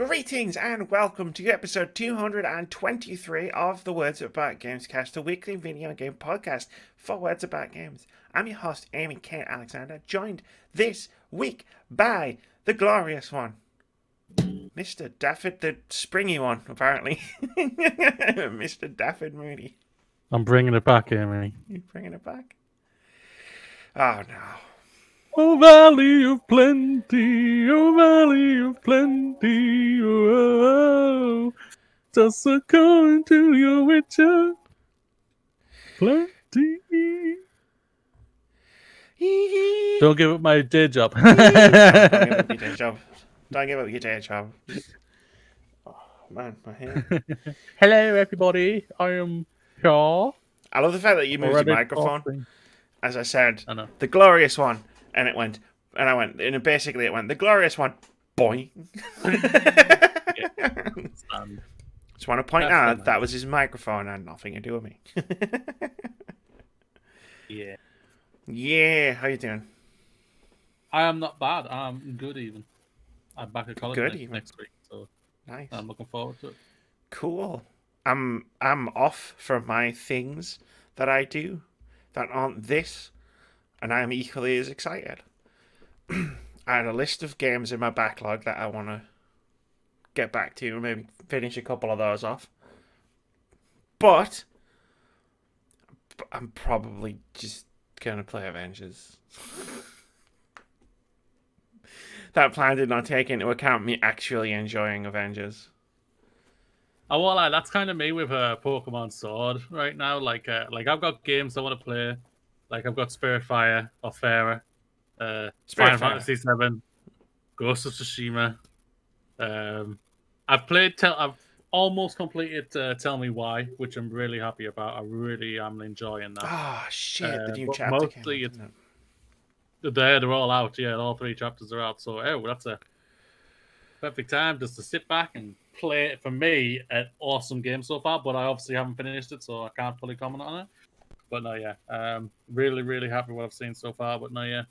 Greetings and welcome to episode 223 of the Words About Gamescast, a weekly video game podcast for Words About Games. I'm your host, Amy Kate Alexander, joined this week by the glorious one, Mr. Daffod, the springy one, apparently. Mr. Daffod Moody. I'm bringing it back, Amy. You bringing it back? Oh, no. Oh, valley of plenty, oh, valley of plenty, oh, just according to your witcher, plenty. Don't give up my day job. Don't give up your day job. Don't give up your day job. Oh, man, my hair. Hello, everybody. I am here. I love the fact that you moved your microphone. As I said, I know. The glorious one. And it went, and I went, and basically it went, the glorious one, boing. Just want to point out that was his microphone and nothing to do with me. Yeah. Yeah, how you doing? I am not bad. I'm good even. I'm back at college next week, so nice. I'm looking forward to it. Cool. I'm off from my things that I do that aren't this. And I'm equally as excited. I had a list of games in my backlog that I want to get back to and maybe finish a couple of those off. But I'm probably just going to play Avengers. That plan did not take into account me actually enjoying Avengers. Oh, well, that's kind of me with Pokemon Sword right now. Like I've got games I want to play. Like, I've got Spiritfire, Orfera, Final Fantasy VII, Ghost of Tsushima. I've almost completed Tell Me Why, which I'm really happy about. I really am enjoying that. Oh, shit, the new chapter mostly came out, they're all out, yeah, all 3 chapters are out. So, that's a perfect time just to sit back and play it. For me, an awesome game so far, but I obviously haven't finished it, so I can't fully comment on it. But no, yeah, really, really happy with what I've seen so far. But no, yeah,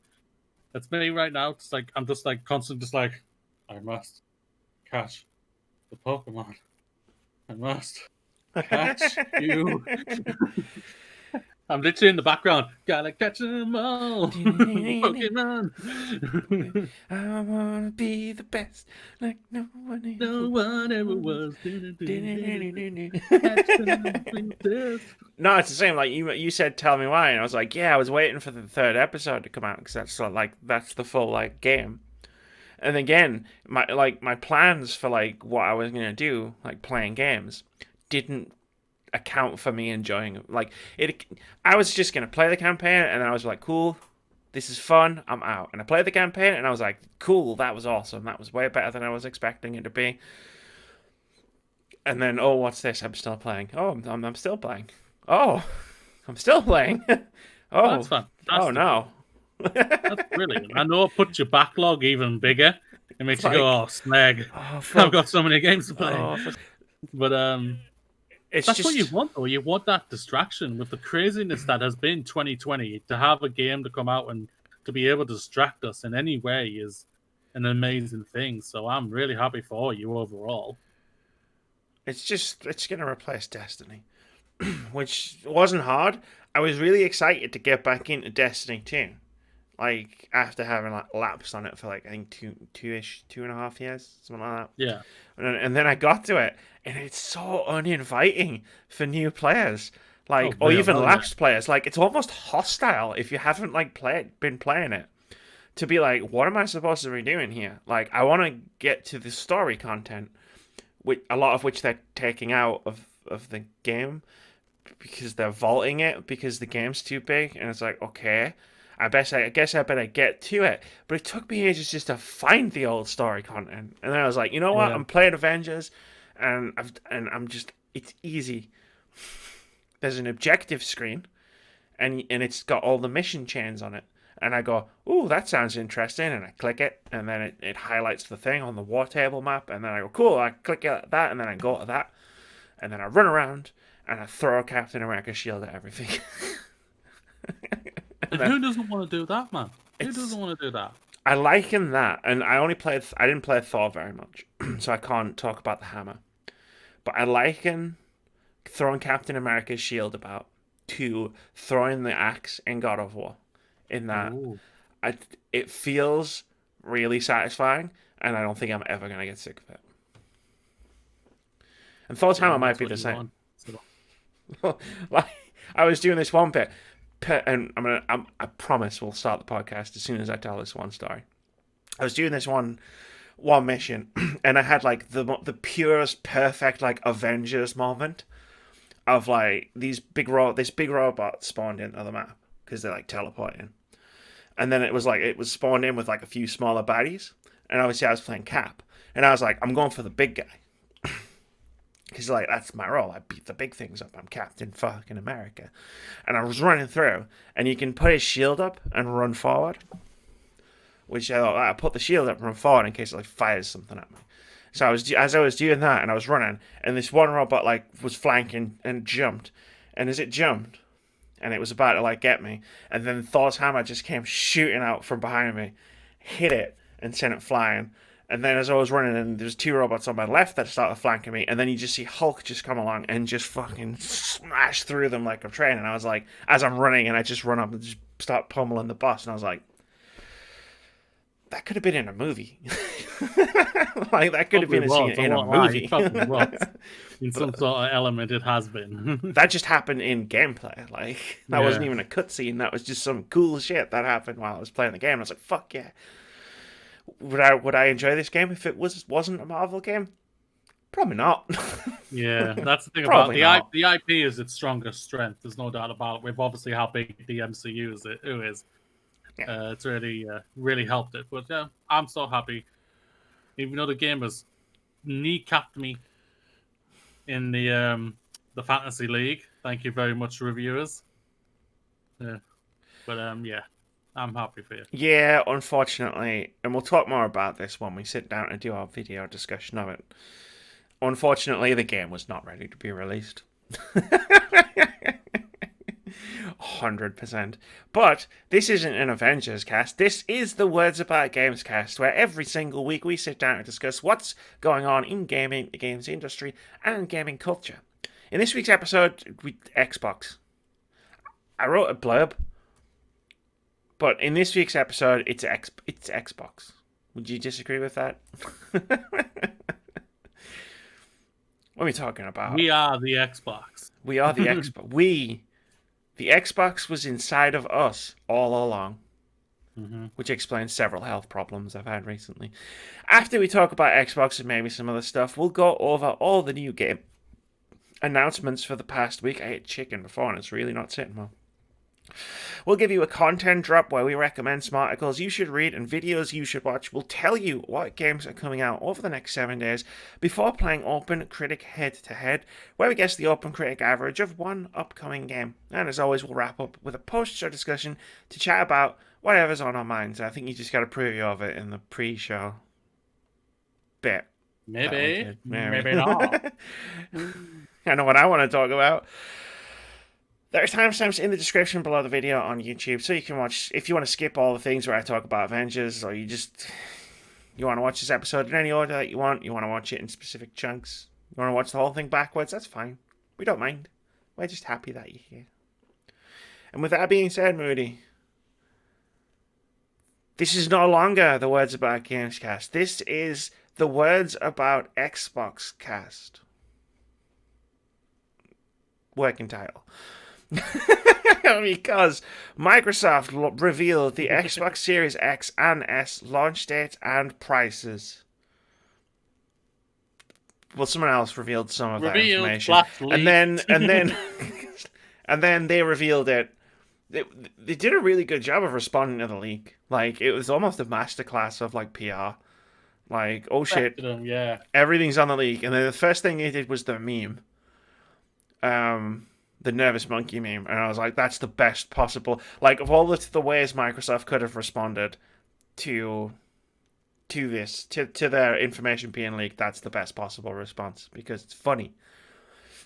it's me right now. It's like I'm just like constantly, just like I must catch the Pokemon. I must catch you. I'm literally in the background. Gotta catch them all, Pokemon. I wanna be the best, like no one ever was. No, it's the same. Like you said, tell me why, and I was like, yeah, I was waiting for the 3rd episode to come out because that's the full game. And again, my plans for what I was gonna do, like playing games, didn't account for me enjoying it. I was just gonna play the campaign, and then I was like, cool, this is fun, I'm out. And I played the campaign, and I was like, cool, that was awesome, that was way better than I was expecting it to be. And then, oh, what's this? I'm still playing. Oh, I'm still playing. Oh, I'm still playing. Oh, that's fun. Oh no. That's brilliant. I know it puts your backlog even bigger. It makes you go, oh, snag. I've got so many games to play. But that's what you want, though. You want that distraction with the craziness that has been 2020. To have a game to come out and to be able to distract us in any way is an amazing thing. So I'm really happy for you overall. It's going to replace Destiny, which wasn't hard. I was really excited to get back into Destiny 2. Like, after having lapsed on it for I think 2.5 years, something like that. Yeah. And then I got to it, and it's so uninviting for new players, lapsed players. Like, it's almost hostile if you haven't been playing it. To be like, what am I supposed to be doing here? Like, I want to get to the story content, a lot of which they're taking out of the game because they're vaulting it because the game's too big, and it's like, okay. I guess I better get to it. But it took me ages just to find the old story content. And then I was like, you know what? Yeah. I'm playing Avengers, and I'm just, it's easy. There's an objective screen, and it's got all the mission chains on it. And I go, ooh, that sounds interesting. And I click it, and then it highlights the thing on the war table map. And then I go, cool, I click that, and then I go to that. And then I run around, and I throw a Captain America shield at everything. And who doesn't want to do that, man? Who doesn't want to do that? I liken that, and I didn't play Thor very much, so I can't talk about the hammer. But I liken throwing Captain America's shield about to throwing the axe in God of War. In that, Ooh, it feels really satisfying, and I don't think I'm ever gonna get sick of it. And Thor's hammer damn, might that's be what the you same. want. So, Like I was doing this one bit, and I promise we'll start the podcast as soon as I tell this one story. I was doing this one mission, and I had like the purest, perfect like Avengers moment of like this big robot spawned into the map because they're like teleporting, and then it was spawned in with like a few smaller baddies, and obviously I was playing Cap, and I was like, I'm going for the big guy. Because, like, that's my role. I beat the big things up. I'm Captain fucking America. And I was running through, and you can put his shield up and run forward. Which I put the shield up and run forward in case it, like, fires something at me. So as I was doing that, and I was running, and this one robot, like, was flanking and jumped. And as it jumped, and it was about to, like, get me, and then Thor's hammer just came shooting out from behind me, hit it, and sent it flying. And then as I was running, and there's two robots on my left that started flanking me, and then you just see Hulk just come along and just fucking smash through them like a train. And I was like, as I'm running, and I just run up and just start pummeling the boss, and I was like, that could have been in a movie. Like that could have been a scene in a movie. In some sort of element, it has been. That just happened in gameplay. Like that wasn't even a cutscene. That was just some cool shit that happened while I was playing the game. I was like, fuck yeah. Would I enjoy this game if it wasn't a Marvel game? Probably not. Yeah, that's the thing about the IP is its strongest strength. There's no doubt about it. With obviously how big the MCU is. Yeah. It's really helped it. But yeah, I'm so happy. Even though the game has kneecapped me in the Fantasy League. Thank you very much, reviewers. Yeah, but yeah. I'm happy for you. Yeah, unfortunately, and we'll talk more about this when we sit down and do our video discussion of it. Unfortunately, the game was not ready to be released. 100%. But this isn't an Avengers cast. This is the Words About Games cast, where every single week we sit down and discuss what's going on in gaming, the games industry, and gaming culture. In this week's episode, Xbox. I wrote a blurb. But in this week's episode, it's Xbox. Would you disagree with that? What are we talking about? We are the Xbox. We are the Xbox. The Xbox was inside of us all along. Mm-hmm. Which explains several health problems I've had recently. After we talk about Xbox and maybe some other stuff, we'll go over all the new game announcements for the past week. I ate chicken before and it's really not sitting well. We'll give you a content drop where we recommend some articles you should read and videos you should watch. We'll tell you what games are coming out over the next 7 days before playing OpenCritic head-to-head, where we guess the OpenCritic average of one upcoming game. And as always, we'll wrap up with a post-show discussion to chat about whatever's on our minds. I think you just got a preview of it in the pre-show bit. Maybe not. I know what I want to talk about. There are timestamps in the description below the video on YouTube, so you can watch, if you want to skip all the things where I talk about Avengers, or you want to watch this episode in any order that you want to watch it in specific chunks, you want to watch the whole thing backwards, that's fine. We don't mind. We're just happy that you're here. And with that being said, Moody, this is no longer the Words About Games cast. This is the Words About Xbox cast. Working title. Because Microsoft revealed the Xbox Series X and S launch date and prices. Well, someone else revealed some of that information, and then they revealed it. They did a really good job of responding to the leak. Like it was almost a masterclass of like PR. Like, oh shit, everything's on the leak, and then the first thing they did was the meme. The nervous monkey meme, and I was like, that's the best possible, like, of all the ways Microsoft could have responded to their information being leaked, that's the best possible response, because it's funny.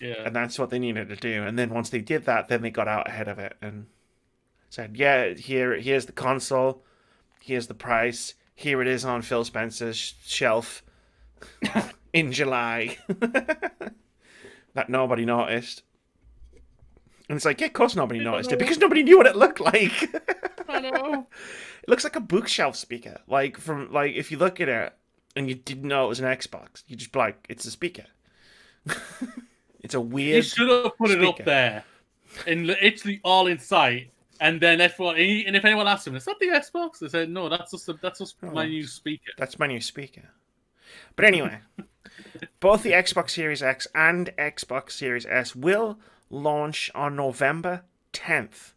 Yeah. And that's what they needed to do. And then once they did that, then they got out ahead of it and said, yeah, here's the console, Here's the price. Here it is on Phil Spencer's shelf in July. That nobody noticed. And it's like, yeah, of course nobody noticed it because nobody knew what it looked like. I know. It looks like a bookshelf speaker. Like if you look at it and you didn't know it was an Xbox, you just be like, it's a speaker. It's a weird. You should have put speaker. it up there, and literally all in sight. And then everyone, and if anyone asks them, is that the Xbox? They say, no, that's just my new speaker. That's my new speaker. But anyway, both the Xbox Series X and Xbox Series S will launch on November 10th.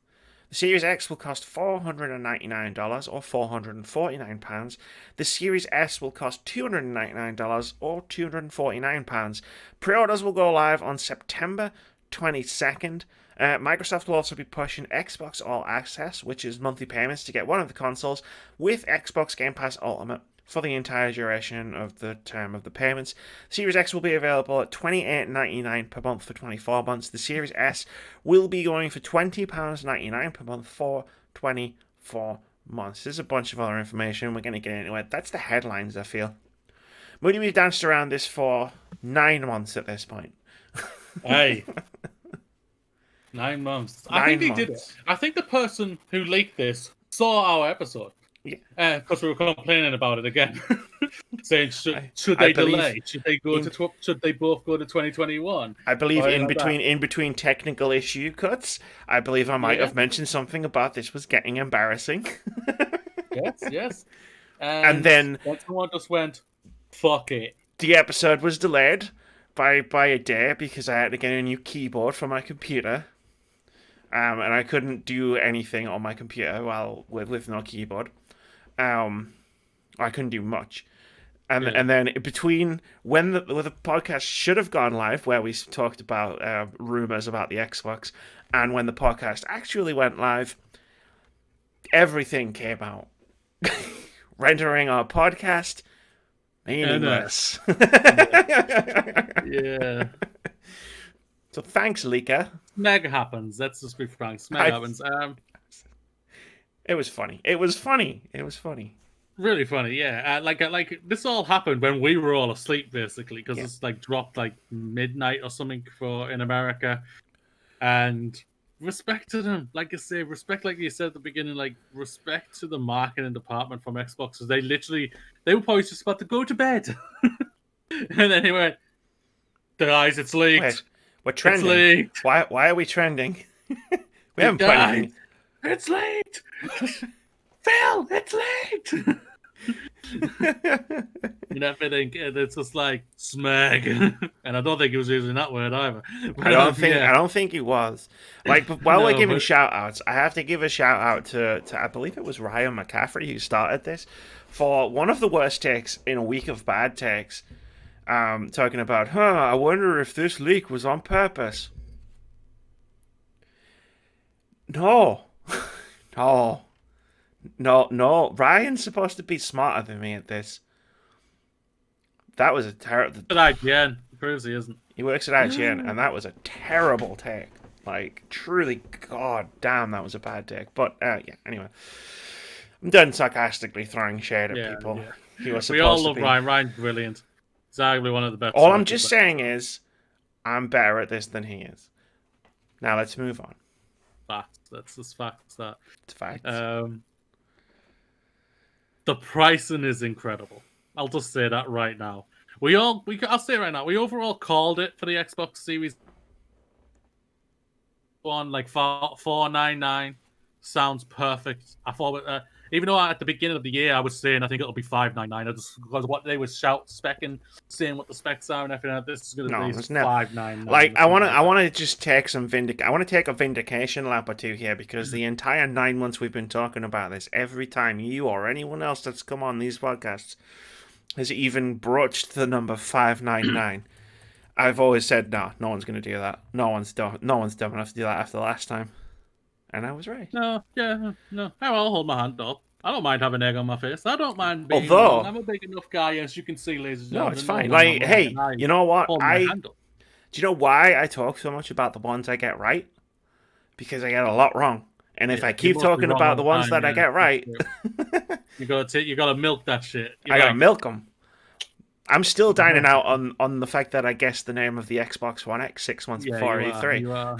The Series X will cost $499 or £449. The Series S will cost $299 or £249. Pre-orders will go live on September 22nd. Microsoft will also be pushing Xbox All Access, which is monthly payments to get one of the consoles, with Xbox Game Pass Ultimate for the entire duration of the term of the payments. Series X will be available at $28.99 per month for 24 months. The Series S will be going for £20.99 per month for 24 months. There's a bunch of other information. We're going to get into it. That's the headlines, I feel. Moody, we've danced around this for 9 months at this point. Hey. 9 months. I think they did it. I think the person who leaked this saw our episode. Yeah. Because we were complaining about it again. Saying, should they delay? Should they go should they both go to 2021? I believe in between technical issue cuts, I believe I might have mentioned something about this was getting embarrassing. Yes. And then someone just went, fuck it. The episode was delayed by a day because I had to get a new keyboard for my computer. And I couldn't do anything on my computer with no keyboard. I couldn't do much. And then between when the podcast should have gone live, where we talked about rumors about the Xbox, and when the podcast actually went live, everything came out, rendering our podcast meaningless. Yeah. So thanks, Leaker. Smeg happens. Let's just be frank. Smeg happens. It was funny. It was funny. Really funny, yeah. Like this all happened when we were all asleep, basically, because it's like dropped like midnight or something in America. And respect to them, like I say, respect, like you said at the beginning, like respect to the marketing department from Xbox, because they were probably just about to go to bed, and then he went, guys, it's leaked. Wait, we're trending. It's leaked. Why are we trending? We haven't put anything. It's late. Phil, it's late. You know, it's just like smeg, and I don't think he was using that word either. But I don't think he was. Like, while we're giving shout outs, I have to give a shout out to I believe it was Ryan McCaffrey who started this for one of the worst takes in a week of bad takes. Talking about, I wonder if this leak was on purpose. No. No. Ryan's supposed to be smarter than me at this. That was a terrible... At IGN. He proves he isn't. He works at IGN, and that was a terrible take. Like, truly, god damn, that was a bad take. But, anyway. I'm done sarcastically throwing shade at people. Yeah. We all love Ryan. Ryan's brilliant. He's arguably one of the best. All I'm just saying is, I'm better at this than he is. Now, let's move on. Facts. That's just facts. It's facts. The pricing is incredible. I'll just say that right now. I'll say it right now. We overall called it for the Xbox Series One, like $499. Sounds perfect. I thought, even though at the beginning of the year I was saying I think it'll be $599, because what they was saying what the specs are and everything. This is going to be $599. Like I want to just take I want to take a vindication lap or two here, because the entire 9 months we've been talking about this, every time you or anyone else that's come on these podcasts has even broached the number $599, I've always said no one's going to do that. No one's dumb enough to do that after last time. And I was right. No. I'll hold my hand up. I don't mind having egg on my face. I don't mind being wrong. I'm a big enough guy, as you can see, ladies and gentlemen. No, it's fine. Like, hey, you know what? Do you know why I talk so much about the ones I get right? Because I get a lot wrong. And if I keep talking about the ones that I get right, You gotta milk that shit. I gotta milk them. I'm still dining out on the fact that I guessed the name of the Xbox One X 6 months before E3. You are.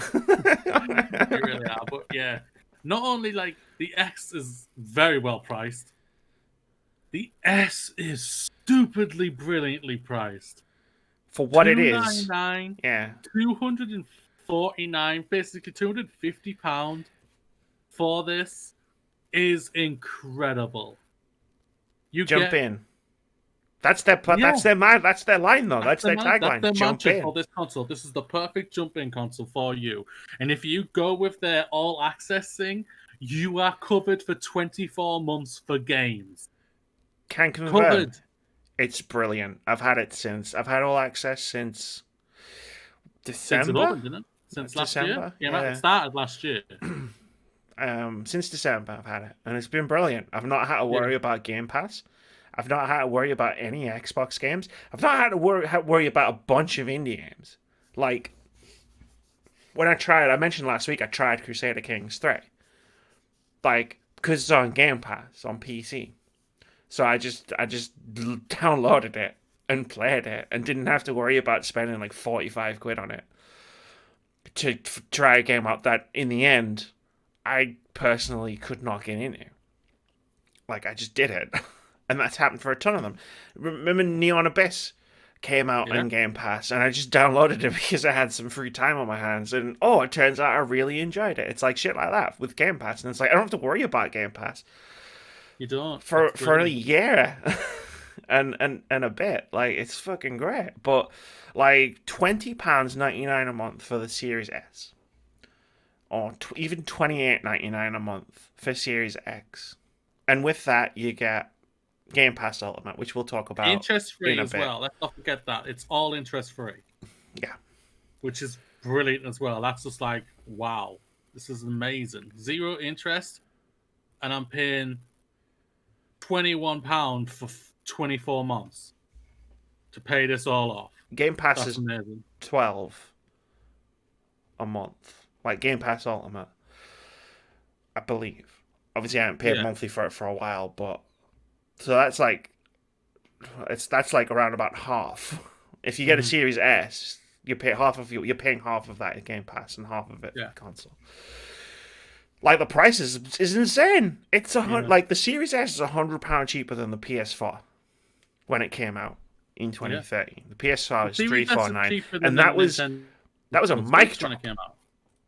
You really are. But yeah, not only like the X is very well priced, the S is stupidly brilliantly priced. For what it is. $299, Yeah. $249, basically £250 for this is incredible. You jump in. That's their That's their line though. That's their tagline. That's their jump mantra in for this console. This is the perfect jump-in console for you. And if you go with their all access thing, you are covered for 24 months for games. Can confirm. Covered. It's brilliant. I've had all access since December. Since it opened, didn't it? Since last year? Yeah, it started last year. Since December I've had it, and it's been brilliant. I've not had to worry about Game Pass. I've not had to worry about any Xbox games. I've not had to worry about a bunch of indie games. Like, when I mentioned last week, I tried Crusader Kings 3. Like, because it's on Game Pass on PC. So I just downloaded it and played it and didn't have to worry about spending like 45 quid on it to try a game out that, in the end, I personally could not get into. Like, I just did it. And that's happened for a ton of them. Remember Neon Abyss came out in Game Pass, and I just downloaded it because I had some free time on my hands. And, it turns out I really enjoyed it. It's like shit like that with Game Pass. And it's like, I don't have to worry about Game Pass. You don't. For a year and a bit. Like, it's fucking great. But, like, £20.99 a month for the Series S. Or even $28.99 a month for Series X. And with that, you get Game Pass Ultimate, which we'll talk about interest-free as well. Let's not forget that. It's all interest-free. Yeah. Which is brilliant as well. That's just like, wow. This is amazing. 0 interest, and I'm paying £21 for 24 months to pay this all off. Game Pass is amazing. $12 a month. Like Game Pass Ultimate, I believe. Obviously, I haven't paid monthly for it for a while, but so that's like around about half. If you get a Series S, you're paying half of that in Game Pass and half of it in console. Like, the price is insane. It's like the Series S is £100 cheaper than the PS4 when it came out in 2013. The PS4 is $349, and that was a mic drop.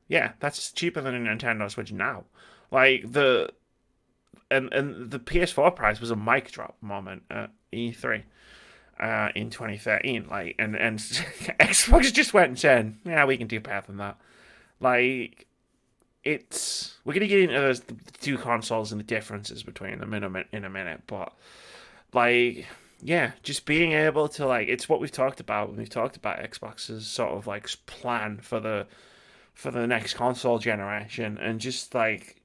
Yeah, that's cheaper than a Nintendo Switch now. Like, the PS4 price was a mic drop moment at E3 in 2013. Like, and Xbox just went and said, "Yeah, we can do better than that." Like, we're gonna get into those two consoles and the differences between them in a minute, but like, yeah, just being able to, like, it's what we've talked about when we've talked about Xbox's sort of like plan for the next console generation, and just like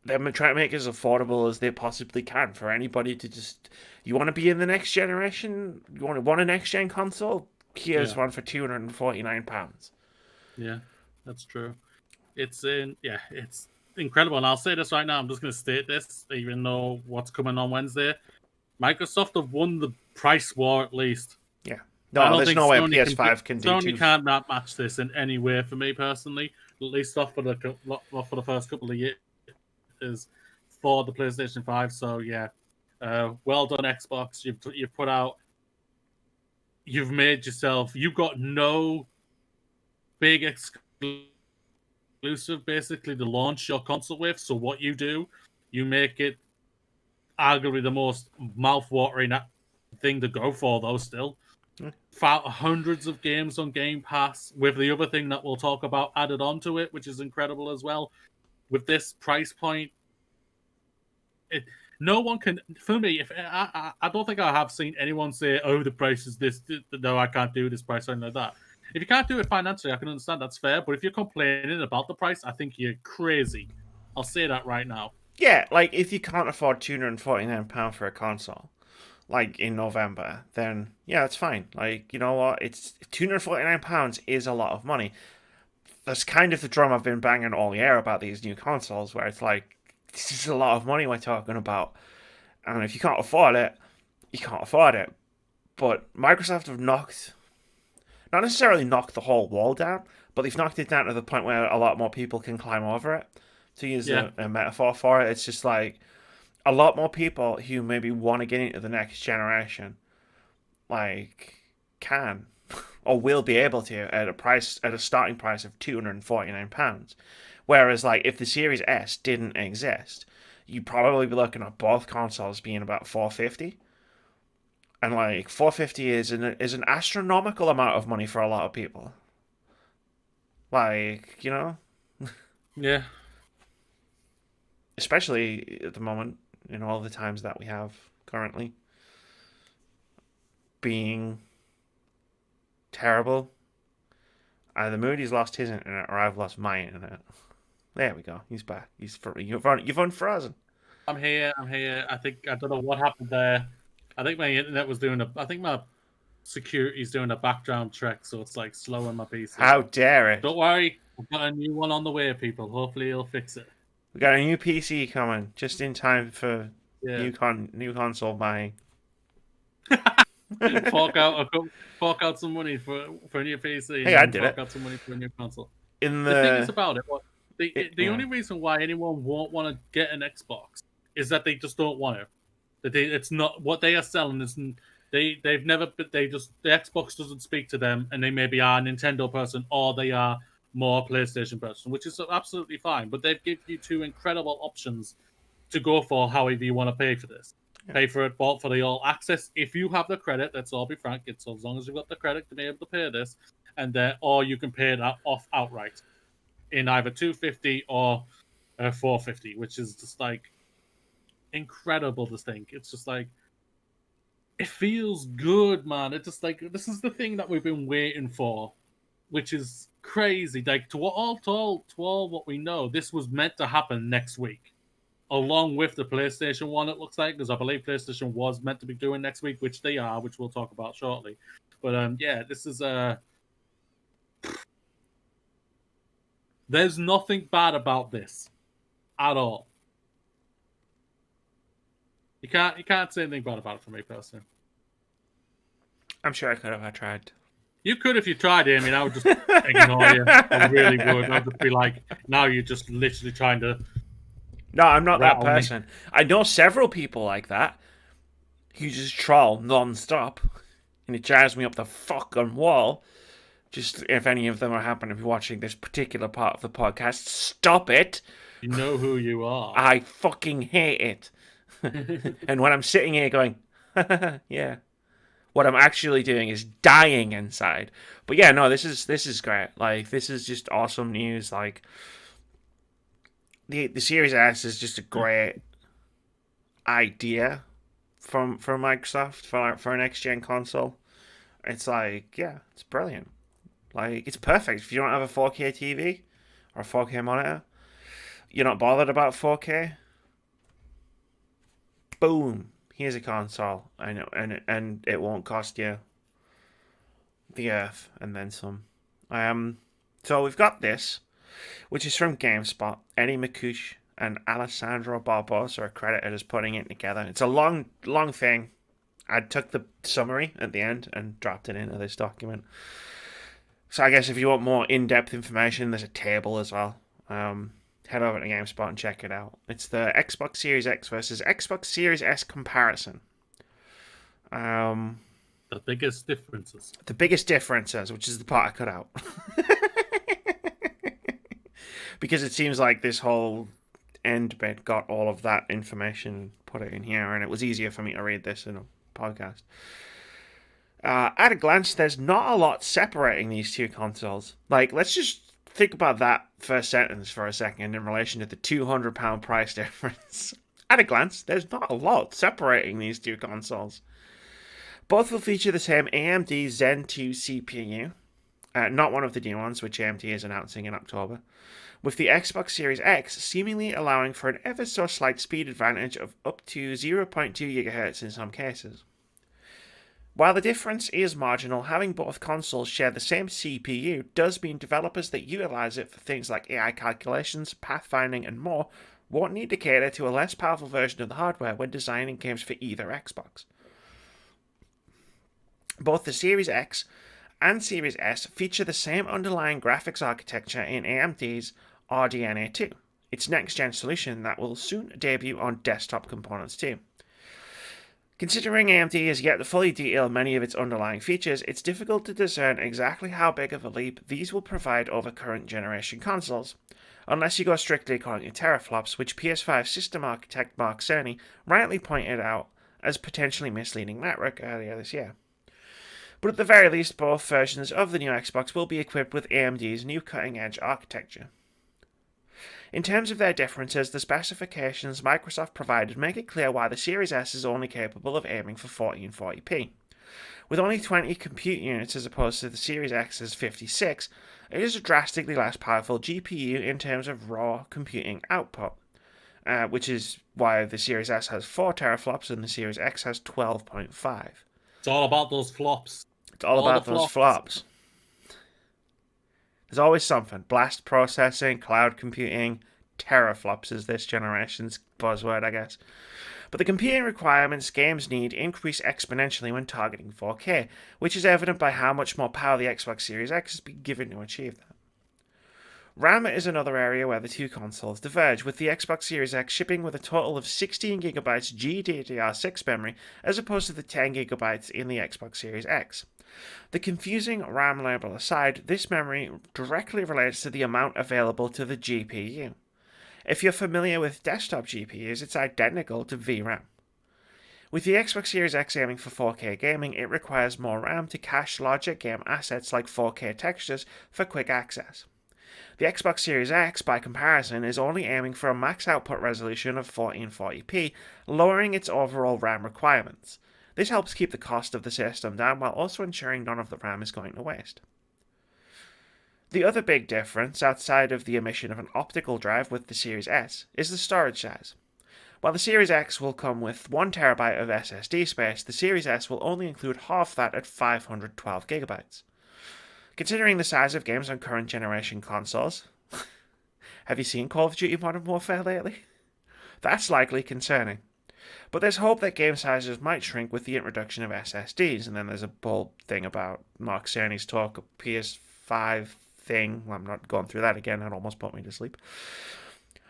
they're trying to make it as affordable as they possibly can for anybody to just, you want to be in the next generation, you want a next gen console, here's one for £249. Yeah, that's true. It's incredible, and I'll say this right now. I'm just going to state this, even though what's coming on Wednesday, Microsoft have won the price war at least. Yeah. No, there's no way PS5 can do. Sony can't match this in any way for me personally. At least not for the first couple of years for the PlayStation 5. So yeah, well done Xbox. You've put out. You've made yourself. You've got no big exclusive basically to launch your console with. So what you do, you make it arguably the most mouth-watering thing to go for, though. Still. Hundreds of games on Game Pass with the other thing that we'll talk about added onto it, which is incredible as well. With this price point, no one can. For me, if I don't think I have seen anyone say, "Oh, the price is this." No, I can't do this price or anything like that. If you can't do it financially, I can understand that's fair. But if you're complaining about the price, I think you're crazy. I'll say that right now. Yeah, like if you can't afford £249 for a console, like in November, then yeah, it's fine. Like, you know what? It's £249 is a lot of money. That's kind of the drum I've been banging all year about these new consoles, where it's like, this is a lot of money we're talking about. And if you can't afford it, you can't afford it. But Microsoft have not necessarily knocked the whole wall down, but they've knocked it down to the point where a lot more people can climb over it. To use a metaphor for it, it's just like a lot more people who maybe want to get into the next generation, like, can or will be able to at a starting price of £249. Whereas, like, if the Series S didn't exist, you'd probably be looking at both consoles being about $450. And like $450 is an astronomical amount of money for a lot of people. Like, Yeah. Especially at the moment, in all the times that we have currently being terrible. Either Moody's lost his internet or I've lost my internet. There we go. He's back. You've unfrozen. I'm here. I don't know what happened there. I think my internet was I think my security's doing a background check, so it's like slowing my PC. How dare it? Don't worry. We've got a new one on the way, people. Hopefully he'll fix it. We got a new PC coming just in time for new console buying. Fork out some money for a new PC. Hey, I did fork out some money for a new console. The thing is about it, the only reason why anyone won't want to get an Xbox is that they just don't want to. It's not what they are selling. The Xbox doesn't speak to them, and they maybe are a Nintendo person or they are more a PlayStation person, which is absolutely fine. But they've given you two incredible options to go for however you want to pay for this. Yeah. Pay for it for the all access. If you have the credit, let's all be frank, it's as long as you've got the credit to be able to pay this, and or you can pay that off outright in either $250 or $450, which is just like incredible to think. It's just like it feels good, man. It's just like this is the thing that we've been waiting for, which is crazy. Like to all what we know, this was meant to happen next week, along with the PlayStation 1. It looks like, because I believe PlayStation was meant to be doing next week, which they are, which we'll talk about shortly. But this is there's nothing bad about this at all. You can't say anything bad about it for me personally. I'm sure I could have. I tried. You could if you tried, I mean, I would just ignore you. I really would. I'd just be like, now you're just literally trying to. No, I'm not that person. Me. I know several people like that who just troll non-stop, and it drives me up the fucking wall. Just if any of them are happening to be watching this particular part of the podcast, stop it. You know who you are. I fucking hate it. And when I'm sitting here going, yeah, what I'm actually doing is dying inside. But yeah, no, this is great. Like, this is just awesome news. Like, the Series S is just a great idea from Microsoft for a next gen console. It's like, yeah, it's brilliant. Like, it's perfect if you don't have a 4K TV or a 4K monitor. You're not bothered about 4K. Boom! Here's a console, and it won't cost you the earth and then some. So we've got this, which is from GameSpot. Eddie McCouche and Alessandro Barbosa are credited as putting it together. It's a long thing. I took the summary at the end and dropped it into this document. So I guess if you want more in-depth information, there's a table as well. Head over to GameSpot and check it out. It's the Xbox Series X versus Xbox Series S comparison. The biggest differences. The biggest differences, which is the part I cut out. Because it seems like this whole end bit got all of that information, put it in here, and it was easier for me to read this in a podcast. At a glance, there's not a lot separating these two consoles. Like, let's just think about that first sentence for a second in relation to the £200 price difference. At a glance, there's not a lot separating these two consoles. Both will feature the same AMD Zen 2 CPU, not one of the new ones, which AMD is announcing in October, with the Xbox Series X seemingly allowing for an ever so slight speed advantage of up to 0.2 GHz in some cases. While the difference is marginal, having both consoles share the same CPU does mean developers that utilize it for things like AI calculations, pathfinding, and more won't need to cater to a less powerful version of the hardware when designing games for either Xbox. Both the Series X and Series S feature the same underlying graphics architecture in AMD's RDNA 2, its next-gen solution that will soon debut on desktop components too. Considering AMD has yet to fully detail many of its underlying features, it's difficult to discern exactly how big of a leap these will provide over current generation consoles, unless you go strictly according to teraflops, which PS5 system architect Mark Cerny rightly pointed out as potentially misleading metric earlier this year. But at the very least, both versions of the new Xbox will be equipped with AMD's new cutting-edge architecture. In terms of their differences, the specifications Microsoft provided make it clear why the Series S is only capable of aiming for 1440p. With only 20 compute units as opposed to the Series X's 56, it is a drastically less powerful GPU in terms of raw computing output, which is why the Series S has 4 teraflops and the Series X has 12.5. It's all about those flops. It's all about those flops. There's always something. Blast processing, cloud computing, teraflops is this generation's buzzword, I guess. But the computing requirements games need increase exponentially when targeting 4K, which is evident by how much more power the Xbox Series X has been given to achieve that. RAM is another area where the two consoles diverge, with the Xbox Series X shipping with a total of 16GB GDDR6 memory as opposed to the 10GB in the Xbox Series X. The confusing RAM label aside, this memory directly relates to the amount available to the GPU. If you're familiar with desktop GPUs, it's identical to VRAM. With the Xbox Series X aiming for 4K gaming, it requires more RAM to cache larger game assets like 4K textures for quick access. The Xbox Series X, by comparison, is only aiming for a max output resolution of 1440p, lowering its overall RAM requirements. This helps keep the cost of the system down while also ensuring none of the RAM is going to waste. The other big difference, outside of the omission of an optical drive with the Series S, is the storage size. While the Series X will come with 1TB of SSD space, the Series S will only include half that at 512GB. Considering the size of games on current generation consoles, have you seen Call of Duty Modern Warfare lately? That's likely concerning. But there's hope that game sizes might shrink with the introduction of SSDs, and then there's a whole thing about Mark Cerny's talk, a PS5 thing. I'm not going through that again, it almost put me to sleep.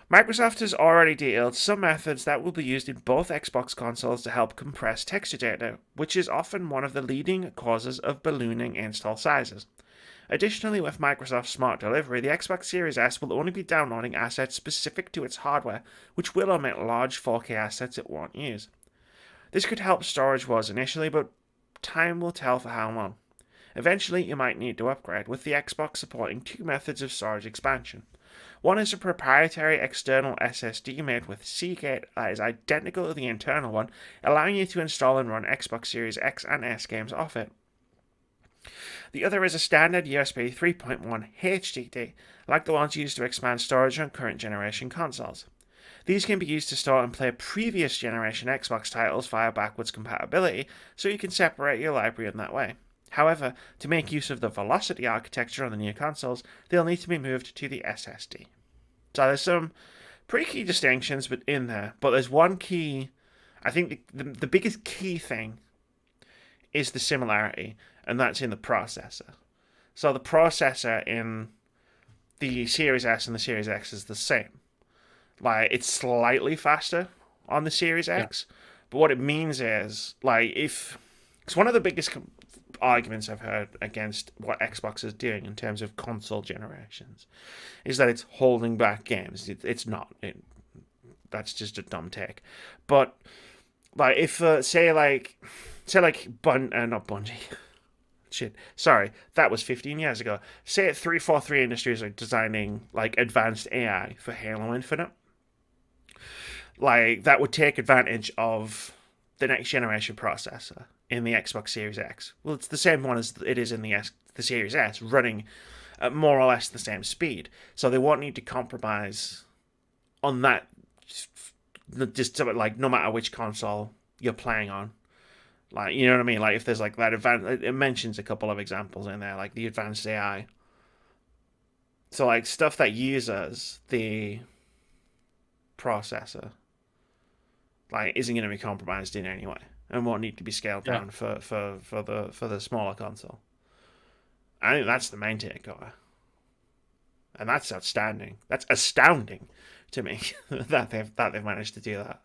Microsoft has already detailed some methods that will be used in both Xbox consoles to help compress texture data, which is often one of the leading causes of ballooning install sizes. Additionally, with Microsoft's Smart Delivery, the Xbox Series S will only be downloading assets specific to its hardware, which will omit large 4K assets it won't use. This could help storage wars initially, but time will tell for how long. Eventually, you might need to upgrade, with the Xbox supporting two methods of storage expansion. One is a proprietary external SSD made with Seagate that is identical to the internal one, allowing you to install and run Xbox Series X and S games off it. The other is a standard USB 3.1 HDD, like the ones used to expand storage on current generation consoles. These can be used to store and play previous generation Xbox titles via backwards compatibility, so you can separate your library in that way. However, to make use of the Velocity architecture on the new consoles, they'll need to be moved to the SSD. So there's some pretty key distinctions in there, but there's one key, I think the biggest key thing is the similarity, and that's in the processor. So the processor in the Series S and the Series X is the same. Like, it's slightly faster on the Series X, but what it means is, like, if it's one of the biggest arguments I've heard against what Xbox is doing in terms of console generations is that it's holding back games. It's not. That's just a dumb take. But like, if not Bungie. Shit, sorry, that was 15 years ago. Say 343 Industries are designing like advanced AI for Halo Infinite. Like, that would take advantage of the next generation processor in the Xbox Series X. Well, it's the same one as it is in the Series S, running at more or less the same speed. So they won't need to compromise on that, just like, no matter which console you're playing on. Like, you know what I mean? Like, if there's like that it mentions a couple of examples in there, like the advanced AI. So like stuff that uses the processor isn't going to be compromised in any way and won't need to be scaled down for the smaller console. I think that's the main takeaway, and that's outstanding. That's astounding to me that they've managed to do that.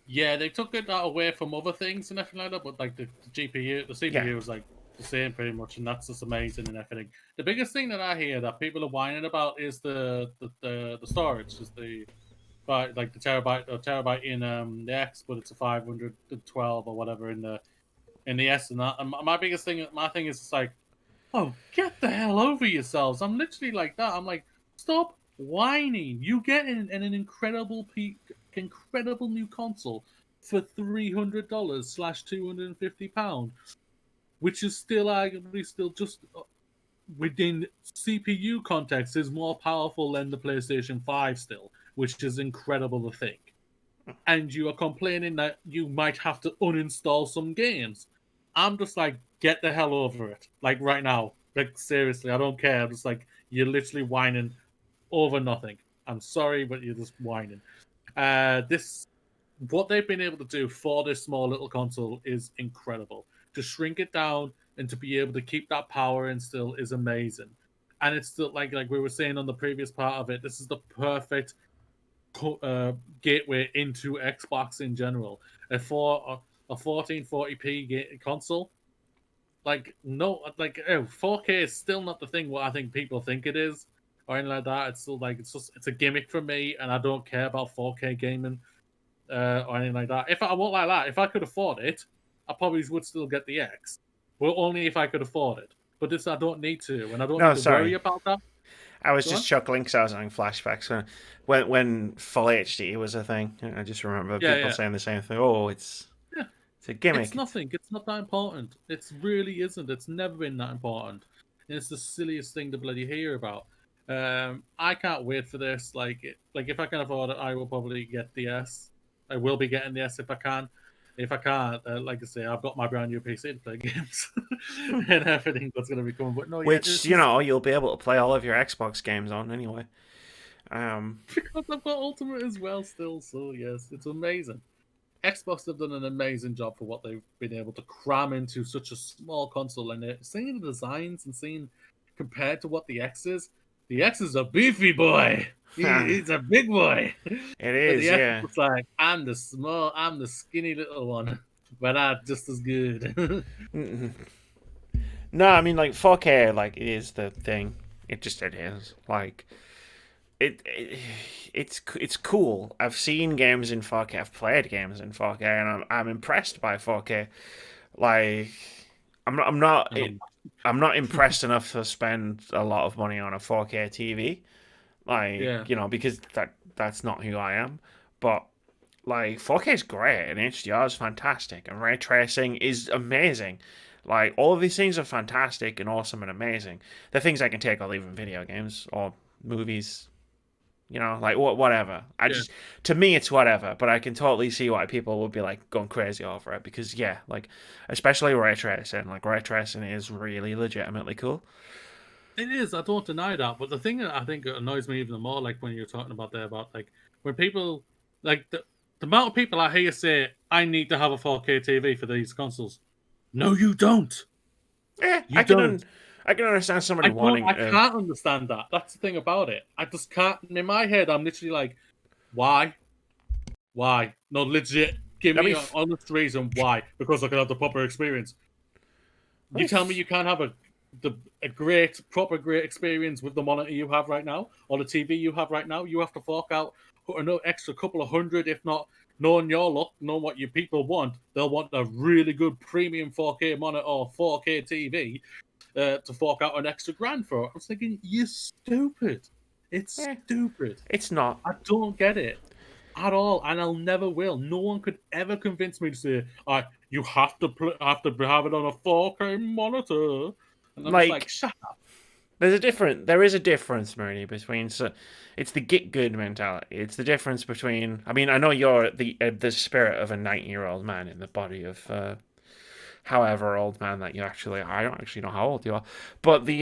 Yeah, they took it away from other things and everything like that, but like the GPU, the CPU was like the same pretty much, and that's just amazing and everything. The biggest thing that I hear that people are whining about is the storage, is the terabyte in the X, but it's a 512 or whatever in the S and that. And my thing is just like, oh, get the hell over yourselves! I'm literally like that. I'm like, stop whining. You get an incredible new console for $300/£250, which is still arguably still just within CPU context is more powerful than the PlayStation 5 still, which is incredible to think. And you are complaining that you might have to uninstall some games. I'm just like, get the hell over it. Like right now. Like seriously, I don't care. I'm just like, you're literally whining over nothing. I'm sorry, but you're just whining. What they've been able to do for this small little console is incredible. To shrink it down and to be able to keep that power in still is amazing. And it's still like we were saying on the previous part of it, this is the perfect gateway into Xbox in general. A 1440p console, 4K is still not the thing what I think people think it is or anything like that. It's still it's a gimmick for me, and I don't care about 4K gaming or anything like that. If I could afford it, I probably would still get the X. Well, only if I could afford it. But this I don't need to, and I don't need to worry about that. I was just chuckling because I was having flashbacks when full HD was a thing. I just remember people saying the same thing. Oh, it's a gimmick. It's nothing. It's not that important. It really isn't. It's never been that important. And it's the silliest thing to bloody hear about. I can't wait for this. Like if I can afford it, I will probably get the S. I will be getting the S if I can. If I can't, like I say, I've got my brand new PC to play games and everything that's going to be coming. But no, you'll be able to play all of your Xbox games on anyway. Because I've got Ultimate as well still. So yes, it's amazing. Xbox have done an amazing job for what they've been able to cram into such a small console, and seeing the designs and seeing compared to what the X is a beefy boy. He's a big boy. It is, yeah. It's like, I'm the skinny little one, but I'm just as good. No, I mean, 4K, it is the thing. It is. It's cool. I've seen games in 4K. I've played games in 4K, and I'm impressed by 4K. I'm not impressed enough to spend a lot of money on a 4K TV. Because that's not who I am. But 4K is great, and HDR is fantastic, and ray tracing is amazing. All of these things are fantastic and awesome and amazing. They're things I can take or leave in video games or movies. Whatever. To me, it's whatever, but I can totally see why people would be going crazy over it because, especially ray tracing. Ray tracing is really legitimately cool. It is. I don't deny that. But the thing that I think annoys me even more, when you're talking about when people, the amount of people I hear say, I need to have a 4K TV for these consoles. No, you don't. Yeah, I can understand somebody wanting. I can't understand that. That's the thing about it. I just can't. In my head, I'm literally like, why? Why? No, legit. Give me an honest reason why. Because I can have the proper experience. You tell me you can't have a great experience with the monitor you have right now or the TV you have right now. You have to fork out an extra couple of hundred, if not. Knowing your luck, knowing what your people want, they'll want a really good premium 4K monitor or 4K TV. To fork out an extra grand for it. I was thinking, you're stupid. It's stupid. It's not. I don't get it at all, and I'll never will. No one could ever convince me to say, you have to have it on a 4K monitor. And I'm just like, shut up. There is a difference, Mooney, between it's the get good mentality. It's the difference between. I mean, I know you're the spirit of a 90-year-old man in the body of however old man that you actually are. I don't actually know how old you are, but the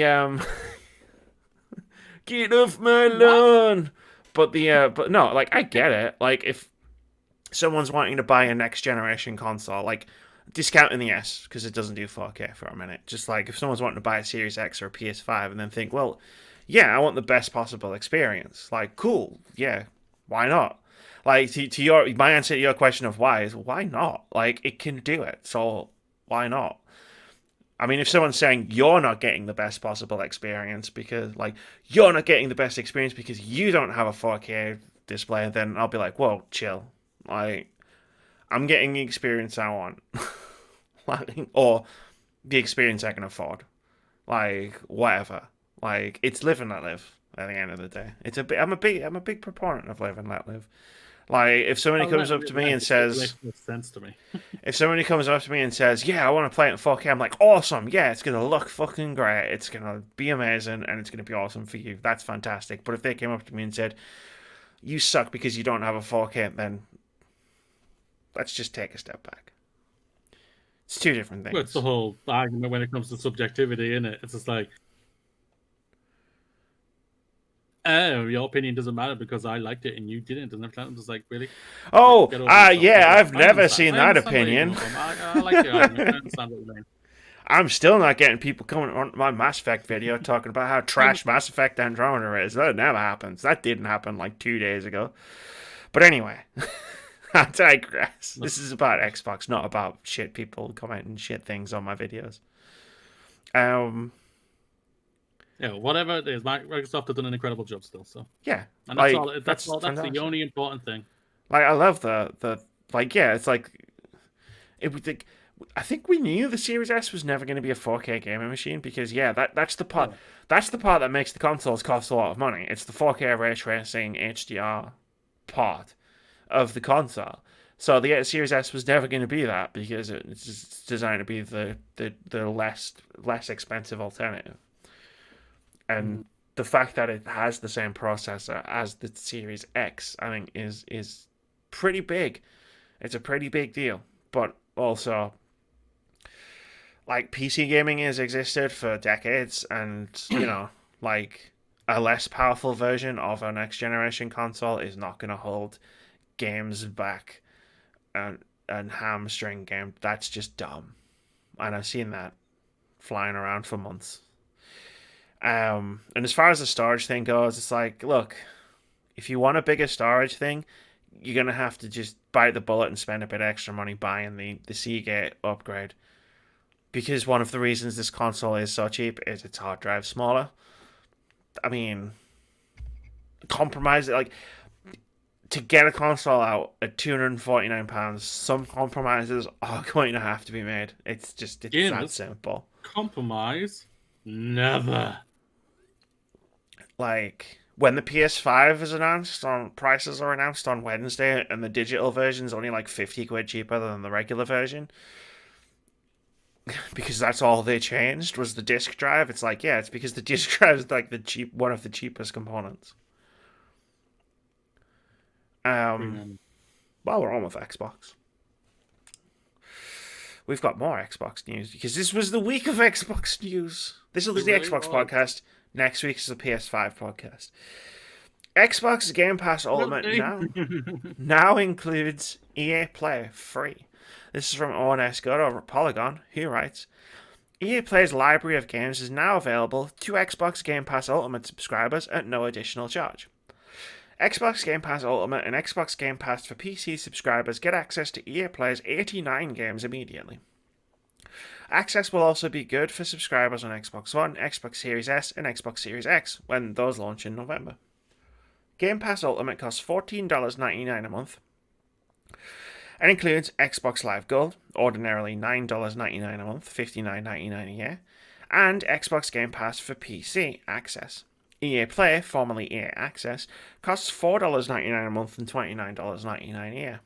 get off my lawn. but no, like I get it. Like if someone's wanting to buy a next generation console, like discounting the S because it doesn't do 4K for a minute. Just like if someone's wanting to buy a Series X or a PS5 and then think, well, yeah, I want the best possible experience. Like, cool, yeah, why not? Like to my answer to your question of why is why not? Like it can do it, so why not? I mean, if someone's saying you're not getting the best possible experience because, like, you're not getting the best experience because you don't have a 4K display, then I'll be like, whoa, chill. Like, I'm getting the experience I want, like, or the experience I can afford. Like, whatever. Like, it's live and let live. At the end of the day, I'm a big proponent of live and let live. Like, if somebody comes up to me and says, makes sense to me. if somebody comes up to me and says, yeah, I want to play it in 4K, I'm like, awesome, yeah, it's going to look fucking great, it's going to be amazing, and it's going to be awesome for you. That's fantastic. But if they came up to me and said, you suck because you don't have a 4K, then let's just take a step back. It's two different things. Well, it's the whole argument when it comes to subjectivity, isn't it? It's just like, oh, your opinion doesn't matter because I liked it and you didn't. And I'm just like, really? Oh, yeah, I've never seen that opinion. I like your argument. I understand what you mean. I'm still not getting people coming on my Mass Effect video talking about how trash Mass Effect Andromeda is. That never happens. That didn't happen like 2 days ago. But anyway, I digress. This is about Xbox, not about shit people commenting shit things on my videos. Yeah, whatever it is, Microsoft have done an incredible job still. So yeah, and that's all. That's the only important thing. Like I love the like yeah, it's like it would think. I think we knew the Series S was never going to be a 4K gaming machine because that's the part that makes the consoles cost a lot of money. It's the 4K ray tracing HDR part of the console. So the Series S was never going to be that because it's designed to be the less expensive alternative. And the fact that it has the same processor as the Series X, I think, is pretty big. It's a pretty big deal. But also, like, PC gaming has existed for decades, and, you know, like, a less powerful version of a next generation console is not going to hold games back and hamstring game. That's just dumb. And I've seen that flying around for months. And as far as the storage thing goes, it's like, look, if you want a bigger storage thing, you're going to have to just bite the bullet and spend a bit extra money buying the Seagate upgrade. Because one of the reasons this console is so cheap is its hard drive smaller. I mean, compromise, like, to get a console out at £249, some compromises are going to have to be made. It's that simple. Compromise? Never. Like, when the PS5 is announced, prices are announced on Wednesday, and the digital version is only like 50 quid cheaper than the regular version. Because that's all they changed was the disc drive. It's like, yeah, it's because the disc drive is like one of the cheapest components. While we're on with Xbox, we've got more Xbox news because this was the week of Xbox news. This was the Xbox podcast. Next week is the PS5 podcast. Xbox Game Pass Ultimate now includes EA Play free. This is from ONS Good over at Polygon, who writes, EA Play's library of games is now available to Xbox Game Pass Ultimate subscribers at no additional charge. Xbox Game Pass Ultimate and Xbox Game Pass for PC subscribers get access to EA Play's 89 games immediately. Access will also be good for subscribers on Xbox One, Xbox Series S, and Xbox Series X when those launch in November. Game Pass Ultimate costs $14.99 a month and includes Xbox Live Gold, ordinarily $9.99 a month, $59.99 a year, and Xbox Game Pass for PC access. EA Play, formerly EA Access, costs $4.99 a month and $29.99 a year.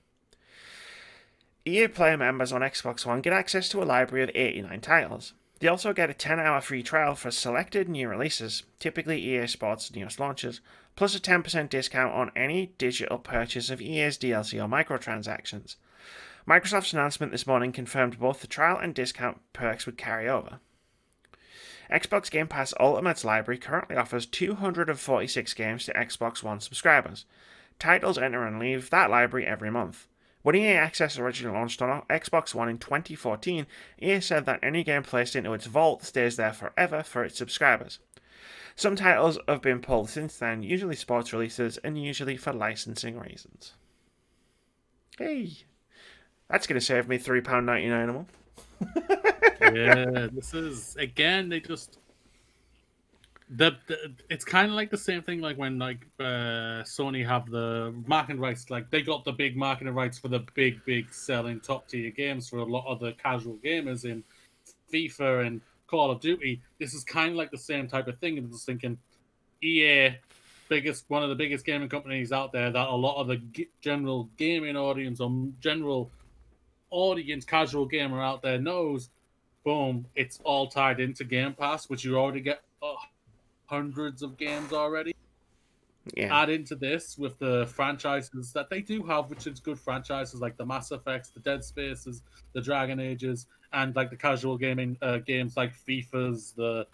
EA Play members on Xbox One get access to a library of 89 titles. They also get a 10-hour free trial for selected new releases, typically EA Sports' newest launches, plus a 10% discount on any digital purchase of EA's DLC or microtransactions. Microsoft's announcement this morning confirmed both the trial and discount perks would carry over. Xbox Game Pass Ultimate's library currently offers 246 games to Xbox One subscribers. Titles enter and leave that library every month. When EA Access originally launched on Xbox One in 2014, EA said that any game placed into its vault stays there forever for its subscribers. Some titles have been pulled since then, usually sports releases and usually for licensing reasons. Hey, that's going to save me £3.99 a month. Yeah, this is again. They just it's kind of like the same thing like when Sony have the marketing rights. Like they got the big marketing rights for the big selling top tier games for a lot of the casual gamers in FIFA and Call of Duty. This is kind of like the same type of thing. I'm just thinking, EA, one of the biggest gaming companies out there that a lot of the general gaming audience or general audience casual gamer out there knows. Boom, it's all tied into Game Pass, which you already get hundreds of games already. Yeah. Add into this with the franchises that they do have, which is good franchises like the Mass Effects, the Dead Spaces, the Dragon Ages, and like the casual gaming games like FIFA's, the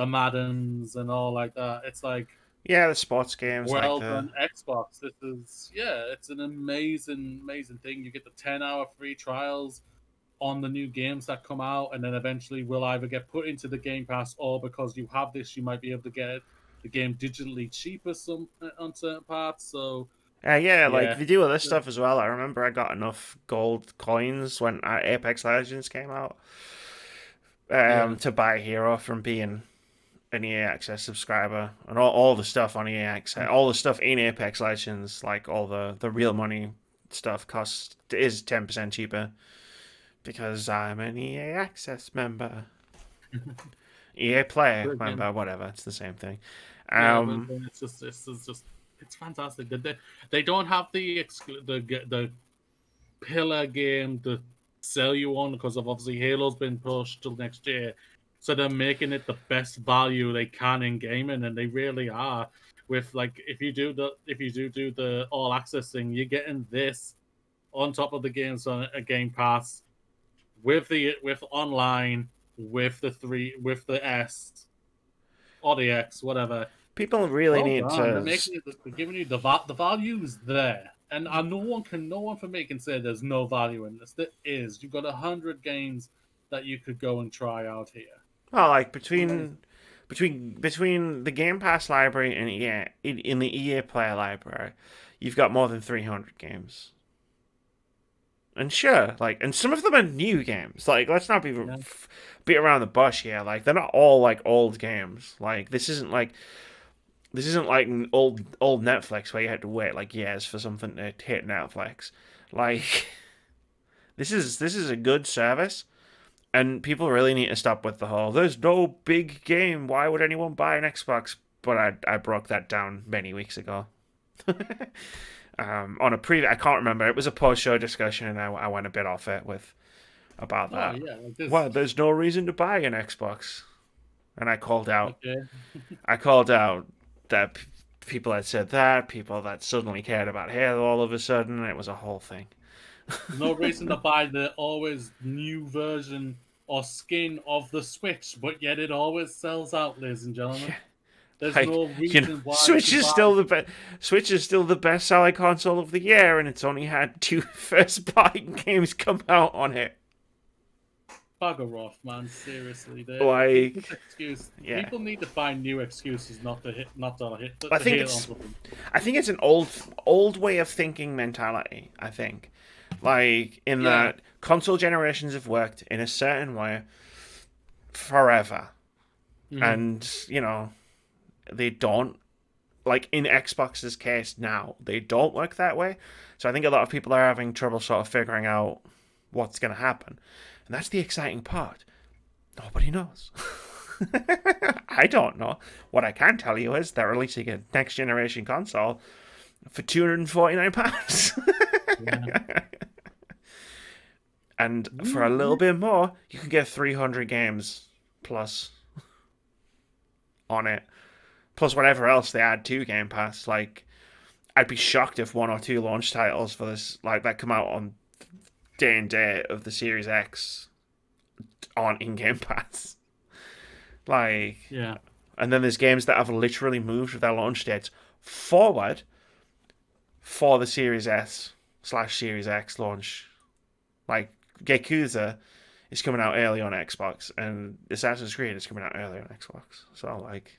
Maddens, and all like that. It's like the sports games. Well like done, Xbox. This is it's an amazing thing. You get the 10-hour free trials on the new games that come out, and then eventually will either get put into the Game Pass or because you have this, you might be able to get the game digitally cheaper on certain parts. So like they do other stuff as well. I remember I got enough gold coins when Apex Legends came out to buy a hero from being an EA Access subscriber, and all the stuff on EA Access, all the stuff in Apex Legends, like all the real money stuff is 10% cheaper. Because I'm an EA Access member. EA Play member, whatever. It's the same thing. It's fantastic. They don't have the pillar game to sell you on because of obviously Halo's been pushed till next year. So they're making it the best value they can in gaming, and they really are. With like if you do the all access thing, you're getting this on top of the games on a Game Pass. With online, with the S or the X, whatever. People really need to. They're giving you the value's there, and no one for me can say there's no value in this. There is. You've got 100 games that you could go and try out here. Well, like between the Game Pass library and in the EA Player library, you've got more than 300 games. And sure, and some of them are new games. Like, let's not beat around the bush here. Like, they're not all like old games. Like, this isn't like an old Netflix where you had to wait like years for something to hit Netflix. Like, this is a good service, and people really need to stop with the whole "there's no big game. Why would anyone buy an Xbox?" But I broke that down many weeks ago. On a I can't remember. It was a post-show discussion, and I went a bit off it about that. Well, there's no reason to buy an Xbox, and I called out. Okay. I called out that people had said that, people that suddenly cared about Halo all of a sudden. And it was a whole thing. No reason to buy the always new version or skin of the Switch, but yet it always sells out, ladies and gentlemen. Yeah. There's no reason why. Switch is still the best selling console of the year, and it's only had 2 first-party games come out on it. Bugger off, man! Seriously, excuse. Yeah. People need to find new excuses not to hit. I think it's an old way of thinking mentality. I think, that console generations have worked in a certain way forever, and they don't, in Xbox's case now, they don't work that way. So I think a lot of people are having trouble sort of figuring out what's going to happen. And that's the exciting part. Nobody knows. I don't know. What I can tell you is they're releasing a next generation console for £249. Yeah. And for a little bit more, you can get 300 games plus on it. Plus whatever else they add to Game Pass. I'd be shocked if 1 or 2 launch titles for this, that come out on day and date of the Series X aren't in Game Pass. Like, Yeah. and then there's games that have literally moved their launch dates forward for the Series S/Series X launch. Like, Yakuza is coming out early on Xbox, and Assassin's Creed is coming out early on Xbox. So, like,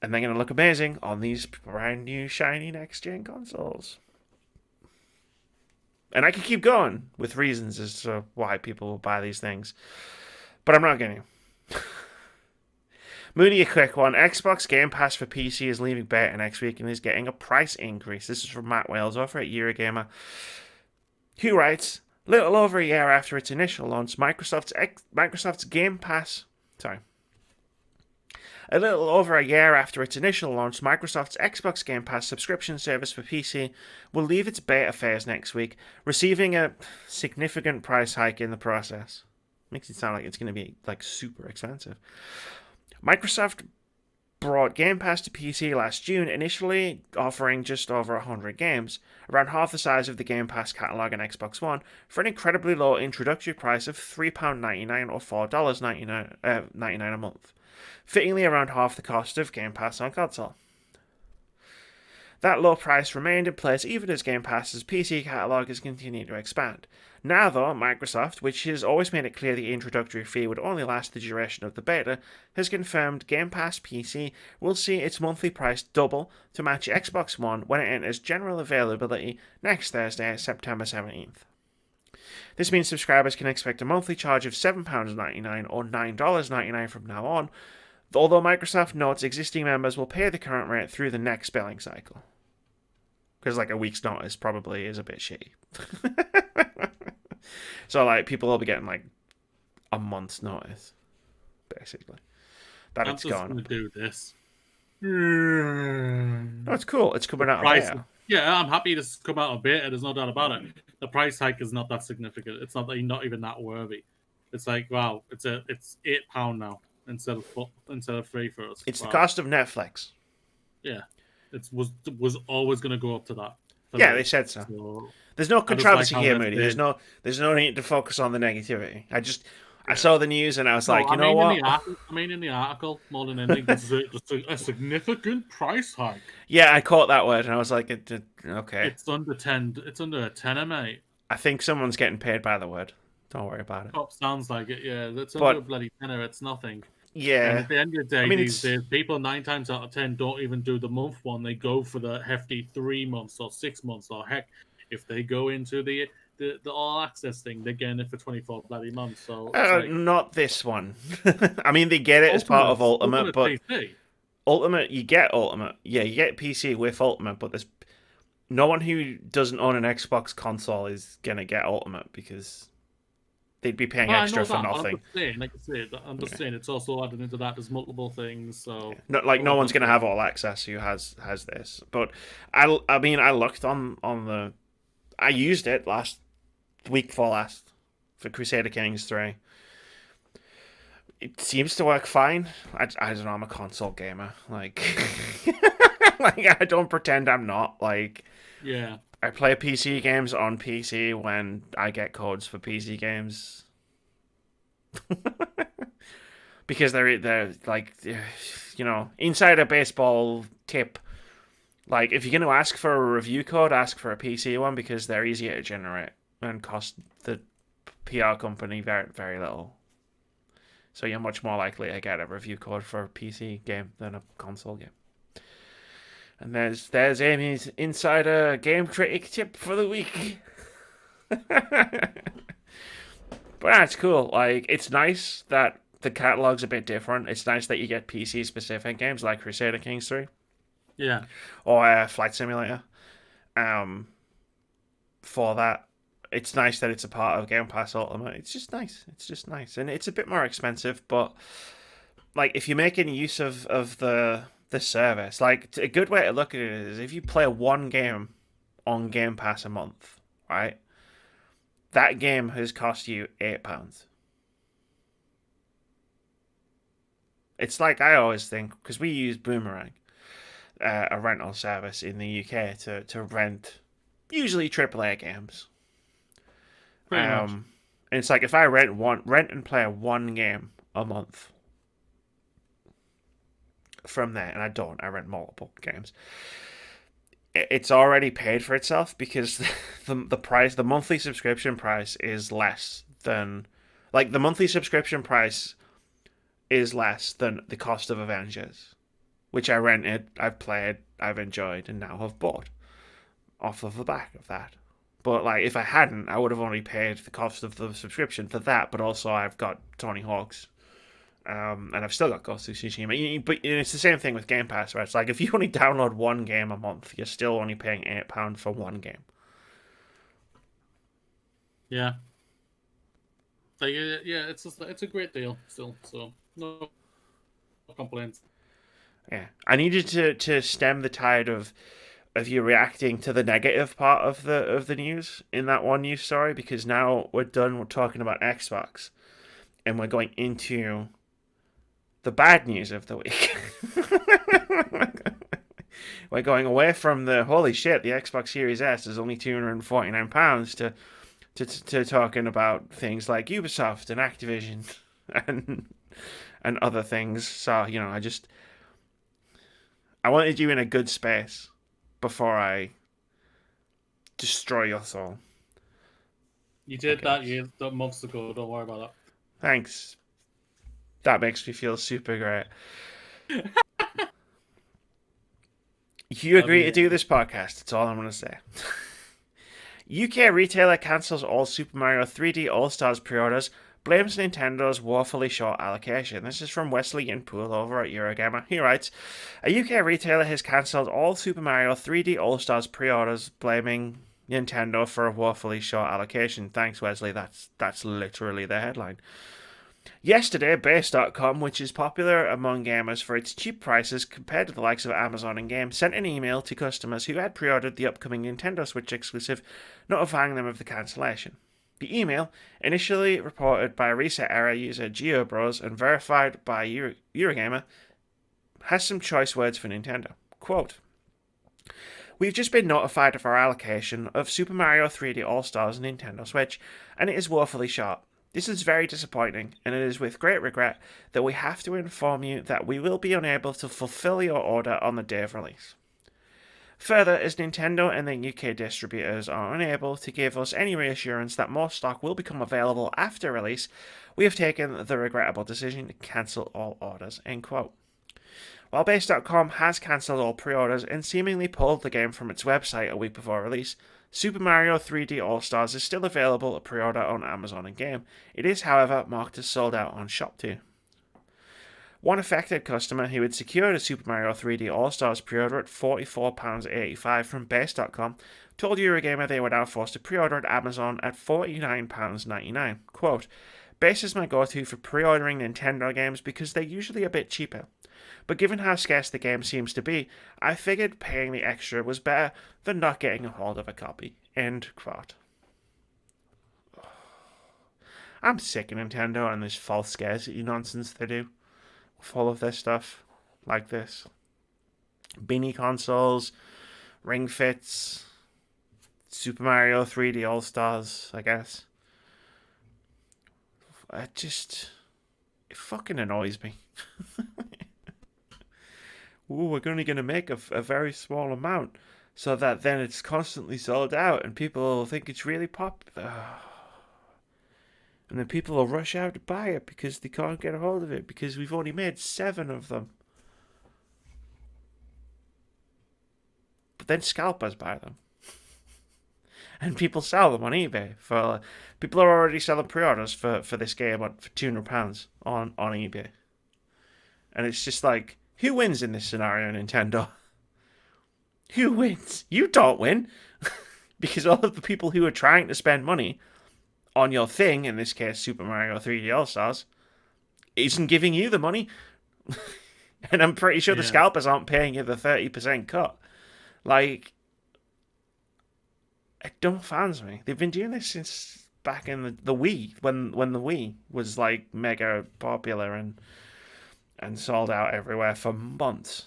and they're going to look amazing on these brand new, shiny next-gen consoles. And I could keep going with reasons as to why people will buy these things, but I'm not going to. Moody, a quick one. Xbox Game Pass for PC is leaving beta next week and is getting a price increase. This is from Matt Wales over at Eurogamer, who writes, little over a year after its initial launch, Microsoft's Game Pass... Sorry. A little over a year after its initial launch, Microsoft's Xbox Game Pass subscription service for PC will leave its beta phase next week, receiving a significant price hike in the process. Makes it sound like it's going to be like super expensive. Microsoft brought Game Pass to PC last June, initially offering just over 100 games, around half the size of the Game Pass catalogue on Xbox One, for an incredibly low introductory price of £3.99 or $4.99 a month, fittingly around half the cost of Game Pass on console. That low price remained in place even as Game Pass's PC catalogue has continued to expand. Now, though, Microsoft, which has always made it clear the introductory fee would only last the duration of the beta, has confirmed Game Pass PC will see its monthly price double to match Xbox One when it enters general availability next Thursday, September 17th. This means subscribers can expect a monthly charge of £7.99 or $9.99 from now on, although Microsoft notes existing members will pay the current rate through the next billing cycle. Because, like, a week's notice probably is a bit shitty. So, like, people will be getting, like, a month's notice, basically. That I'm it's just gone. going to do this. No, it's cool. It's coming out of beta. Yeah, I'm happy this has come out of beta. There's no doubt about it. The price hike is not that significant. It's not even that worthy. It's like, wow, it's £8 now instead of $3 for us. It's the cost of Netflix. Yeah, it was always going to go up to that. Yeah, they said so. There's no controversy here, Moody. There's no need to focus on the negativity. I saw the news and I was like, you know what? In the article, more than anything, this is just a significant price hike. Yeah, I caught that word and I was like, okay. It's under 10. It's under a tenner, mate. I think someone's getting paid by the word. Don't worry about it. Oh, sounds like it. Yeah, that's under a bloody tenner. It's nothing. Yeah. And at the end of the day, these days, people 9 times out of 10 don't even do the month one. They go for the hefty 3 months or 6 months, or heck, if they go into the all access thing, they're getting it for 24 bloody months. So not this one. I mean, they get it as part of Ultimate, but PC. Ultimate, you get Ultimate. Yeah, you get PC with Ultimate, but there's no one who doesn't own an Xbox console is gonna get Ultimate because they'd be paying extra for nothing. I'm just saying it's also added into that. There's multiple things, so no one's gonna have all access who has this. But I looked on the, I used it week for Crusader Kings 3. It seems to work fine. I don't know. I'm a console gamer. Like, I don't pretend I'm not. Like, yeah. I play PC games on PC when I get codes for PC games. Because they're like, you know, insider baseball tip. Like, if you're going to ask for a review code, ask for a PC one because they're easier to generate and cost the PR company very, very little. So you're much more likely to get a review code for a PC game than a console game. And there's Amy's insider game critic tip for the week. But that's cool. Like, it's nice that the catalog's a bit different. It's nice that you get PC specific games like Crusader Kings 3. Yeah. Or Flight Simulator. For that. It's nice that it's a part of Game Pass Ultimate. It's just nice. And it's a bit more expensive, but like if you're making use of the service, like a good way to look at it is if you play one game on Game Pass a month, right? That game has cost you £8. It's like I always think, because we use Boomerang, a rental service in the UK to rent usually AAA games. And it's like if I rent and play one game a month from there, and I don't. I rent multiple games. It's already paid for itself because the monthly subscription price is less than, like, the monthly subscription price is less than the cost of Avengers, which I rented, I've played, I've enjoyed, and now have bought off of the back of that. But like, if I hadn't, I would have only paid the cost of the subscription for that. But also, I've got Tony Hawk's, and I've still got Ghost of Tsushima. But it's the same thing with Game Pass, right? It's like if you only download one game a month, you're still only paying £8 for one game. Yeah. Like, yeah, it's a great deal still. So no complaints. Yeah, I needed to stem the tide of you reacting to the negative part of the news in that one news story, because now we're done. We're talking about Xbox, and we're going into the bad news of the week. We're going away from the holy shit, the Xbox Series S is only £249 to talking about things like Ubisoft and Activision and other things. So I wanted you in a good space before I destroy your soul. You did that months ago. Don't worry about that. Thanks. That makes me feel super great. You agree to do this podcast. That's all I'm going to say. UK retailer cancels all Super Mario 3D All-Stars pre-orders, blames Nintendo's woefully short allocation. This is from Wesley Inpool over at Eurogamer. He writes, a UK retailer has cancelled all Super Mario 3D All-Stars pre-orders, blaming Nintendo for a woefully short allocation. Thanks, Wesley. That's literally the headline. Yesterday, Base.com, which is popular among gamers for its cheap prices compared to the likes of Amazon and Game, sent an email to customers who had pre-ordered the upcoming Nintendo Switch exclusive, notifying them of the cancellation. The email, initially reported by Reset Error user GeoBros and verified by Eurogamer, has some choice words for Nintendo. Quote, we've just been notified of our allocation of Super Mario 3D All-Stars Nintendo Switch, and it is woefully short. This is very disappointing, and it is with great regret that we have to inform you that we will be unable to fulfill your order on the day of release. Further, as Nintendo and the UK distributors are unable to give us any reassurance that more stock will become available after release, we have taken the regrettable decision to cancel all orders. End quote. While Base.com has cancelled all pre-orders and seemingly pulled the game from its website a week before release, Super Mario 3D All-Stars is still available at pre-order on Amazon and Game. It is, however, marked as sold out on ShopTo. One affected customer who had secured a Super Mario 3D All-Stars pre-order at £44.85 from Base.com told Eurogamer they were now forced to pre-order at Amazon at £49.99. Quote, Base is my go-to for pre-ordering Nintendo games because they're usually a bit cheaper. But given how scarce the game seems to be, I figured paying the extra was better than not getting a hold of a copy. End quote. I'm sick of Nintendo and this false scarcity nonsense they do. Full of this stuff. Like this. Beanie consoles, Ring Fits, Super Mario 3D All-Stars, I guess. It fucking annoys me. Ooh, we're only going to make a very small amount so that then it's constantly sold out and people will think it's really popular. And then people will rush out to buy it because they can't get a hold of it because we've only made 7 of them. But then scalpers buy them. And people sell them on eBay. People are already selling pre-orders for this game for £200 on eBay. And it's just like, who wins in this scenario, Nintendo? Who wins? You don't win. Because all of the people who are trying to spend money on your thing, in this case Super Mario 3D All-Stars, isn't giving you the money. And I'm pretty sure the scalpers aren't paying you the 30% cut. Like, it dumbfounds me. They've been doing this since back in the Wii, when the Wii was like mega popular and sold out everywhere for months.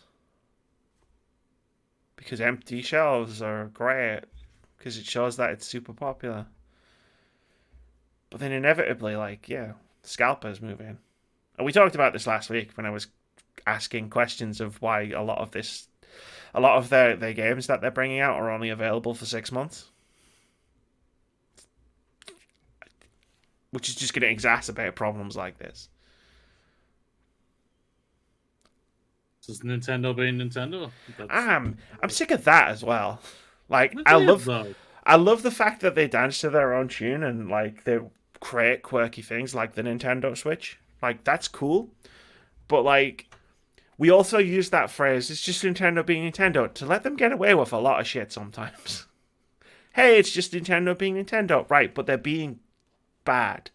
Because empty shelves are great, because it shows that it's super popular. But then inevitably, scalpers move in. And we talked about this last week when I was asking questions of why a lot of their games that they're bringing out are only available for 6 months, which is just going to exacerbate problems like this. Just Nintendo being Nintendo. I'm sick of that as well. Like, It I is, love the fact that they dance to their own tune and like they create quirky things like the Nintendo Switch. Like, that's cool. But like, we also use that phrase, it's just Nintendo being Nintendo, to let them get away with a lot of shit sometimes. Hey, it's just Nintendo being Nintendo. Right, but they're being bad.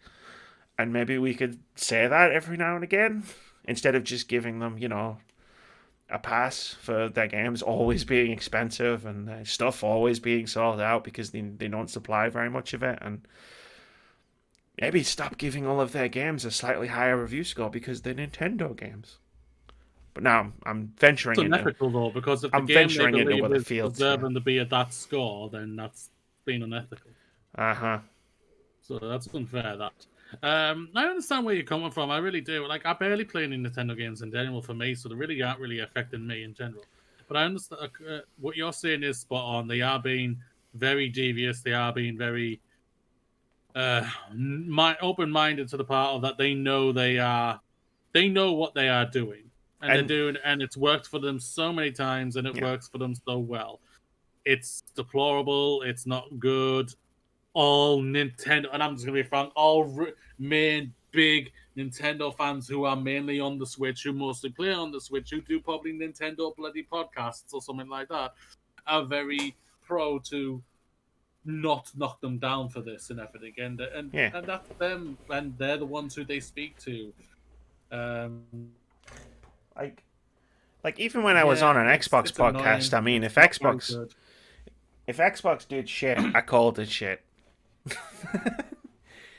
And maybe we could say that every now and again, instead of just giving them, a pass for their games always being expensive and their stuff always being sold out because they don't supply very much of it. And maybe stop giving all of their games a slightly higher review score because they're Nintendo games. But now I'm venturing into... It's unethical, though, because if the game they believe is deserving to be at that score, then that's being unethical. Uh-huh. So that's unfair, that. I understand where you're coming from. I really do. Like, I barely play any Nintendo games in general for me, so they really aren't really affecting me in general. But I understand what you're saying is spot on. They are being very devious. They are being very open-minded to the part of that they know what they are doing. And they're doing, and it's worked for them so many times, and it works for them so well. It's deplorable. It's not good. All Nintendo, and I'm just going to be frank, all main big Nintendo fans who are mainly on the Switch, who mostly play on the Switch, who do probably Nintendo bloody podcasts or something like that, are very pro to not knock them down for this and everything. And that's them, and they're the ones who they speak to. Like even when I was on an Xbox podcast, I mean, if Xbox did shit, I called it shit.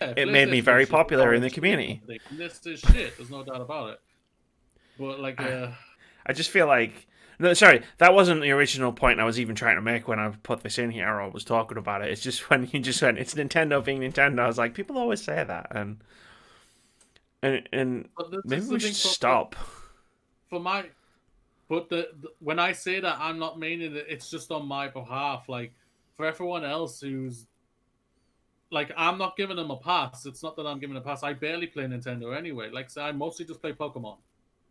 It made me very popular in the community. This is shit. There's no doubt about it. But like, I just feel like sorry, that wasn't the original point I was even trying to make when I put this in here or was talking about it. It's just when you just went, it's Nintendo being Nintendo. I was like, people always say that, and maybe we should stop. When I say that, I'm not meaning it. It's just on my behalf. Like, for everyone else who's like, I'm not giving them a pass. It's not that I'm giving a pass. I barely play Nintendo anyway. Like, so I mostly just play Pokemon.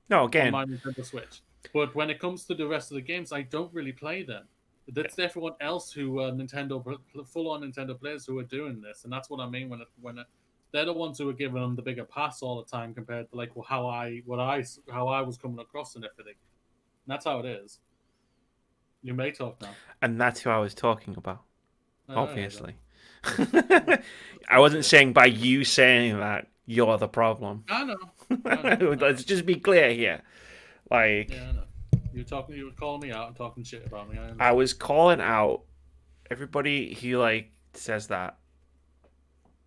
No, again, on my Nintendo Switch. But when it comes to the rest of the games, I don't really play them. That's everyone else who full-on Nintendo players who are doing this, and that's what I mean when they're the ones who are giving them the bigger pass all the time compared to like how I was coming across and everything. And that's how it is. You may talk now. And that's who I was talking about. Obviously. I wasn't saying by you saying that you're the problem. I know. Let's just be clear here. Like, yeah, I know. You were calling me out and talking shit about me. I was calling out everybody who like says that.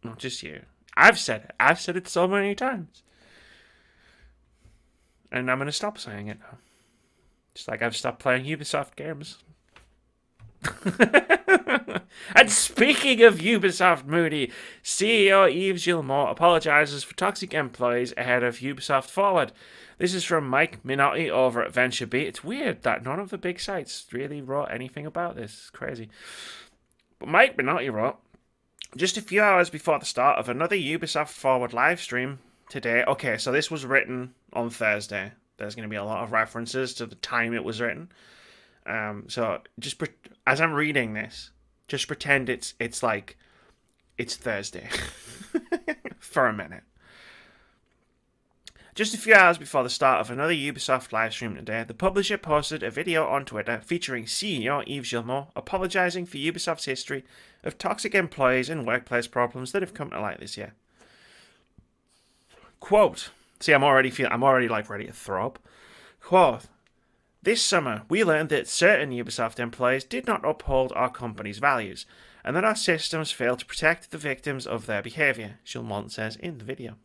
Not just you. I've said it. I've said it so many times. And I'm gonna stop saying it now. Just like I've stopped playing Ubisoft games. And speaking of Ubisoft Moody, CEO Yves Guillemot apologizes for toxic employees ahead of Ubisoft Forward. This is from Mike Minotti over at VentureBeat. It's weird that none of the big sites really wrote anything about this. It's crazy. But Mike Minotti wrote, just a few hours before the start of another Ubisoft Forward live stream today. Okay, so this was written on Thursday. There's going to be a lot of references to the time it was written. So just as I'm reading this, just pretend it's like it's Thursday for a minute. Just a few hours before the start of another Ubisoft livestream today, the publisher posted a video on Twitter featuring CEO Yves Guillemot apologising for Ubisoft's history of toxic employees and workplace problems that have come to light this year. Quote, see, I'm already like ready to throw up. Quote, this summer, we learned that certain Ubisoft employees did not uphold our company's values, and that our systems failed to protect the victims of their behaviour, Guillemot says in the video.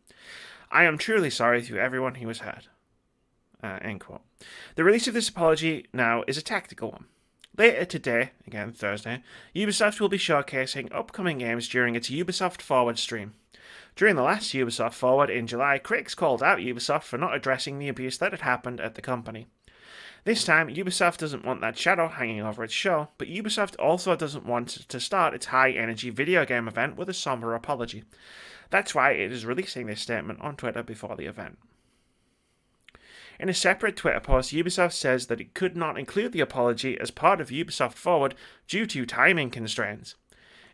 I am truly sorry to everyone who was hurt. End quote. The release of this apology now is a tactical one. Later today, again Thursday, Ubisoft will be showcasing upcoming games during its Ubisoft Forward stream. During the last Ubisoft Forward in July, critics called out Ubisoft for not addressing the abuse that had happened at the company. This time, Ubisoft doesn't want that shadow hanging over its show, but Ubisoft also doesn't want to start its high-energy video game event with a somber apology. That's why it is releasing this statement on Twitter before the event. In a separate Twitter post, Ubisoft says that it could not include the apology as part of Ubisoft Forward due to timing constraints.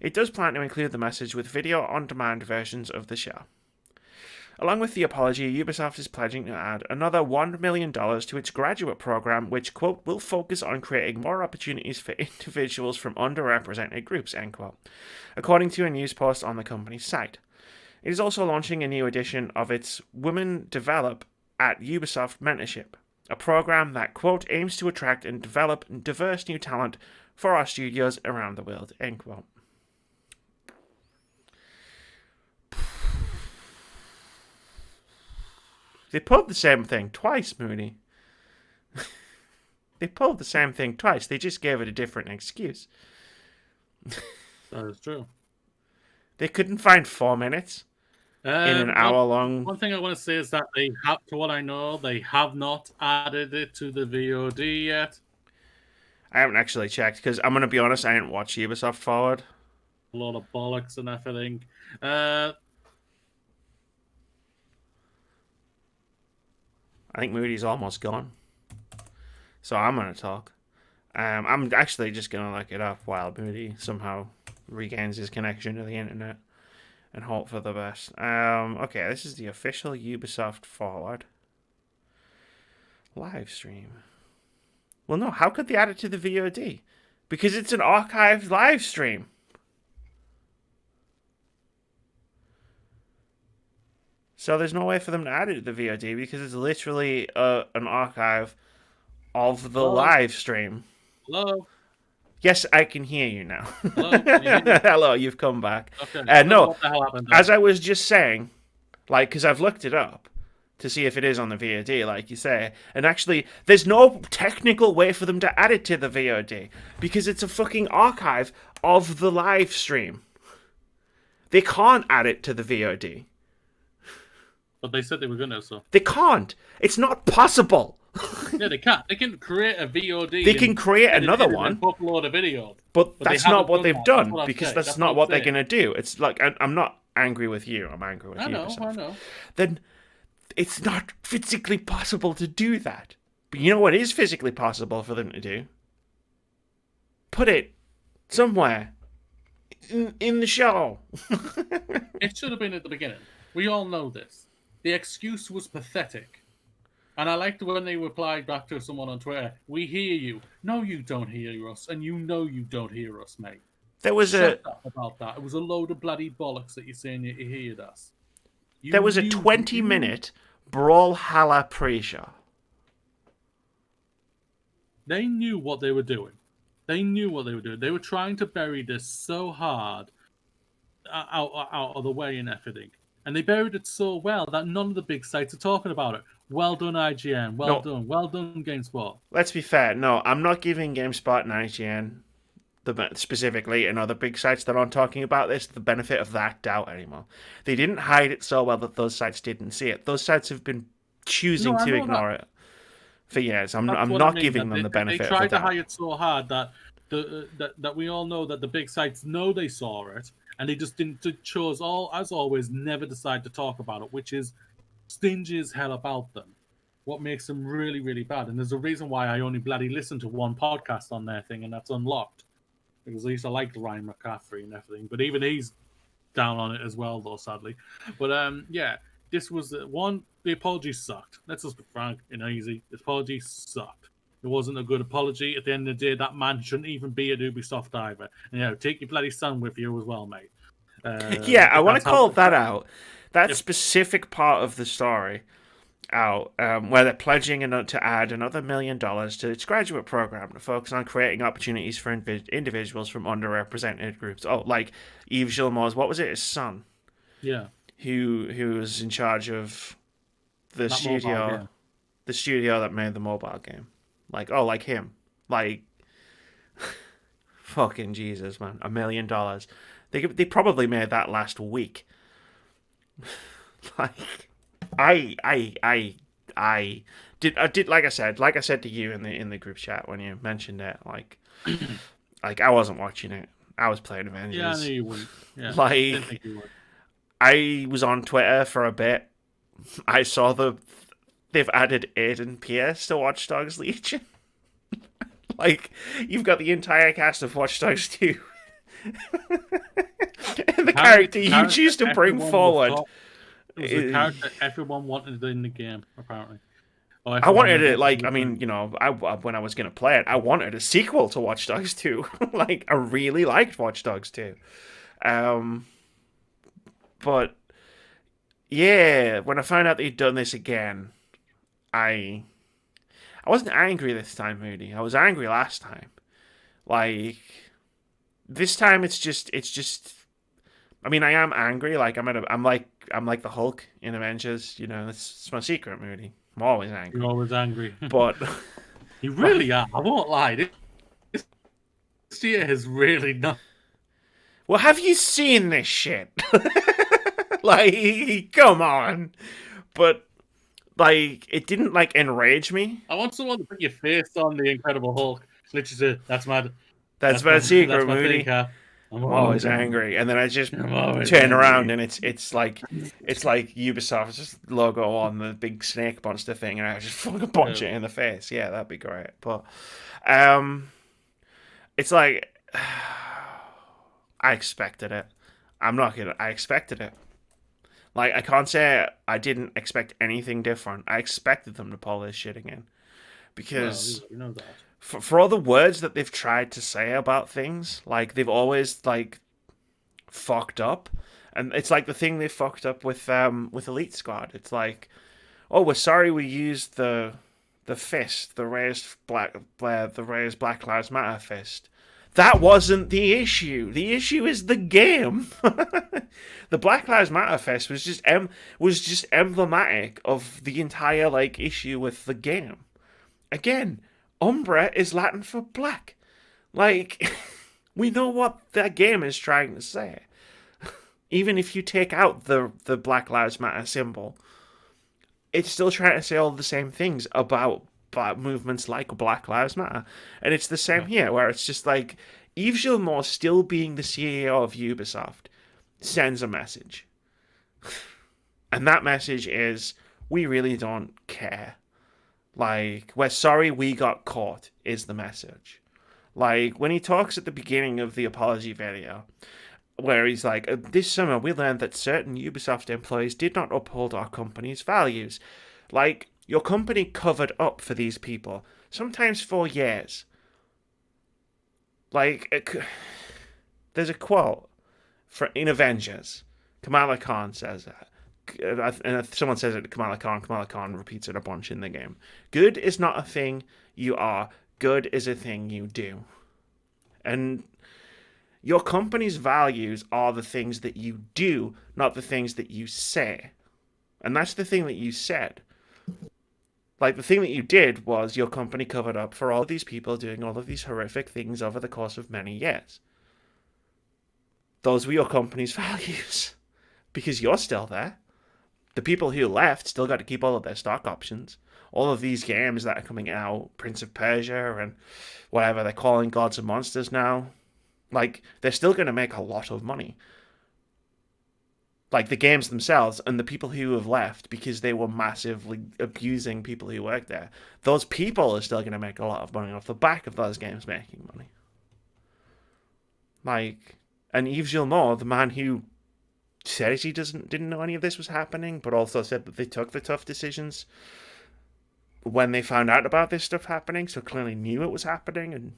It does plan to include the message with video-on-demand versions of the show. Along with the apology, Ubisoft is pledging to add another $1 million to its graduate program, which, quote, will focus on creating more opportunities for individuals from underrepresented groups, end quote, according to a news post on the company's site. It is also launching a new edition of its Women Develop at Ubisoft Mentorship, a program that, quote, aims to attract and develop diverse new talent for our studios around the world, end quote. They pulled the same thing twice, Mooney. They pulled the same thing twice. They just gave it a different excuse. That is true. They couldn't find 4 minutes in an hour-long... One thing I want to say is that they have, to what I know, they have not added it to the VOD yet. I haven't actually checked, because I'm going to be honest, I didn't watch Ubisoft Forward. A lot of bollocks and everything. I think Moody's almost gone. So I'm going to talk. I'm actually just going to look it up while Moody somehow regains his connection to the internet and hope for the best. Okay, this is the official Ubisoft Forward live stream. Well, no, how could they add it to the VOD? Because it's an archived live stream. So there's no way for them to add it to the VOD because it's literally an archive of the live stream. Hello? Yes, I can hear you now. Hello? Can you hear me? Hello, you've come back. Okay. No, what the hell happened as I was just saying, like, because I've looked it up to see if it is on the VOD, like you say, and actually, there's no technical way for them to add it to the VOD because it's a fucking archive of the live stream. They can't add it to the VOD. But they said they were going to, so. They can't. It's not possible. Yeah, they can't. They can create a VOD. They can create another one. Upload a video. But that's not what they've done because that's not what they're going to do. It's like, I'm not angry with you. I'm angry with you. I know. Then it's not physically possible to do that. But you know what is physically possible for them to do? Put it somewhere in the show. It should have been at the beginning. We all know this. The excuse was pathetic. And I liked when they replied back to someone on Twitter, we hear you. No, you don't hear us. And you know you don't hear us, mate. There was Shut up about that. It was a load of bloody bollocks that you're saying you heard us. There was a 20-minute Brawlhalla pre-show. They knew what they were doing. They were trying to bury this so hard out of the way and everything. And they buried it so well that none of the big sites are talking about it. Well done, IGN. Well done, GameSpot. Let's be fair. No, I'm not giving GameSpot and IGN, specifically, and other big sites that aren't talking about this, the benefit of that doubt anymore. They didn't hide it so well that those sites didn't see it. Those sites have been choosing to ignore it for years. I'm not giving them the benefit of the doubt. They tried to hide it so hard that that we all know that the big sites know they saw it, and they just chose, as always, never decide to talk about it, which is stingy as hell about them. What makes them really, really bad. And there's a reason why I only bloody listen to one podcast on their thing, and that's Unlocked. Because I used to like Ryan McCaffrey and everything, but even he's down on it as well, though, sadly. But yeah, this was one. The apology sucked. Let's just be frank and easy. The apology sucked. It wasn't a good apology. At the end of the day, that man shouldn't even be at Ubisoft either. And take your bloody son with you as well, mate. Yeah, I want to call that out. That specific part of the story out, where they're pledging to add another $1 million to its graduate program to focus on creating opportunities for individuals from underrepresented groups. Oh, like Yves Guillemot's, what was it, his son? Yeah. Who was in charge of the studio that made the mobile game. Like him. Like, fucking Jesus, man. $1 million. They probably made that last week. Like, I did like I said to you in the group chat when you mentioned it, like I wasn't watching it. I was playing Yeah, I knew Avengers. you wouldn't. Yeah, didn't Like think you would. I was on Twitter for a bit. I saw they've added Aiden Pierce to Watch Dogs Legion. Like you've got the entire cast of Watch Dogs 2. And the Apparently, character the you character choose to bring everyone was forward top. It was the is, character everyone wanted in the game, apparently. Or I everyone wanted was it looking like forward I to. mean, when I was gonna play it, I wanted a sequel to Watch Dogs 2. Like I really liked Watch Dogs 2. Um, but yeah, when I found out they'd done this again, I I wasn't angry this time, Moody. I was angry last time. Like this time, it's just. I mean, I am angry. Like I'm like the Hulk in Avengers. It's my secret, Moody. I'm always You're angry, always angry. but You like, really are. I won't lie. This year has really not. well, have you seen this shit? Like, come on. But like, it didn't like enrage me. I want someone to put your face on the Incredible Hulk. Literally say, "That's mad. That's my secret, That's my thing, Moody. Cap. I'm I'm always always angry. angry, and then I just I'm always turn around, angry." and it's like Ubisoft's just logo on the big snake monster thing, and I just fucking punch it in the face. Yeah, that'd be great. But um, it's like I expected it. I'm not gonna. I expected it. Like I can't say I didn't expect anything different. I expected them to pull this shit again Well, because you know that. for all the words that they've tried to say about things, like they've always like fucked up, and it's like the thing they fucked up with Elite Squad. It's like, oh, we're sorry we used the fist, the raised Black Lives Matter fist. That wasn't the issue. The issue is the game. The Black Lives Matter fist was just emblematic of the entire like issue with the game. Again, Umbra is Latin for black. Like, we know what that game is trying to say. Even if you take out the Black Lives Matter symbol, it's still trying to say all the same things about movements like Black Lives Matter. And it's the same here, where it's just like Yves Guillemot still being the CEO of Ubisoft sends a message. And that message is, we really don't care. Like, we're sorry we got caught, is the message. Like, when he talks at the beginning of the apology video, where he's like, this summer we learned that certain Ubisoft employees did not uphold our company's values. Like, your company covered up for these people, sometimes for years. Like, there's a quote in Avengers. Kamala Khan says that. And if someone says it to Kamala Khan repeats it a bunch in the game. Good is not a thing you are. Good is a thing you do. And your company's values are the things that you do, not the things that you say. And that's the thing that you said. Like, the thing that you did was your company covered up for all of these people doing all of these horrific things over the course of many years. Those were your company's values. Because you're still there. The people who left still got to keep all of their stock options. All of these games that are coming out, Prince of Persia and whatever they're calling Gods and Monsters now, like, they're still going to make a lot of money. Like, the games themselves and the people who have left because they were massively abusing people who worked there, those people are still going to make a lot of money off the back of those games making money. Like, and Yves Guillemot, the man who says he didn't know any of this was happening, but also said that they took the tough decisions when they found out about this stuff happening, so clearly knew it was happening and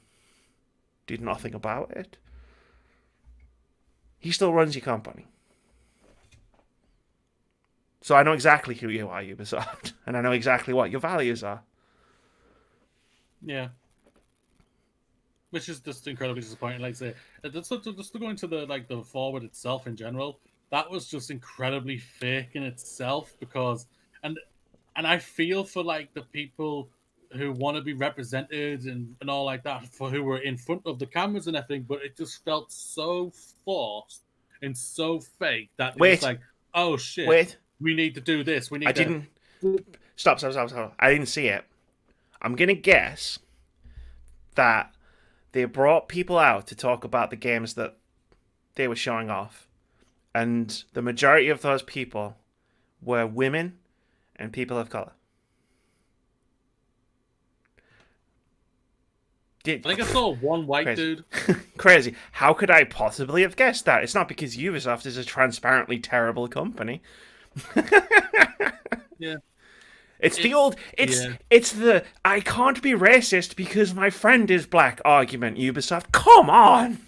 did nothing about it. He still runs your company. So I know exactly who you are, Ubisoft, and I know exactly what your values are. Yeah. Which is just incredibly disappointing. Like I say, just to go into the forward itself in general, that was just incredibly fake in itself because and I feel for like the people who want to be represented and all like that for who were in front of the cameras and everything, but it just felt so forced and so fake that it was Wait, like oh shit, Wait, we need to do this. We I need didn't. to. Stop. I didn't see it. I'm gonna guess that they brought people out to talk about the games that they were showing off, and the majority of those people were women and people of color. I think I saw one white Crazy. dude. Crazy. How could I possibly have guessed that? It's not because Ubisoft is a transparently terrible company. Yeah. It's the I can't be racist because my friend is black argument, Ubisoft. Come on.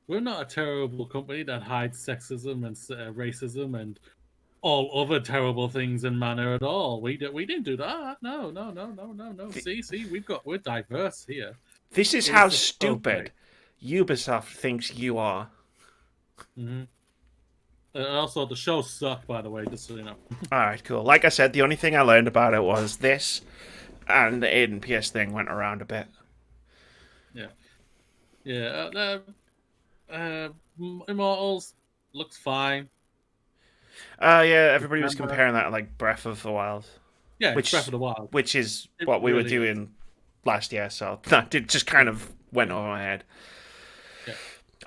We're not a terrible company that hides sexism and racism and all other terrible things in manner at all. We didn't do that. No. See, we're diverse here. This is how stupid Ubisoft thinks you are. Mm-hmm. Also, the show sucked, by the way, just so you know. Alright, cool. Like I said, the only thing I learned about it was this, and the Aiden Pierce thing went around a bit. Yeah. Immortals looks fine. Yeah, everybody was comparing that to, like, Breath of the Wild. Yeah, Breath of the Wild. Which is what we were doing last year, so that just kind of went over my head. Yeah.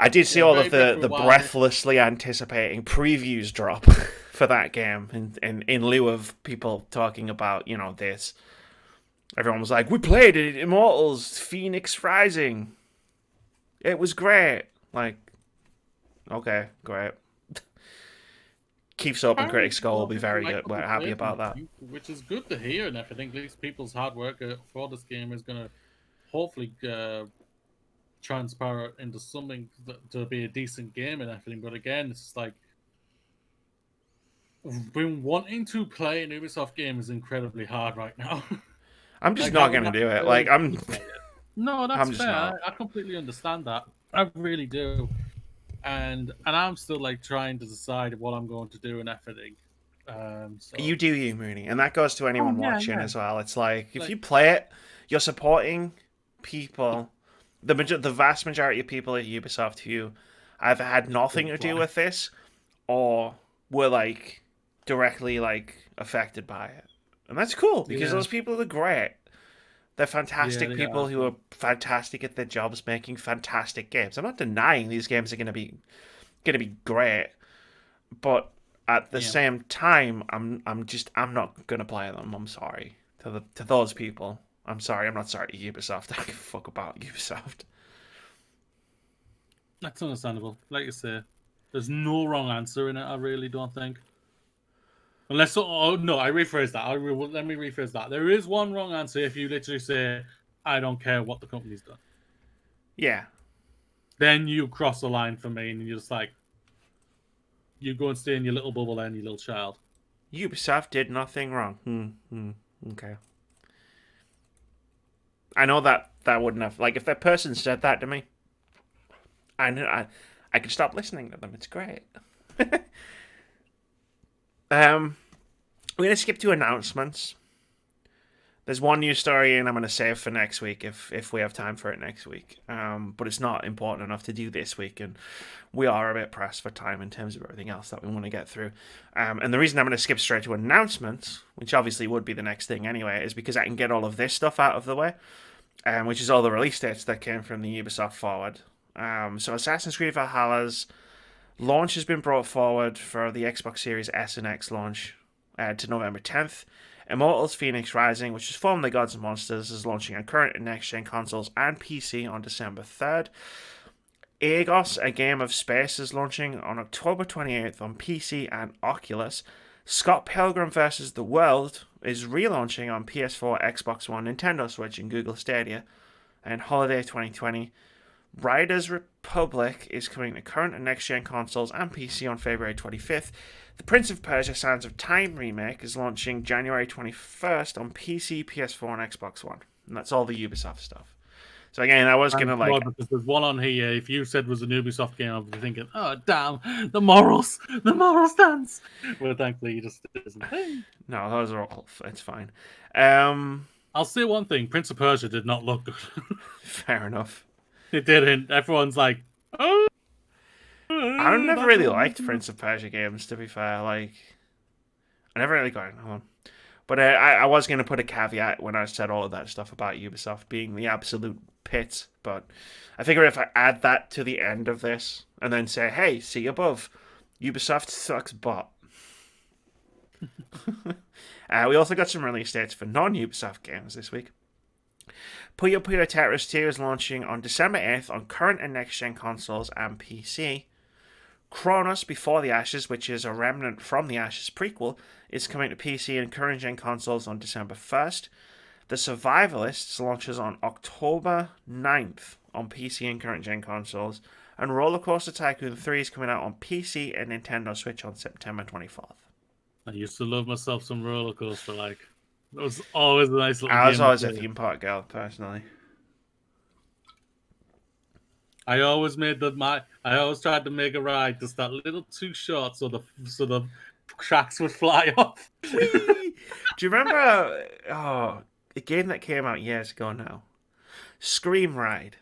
I did see all of the breathlessly anticipating previews drop for that game in lieu of people talking about, this. Everyone was like, we played it, Immortals, Phoenix Rising. It was great. Like, okay, great. Keeps OpenCritic score will be very good. We're happy about that. Which is good to hear and everything. These people's hard work for this game is going to hopefully transpire into something to be a decent game and everything. But again, it's like been wanting to play an Ubisoft game is incredibly hard right now. I'm just not going to do it. Like I'm. No, that's fair. I completely understand that. I really do. And I'm still like trying to decide what I'm going to do and everything. So. You do you, Mooney, and that goes to anyone watching as well. It's like if you play it, you're supporting people. The vast majority of people at Ubisoft who either had nothing to do with this or were like directly like affected by it, and that's cool because those people are great. They're fantastic people who are fantastic at their jobs, making fantastic games. I'm not denying these games are going to be great, but at the same time, I'm not going to play them. I'm sorry to those people. I'm sorry. I'm not sorry to Ubisoft. I don't give a fuck about Ubisoft. That's understandable. Like you say, there's no wrong answer in it. I really don't think. Unless, no, I rephrase that. Let me rephrase that. There is one wrong answer if you literally say, I don't care what the company's done. Yeah. Then you cross the line for me and you're just like, you go and stay in your little bubble then, you little child. Ubisoft did nothing wrong. Okay. I know that wouldn't have, like, if that person said that to me, I could stop listening to them. It's great. We're going to skip to announcements. There's one news story, and I'm going to save for next week if we have time for it next week. But it's not important enough to do this week, and we are a bit pressed for time in terms of everything else that we want to get through. And the reason I'm going to skip straight to announcements, which obviously would be the next thing anyway, is because I can get all of this stuff out of the way, which is all the release dates that came from the Ubisoft Forward. So Assassin's Creed Valhalla's launch has been brought forward for the Xbox Series S and X launch to November 10th. Immortals Phoenix Rising, which is formerly Gods and Monsters, is launching on current and next-gen consoles and PC on December 3rd. Aegos, A Game of Space, is launching on October 28th on PC and Oculus. Scott Pilgrim vs. the World is relaunching on PS4, Xbox One, Nintendo Switch, and Google Stadia. And Holiday 2020. Riders Republic is coming to current and next-gen consoles and PC on February 25th. The Prince of Persia Sands of Time remake is launching January 21st on PC, PS4, and Xbox One. And that's all the Ubisoft stuff. So again, I was going to like... Because there's one on here, if you said was an Ubisoft game, I'd be thinking, oh, damn, the moral stance. Well, thankfully, it just isn't. No, those are all... It's fine. I'll say one thing. Prince of Persia did not look good. Fair enough. It didn't. Everyone's like, oh. I never really liked Prince of Persia games, to be fair. Like, I never really got into them. But I was going to put a caveat when I said all of that stuff about Ubisoft being the absolute pits. But I figure if I add that to the end of this and then say, hey, see above, Ubisoft sucks butt. We also got some release dates for non-Ubisoft games this week. Puyo Puyo Tetris 2 is launching on December 8th on current and next-gen consoles and PC. Chronos Before the Ashes, which is a remnant from the Ashes prequel, is coming to PC and current-gen consoles on December 1st. The Survivalists launches on October 9th on PC and current-gen consoles. And Roller Coaster Tycoon 3 is coming out on PC and Nintendo Switch on September 24th. I used to love myself some Roller Coaster, like. It was always a nice little game. I was always a theme park girl, personally. I always tried to make a ride just that little too short so the tracks would fly off. Do you remember a game that came out years ago now? Scream Ride.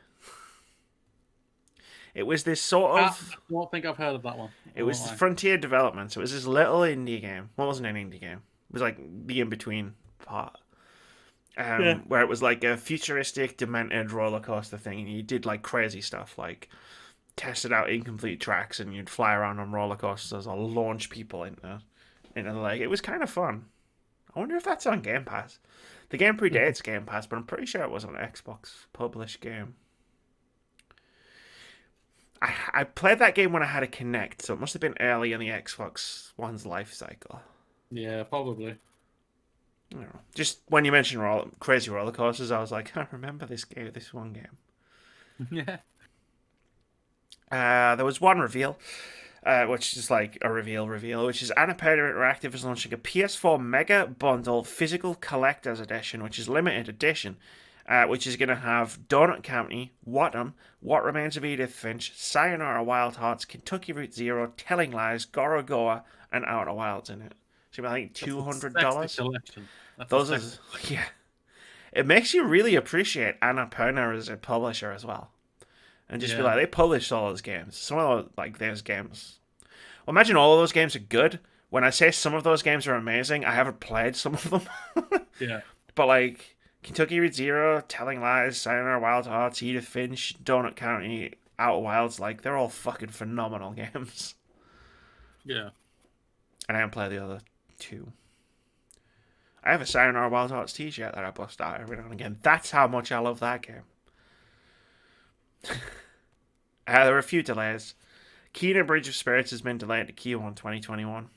It was this sort of... I don't think I've heard of that one. It was Frontier Developments. It was this little indie game. Well, it wasn't an indie game. It was like the in-between part. Where it was like a futuristic, demented roller coaster thing, and you did like crazy stuff, like tested out incomplete tracks, and you'd fly around on roller coasters or launch people into the lake. It was kind of fun. I wonder if that's on Game Pass. The game predates Game Pass, but I'm pretty sure it was an Xbox published game. I played that game when I had a Kinect, so it must have been early in the Xbox One's life cycle. Yeah, probably. I don't know. Just when you mentioned crazy roller coasters, I was like, I remember this one game. Yeah. There was one reveal, which is like a reveal, which is Annapurna Interactive is launching a PS4 Mega Bundle Physical Collector's Edition, which is limited edition, which is going to have Donut County, What Remains of Edith Finch, Sayonara Wild Hearts, Kentucky Route Zero, Telling Lies, Gorogoa, and Outer Wilds in it. So I think $200. Those are, yeah. It makes you really appreciate Annapurna as a publisher as well, and just be like, they published all those games. Some of those games. Well, imagine all of those games are good. When I say some of those games are amazing, I haven't played some of them. Yeah. But like Kentucky Route Zero, Telling Lies, Sayonara Wild Hearts, Edith Finch, Donut County, Outer Wilds, like they're all fucking phenomenal games. Yeah. And I haven't played the other two. I have a Sayonara Wild Hearts t-shirt that I bust out every now and again. That's how much I love that game. There were a few delays. Kena Bridge of Spirits has been delayed to Q1 2021.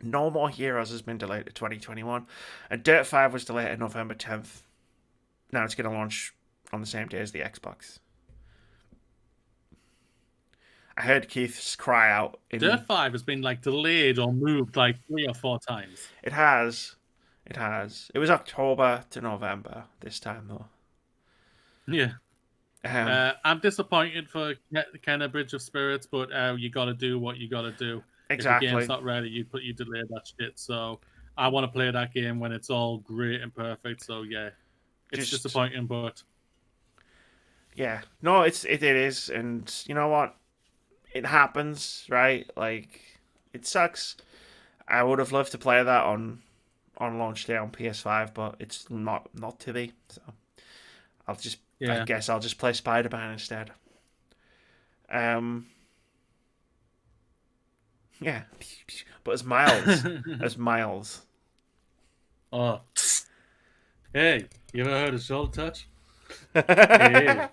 No More Heroes has been delayed to 2021. And Dirt 5 was delayed to November 10th. Now it's going to launch on the same day as the Xbox. I heard Keith's cry out. Dirt 5 has been like delayed or moved like 3 or 4 times. It has. It was October to November this time, though. Yeah. I'm disappointed for Kena Bridge of Spirits, but you got to do what you got to do. Exactly. If the game's not ready, you delay that shit. So I want to play that game when it's all great and perfect. So yeah, it's disappointing, but yeah, no, it is, and you know what? It happens, right? Like, it sucks. I would have loved to play that on launch day on PS5, but it's not to be. So I guess I'll just play Spider-Man instead. Yeah, but as Miles. Oh, hey, you ever heard of shoulder touch? Hey.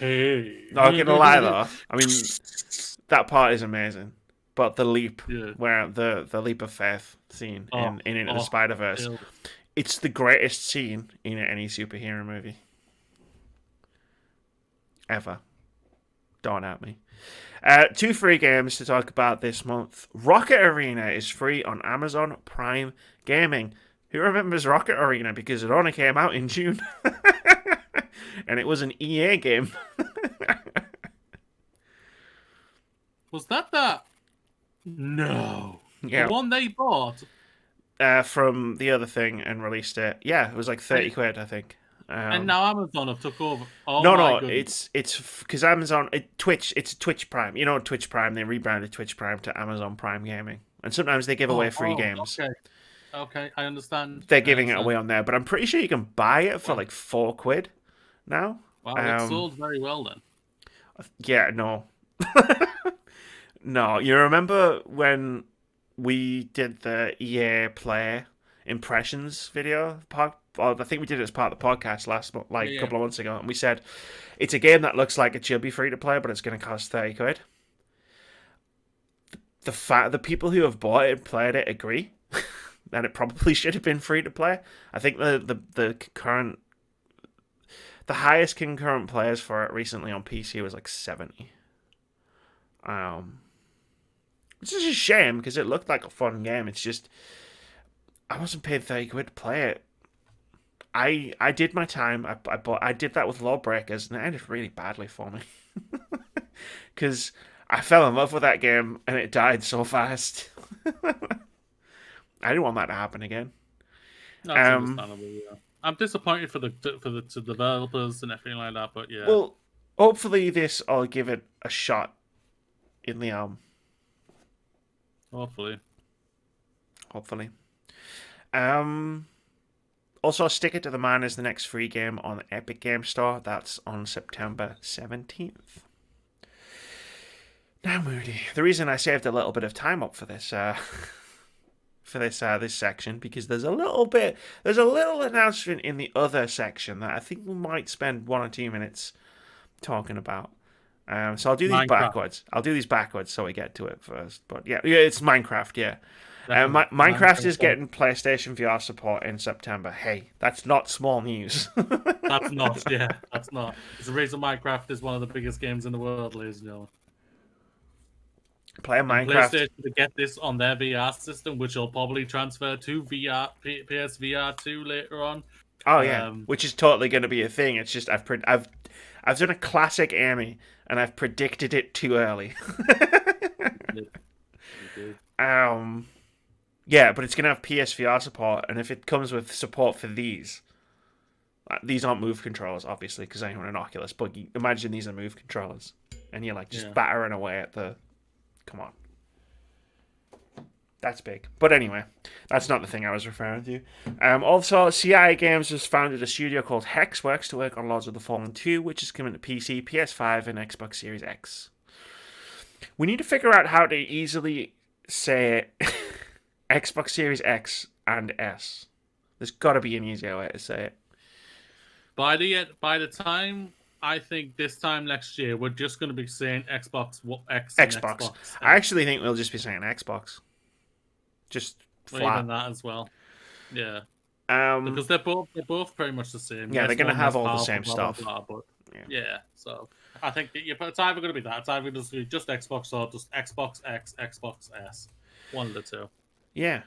Hey. Not gonna lie though. I mean, that part is amazing. But the leap, where the leap of faith scene in Into the Spider-Verse, it's the greatest scene in any superhero movie ever. Don't at me. 2 free games to talk about this month. Rocket Arena is free on Amazon Prime Gaming. Who remembers Rocket Arena? Because it only came out in June. And it was an EA game. Was that? No. Yeah. The one they bought? From the other thing and released it. Yeah, it was like 30 quid, I think. And now Amazon have took over. Oh No, my no, goodness. it's because Amazon, Twitch, it's Twitch Prime. You know, Twitch Prime. They rebranded Twitch Prime to Amazon Prime Gaming, and sometimes they give away free games. Okay. Okay, I understand. They're giving it away on there, but I'm pretty sure you can buy it for Well, like £4 now. well, it sold very well then. Yeah, no, no. You remember when we did the EA Play impressions video? I think we did it as part of the podcast a couple of months ago, and we said it's a game that looks like it should be free to play, but it's going to cost £30. The people who have bought it and played it agree that it probably should have been free to play. I think the highest concurrent players for it recently on PC was like 70. Which is a shame because it looked like a fun game. It's just I wasn't paid £30 to play it. I did my time. I did that with Lawbreakers, and it ended really badly for me because I fell in love with that game and it died so fast. I didn't want that to happen again. That's understandable. Yeah. I'm disappointed for the developers and everything like that, but yeah. Well, hopefully I'll give it a shot in the arm. Hopefully. Also, Stick It to the Man is the next free game on the Epic Game Store. That's on September 17th. Now, Moody, the reason I saved a little bit of time up for this this section, because there's a little announcement in the other section that I think we might spend 1 or 2 minutes talking about. So I'll do these backwards. So we get to it first. But yeah, it's Minecraft. Yeah, Minecraft is getting PlayStation VR support in September. Hey, that's not small news. That's not. Yeah, that's not. It's the reason Minecraft is one of the biggest games in the world, ladies and gentlemen. Playing Minecraft. PlayStation to get this on their VR system, which will probably transfer to PSVR 2 later on. Oh yeah, which is totally going to be a thing. It's just I've done a classic Amy, and I've predicted it too early. Yeah, but it's going to have PSVR support, and if it comes with support for these aren't Move controllers, obviously, because I own an Oculus. But imagine these are Move controllers, and you're like just battering away at the. Come on. That's big. But anyway, that's not the thing I was referring to. Also, CIA Games has founded a studio called Hexworks to work on Lords of the Fallen 2, which is coming to PC, PS5, and Xbox Series X. We need to figure out how to easily say Xbox Series X and S. There's got to be an easier way to say it. By the time... I think this time next year we're just going to be saying Xbox X. Xbox. I actually think we'll just be saying Xbox. Just flat. Even that as well. Yeah. Because they're both pretty much the same. Yeah, they're going to have all the same stuff. But yeah. So I think it's either going to be that. It's either going to be just Xbox or just Xbox X, Xbox S. One of the two. Yeah.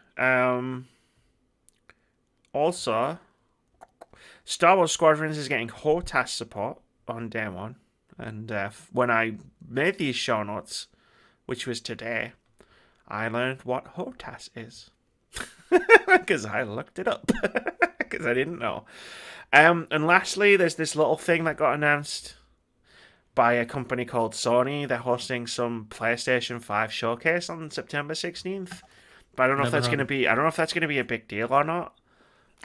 Also, Star Wars Squadrons is getting HOTAS support on day one, and when I made these show notes, which was today, I learned what HOTAS is because I looked it up because I didn't know. And lastly, there's this little thing that got announced by a company called Sony. They're hosting some PlayStation 5 showcase on September 16th, but I don't know if that's going to be a big deal or not.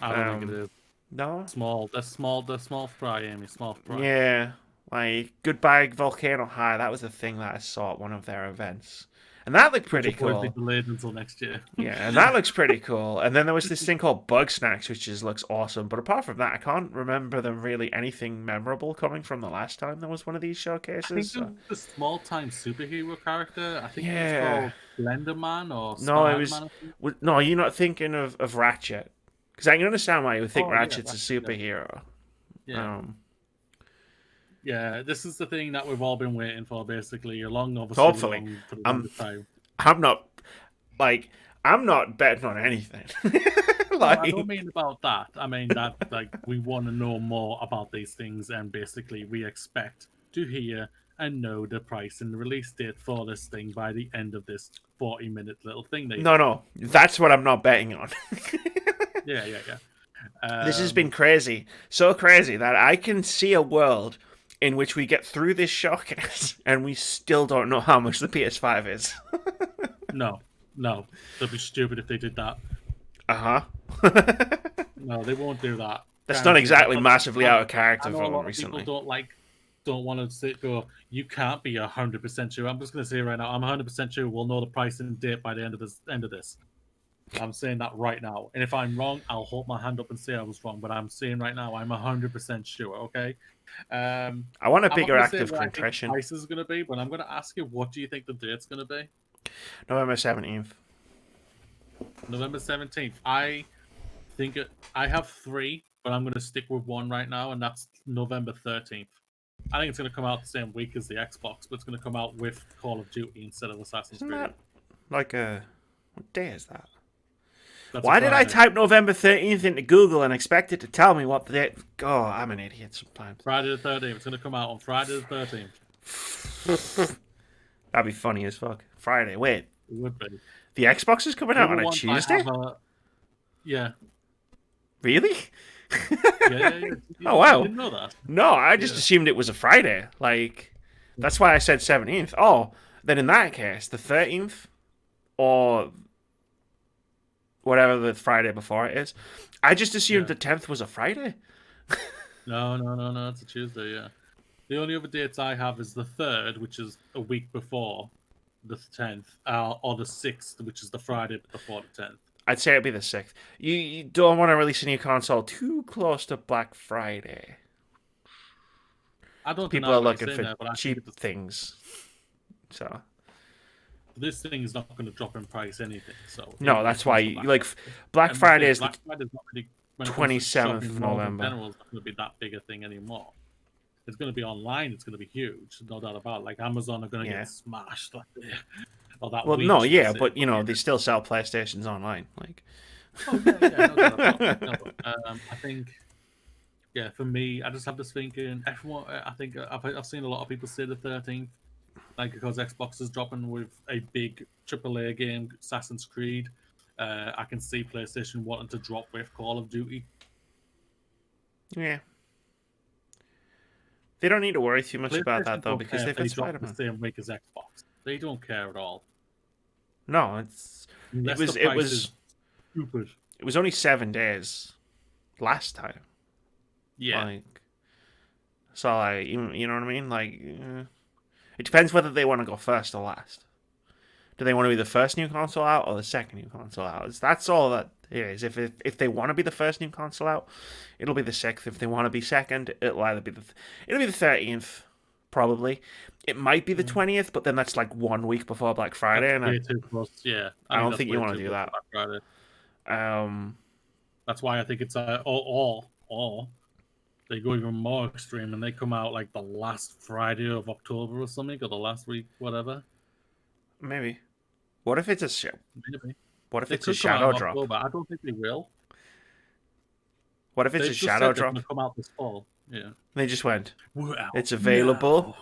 I don't think it is. No? They're small fry, Amy. Small fry. Yeah. Like, Goodbye Volcano High, that was the thing that I saw at one of their events. And that looked pretty cool. Be delayed until next year. Yeah, and that looks pretty cool. And then there was this thing called Bug Snacks, which looks awesome. But apart from that, I can't remember them really anything memorable coming from the last time there was one of these showcases. I think the small-time superhero character, I think it was called Slenderman or Spider-Man. No, you're not thinking of Ratchet. Because I can understand why you would think Ratchet's a superhero. Yeah. Yeah, this is the thing that we've all been waiting for, basically. Hopefully. For the time. I'm not betting on anything. I don't mean about that. I mean that we want to know more about these things, and basically we expect to hear and know the price and the release date for this thing by the end of this 40-minute little thing. No, that's what I'm not betting on. Yeah. This has been crazy. So crazy that I can see a world in which we get through this showcase and we still don't know how much the PS5 is. No. They'd be stupid if they did that. Uh-huh. No, they won't do that. That's not exactly massively out of character for them recently. People don't want to go, you can't be 100% sure. I'm just going to say right now, I'm 100% sure we'll know the price and date by the end of this. I'm saying that right now. And if I'm wrong, I'll hold my hand up and say I was wrong. But I'm saying right now, I'm 100% sure, okay? I want a bigger active compression. Price is going to be, but I'm going to ask you, what do you think the date's going to be? November 17th. November 17th. I think I have 3, but I'm going to stick with one right now, and that's November 13th. I think it's going to come out the same week as the Xbox, but it's going to come out with Call of Duty instead of Assassin's Creed. That like a... What day is that? That's Why did I type November 13th into Google and expect it to tell me what the date... Oh, I'm an idiot sometimes. Friday the 13th. It's going to come out on Friday the 13th. That'd be funny as fuck. Friday. Wait. It would be. The Xbox is coming out on a Tuesday? Yeah. Really? Yeah. Oh, wow. You didn't know that? No, I just assumed it was a Friday. Like, that's why I said 17th. Oh, then in that case, the 13th or whatever the Friday before it is. I just assumed the 10th was a Friday. No. It's a Tuesday, yeah. The only other dates I have is the 3rd, which is a week before the 10th, or the 6th, which is the Friday before the 10th. I'd say it'd be the 6th. You don't want to release a new console too close to Black Friday. I don't. People are looking for cheap things. So this thing is not going to drop in price anything. So no, that's why Black Friday is the 27th of November. In general, it's not going to be that big a thing anymore. It's going to be online. It's going to be huge. No doubt about it. Like Amazon are going to get smashed. Like, or that well, no, yeah, but you know they still sell PlayStations online. Like, no doubt about it. No, I think, yeah, for me, I just have this thinking. Everyone, I think I've seen a lot of people say the 13th, like because Xbox is dropping with a big AAA game, Assassin's Creed. I can see PlayStation wanting to drop with Call of Duty. Yeah. They don't need to worry too much about that though, because they've got Spider-Man. The same week as Xbox. They don't care at all. No, it was stupid. It was only 7 days last time. Yeah. Like, so like, you know what I mean? Like, it depends whether they want to go first or last. Do they want to be the first new console out or the second new console out? That's all that is. If they want to be the first new console out, it'll be the 6th. If they want to be second, it'll either be the 13th, probably. It might be the 20th, but then that's like 1 week before Black Friday, and I don't think you want to do that. That's why I think it's or they go even more extreme and they come out like the last Friday of October or something, or the last week, whatever. Maybe. What if it's a show? Maybe. What if it's a shadow drop? October. I don't think they will. What if it's a shadow drop? Come out this fall. Yeah. They just went. It's available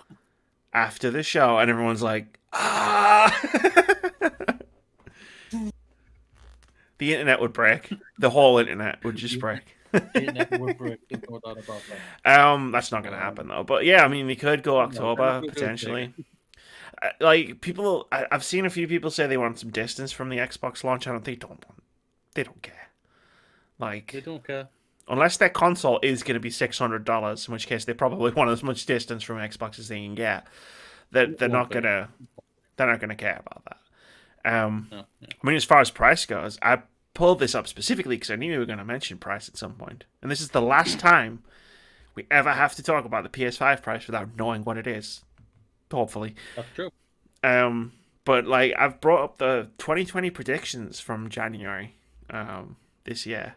after the show, and everyone's like, ah. The internet would break. The whole internet would just break. The internet would break. There's no doubt about that. That's not going to happen though. But yeah, I mean, we could go October potentially. Like people, I've seen a few people say they want some distance from the Xbox launch. They don't care. Like, they don't care unless their console is going to be $600, in which case they probably want as much distance from Xbox as they can get. They're not gonna care about that. I mean, as far as price goes, I pulled this up specifically because I knew we were going to mention price at some point, and this is the last time we ever have to talk about the PS5 price without knowing what it is. Hopefully. That's true. But like I've brought up the 2020 predictions from January this year,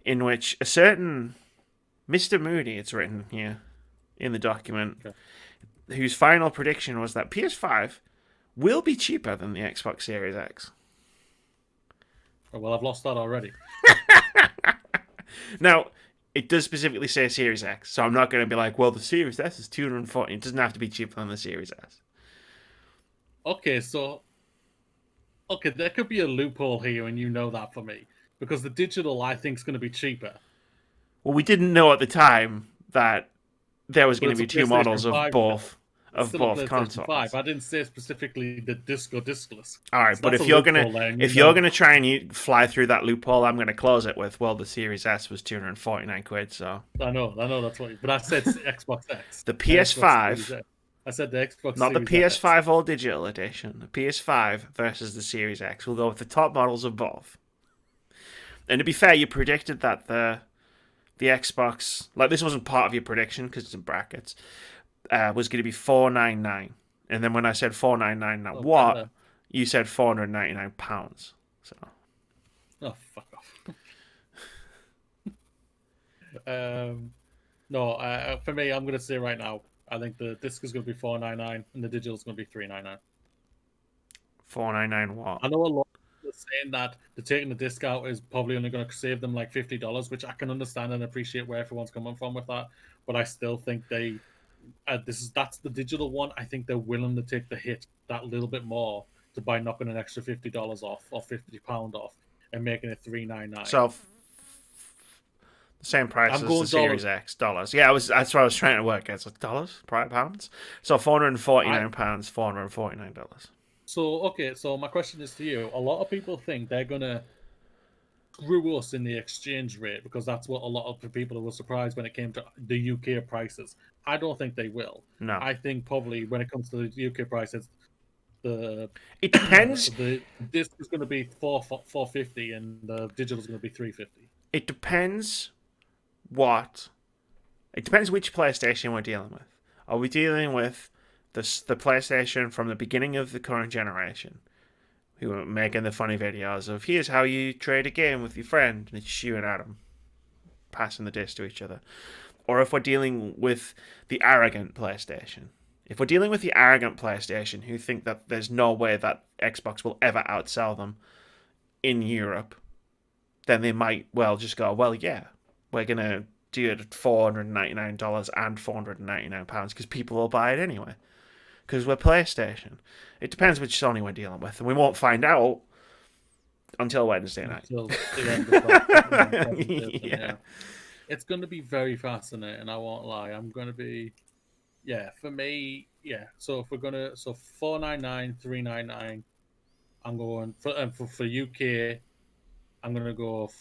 in which a certain Mr. Moody, it's written here in the document, whose final prediction was that PS5 will be cheaper than the Xbox Series X. Oh, well, I've lost that already. Now, it does specifically say Series X, so I'm not going to be like, well, the Series S is $240. It doesn't have to be cheaper than the Series S. Okay, there could be a loophole here, and you know that for me. Because the digital, I think, is going to be cheaper. Well, we didn't know at the time that there was But going to it's be a two models PlayStation of 5 though. both It's of still a both PlayStation 5. consoles. I didn't say specifically the disc or discless. All right, So but that's a if you're gonna loophole there, and if you you're know. gonna try and fly through that loophole, I'm gonna close it with, well, the Series S was 249 quid. So I know that's what. But I said Xbox X. the and Xbox Series PS5, X. I said the Xbox not the Series X. PS5 All Digital Edition, the PS5 versus the Series X. We'll go with the top models of both. And to be fair, you predicted that the Xbox, like this wasn't part of your prediction because it's in brackets, was going to be 499, and then when I said 499, now what? You said £499. So. Oh, fuck off. No, for me, I'm going to say right now, I think the disc is going to be 499 and the digital is going to be 399. 499 what? I know a lot of people are saying that they're taking the disc out is probably only going to save them like $50, which I can understand and appreciate where everyone's coming from with that. But I still think that's the digital one. I think they're willing to take the hit that little bit more by knocking an extra $50 off or £50 off and making it $399. So the same price I'm as going the Series X, dollars. Yeah, that's what I was trying to work. It's like dollars, pounds. So £449, $449. So my question is to you. A lot of people think they're gonna screw us in the exchange rate because that's what a lot of people were surprised when it came to the UK prices. I don't think they will. No. I think probably when it comes to the UK prices, it depends. The disc is going to be $450 and the digital is going to be $350. It depends what. It depends which PlayStation we're dealing with. Are we dealing with the PlayStation from the beginning of the current generation, who were making the funny videos of here's how you trade a game with your friend, and it's you and Adam passing the disc to each other, or if we're dealing with the arrogant PlayStation? If we're dealing with the arrogant PlayStation who think that there's no way that Xbox will ever outsell them in Europe, then they might well just go, well, yeah, we're going to do it at $499 and £499 because people will buy it anyway. Because we're PlayStation. It depends which Sony we're dealing with, and we won't find out until Wednesday night. Until the end of the yeah. It's going to be very fascinating, I won't lie. I'm going to be... Yeah, for me, yeah. So if we're gonna, so 499, 399, I'm going for UK. I'm gonna go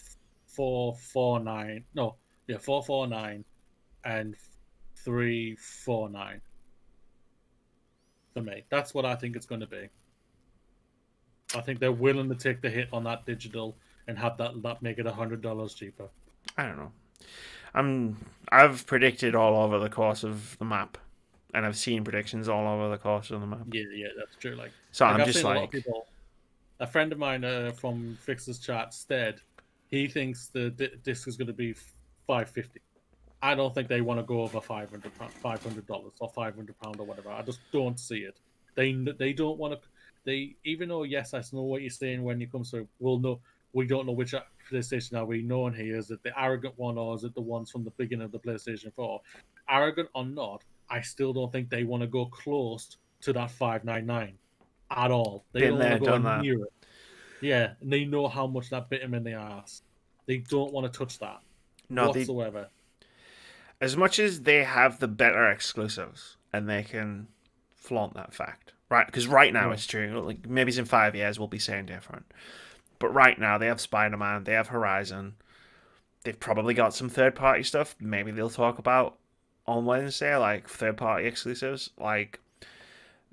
449. No, yeah, 449 and 349. For me, that's what I think it's going to be. I think they're willing to take the hit on that digital and have that make it $100 cheaper. I don't know. I've predicted all over the course of the map. And I've seen predictions all over the course of the map. Yeah, that's true. So I'm just seen like... a lot of people. A friend of mine from Fixer's Chat, Stead, he thinks the disc is going to be $550. I don't think they want to go over $500 or £500 or whatever. I just don't see it. They don't want to. They, even though, yes, I know what you're saying when it comes to, we don't know which PlayStation are we known here. Is it the arrogant one or is it the ones from the beginning of the PlayStation 4? Arrogant or not, I still don't think they want to go close to that $599 at all. They don't want to go near it. Yeah, and they know how much that bit them in the ass. They don't want to touch that whatsoever. As much as they have the better exclusives, and they can flaunt that fact, right? Because right now it's true. Like maybe in 5 years we'll be saying different, but right now they have Spider-Man, they have Horizon. They've probably got some third-party stuff. Maybe they'll talk about on Wednesday, like third-party exclusives. Like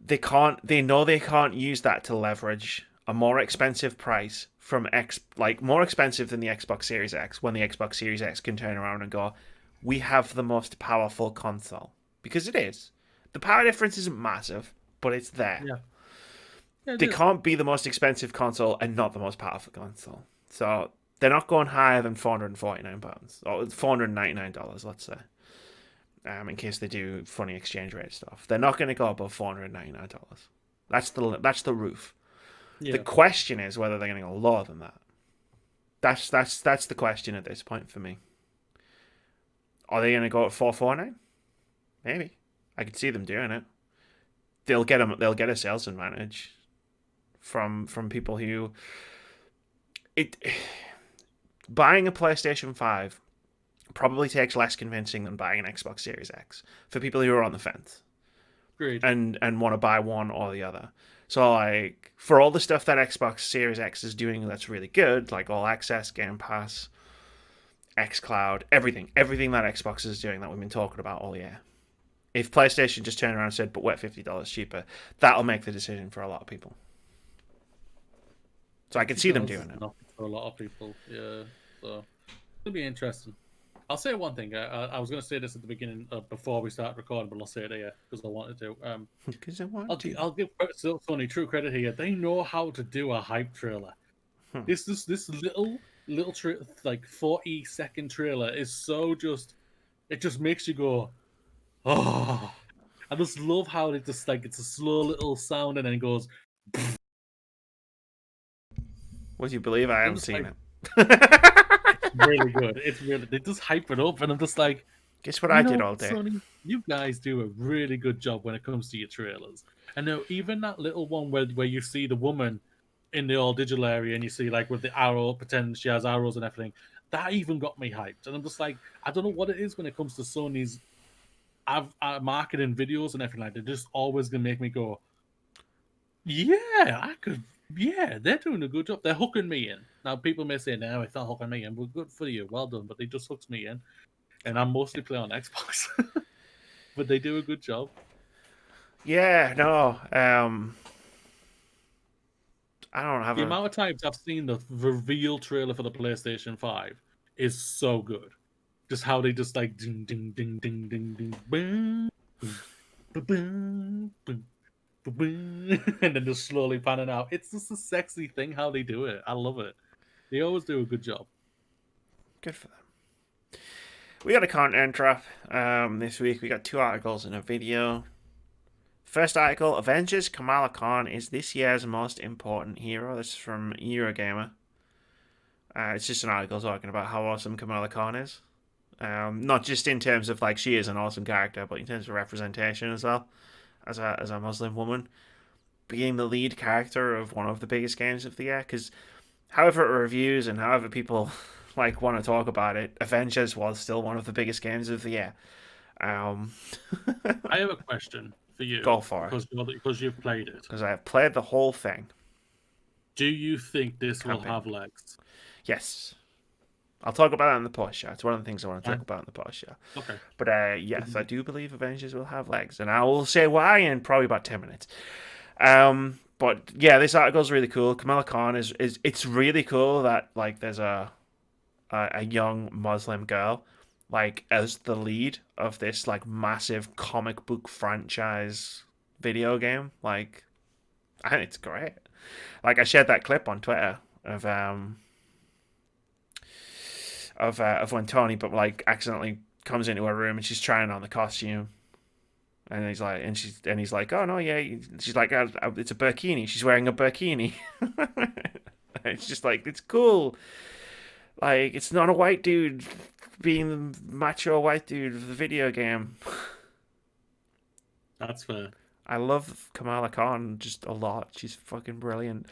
they know they can't use that to leverage a more expensive price from more expensive than the Xbox Series X, when the Xbox Series X can turn around and go, we have the most powerful console. Because it is. The power difference isn't massive, but it's there. Yeah, they can't be the most expensive console and not the most powerful console. So they're not going higher than £449 or $499, let's say. In case they do funny exchange rate stuff, they're not going to go above $499. That's the roof. Yeah. The question is whether they're going to go lower than that. That's the question at this point for me. Are they going to go at $449? Maybe. I could see them doing it. They'll get a sales advantage from people who buying a PlayStation 5 probably takes less convincing than buying an Xbox Series X for people who are on the fence. Agreed. And want to buy one or the other. So, like, for all the stuff that Xbox Series X is doing that's really good, like All Access, Game Pass, xCloud, everything that Xbox is doing that we've been talking about all year. If PlayStation just turned around and said, but we're $50 cheaper, that'll make the decision for a lot of people. So I can see them doing it. Not for a lot of people, yeah. So it'll be interesting. I'll say one thing. I was going to say this at the beginning before we start recording, but I'll say it here because I wanted to. Because I want to. I'll give Sony true credit here. They know how to do a hype trailer. This little like 40-second trailer is so just. It just makes you go, oh! I just love how it just like it's a slow little sound and then it goes. Would you believe I haven't seen it? It's really good. It's really they just hype it up, and I'm just like, guess what I did all day. Sony, you guys do a really good job when it comes to your trailers. And now even that little one where you see the woman in the all digital area, and you see like with the arrow, pretend she has arrows and everything. That even got me hyped, and I'm just like, I don't know what it is when it comes to Sony's marketing videos and everything like that. They're just always gonna make me go, yeah, I could. Yeah, they're doing a good job. They're hooking me in. Now, people may say, no, it's not hooking me in. Well, good for you. Well done. But they just hooked me in. And I mostly play on Xbox. But they do a good job. Yeah, no. I don't have the amount of times I've seen the reveal trailer for the PlayStation 5 is so good. Just how they just like ding, ding, ding, ding, ding, ding, boom, boom, boom, boom. And then just slowly panning out. It's just a sexy thing how they do it. I love it. They always do a good job. Good for them. We got a content drop this week. We got 2 articles and a video. First article, Avengers, Kamala Khan is this year's most important hero. This is from Eurogamer. It's just an article talking about how awesome Kamala Khan is. Not just in terms of like she is an awesome character, but in terms of representation as well. As a Muslim woman, being the lead character of one of the biggest games of the year, because however it reviews and however people like want to talk about it, Avengers was still one of the biggest games of the year. I have a question for you. Go for it. Because you've played it. Because I have played the whole thing. Do you think this will have legs? Yes. I'll talk about that in the post show. It's one of the things I want to talk about in the post show. Okay. But yes, I do believe Avengers will have legs, and I will say why in probably about 10 minutes. But yeah, this article is really cool. Kamala Khan is it's really cool that like there's a young Muslim girl like as the lead of this like massive comic book franchise video game. Like, I think it's great. Like I shared that clip on Twitter of when Tony but like accidentally comes into her room and she's trying on the costume, and he's like, oh no, yeah, she's like, it's a burkini, she's wearing a burkini. It's just like, it's cool, like it's not a white dude being the macho white dude of the video game. That's fair. I love Kamala Khan just a lot. She's fucking brilliant.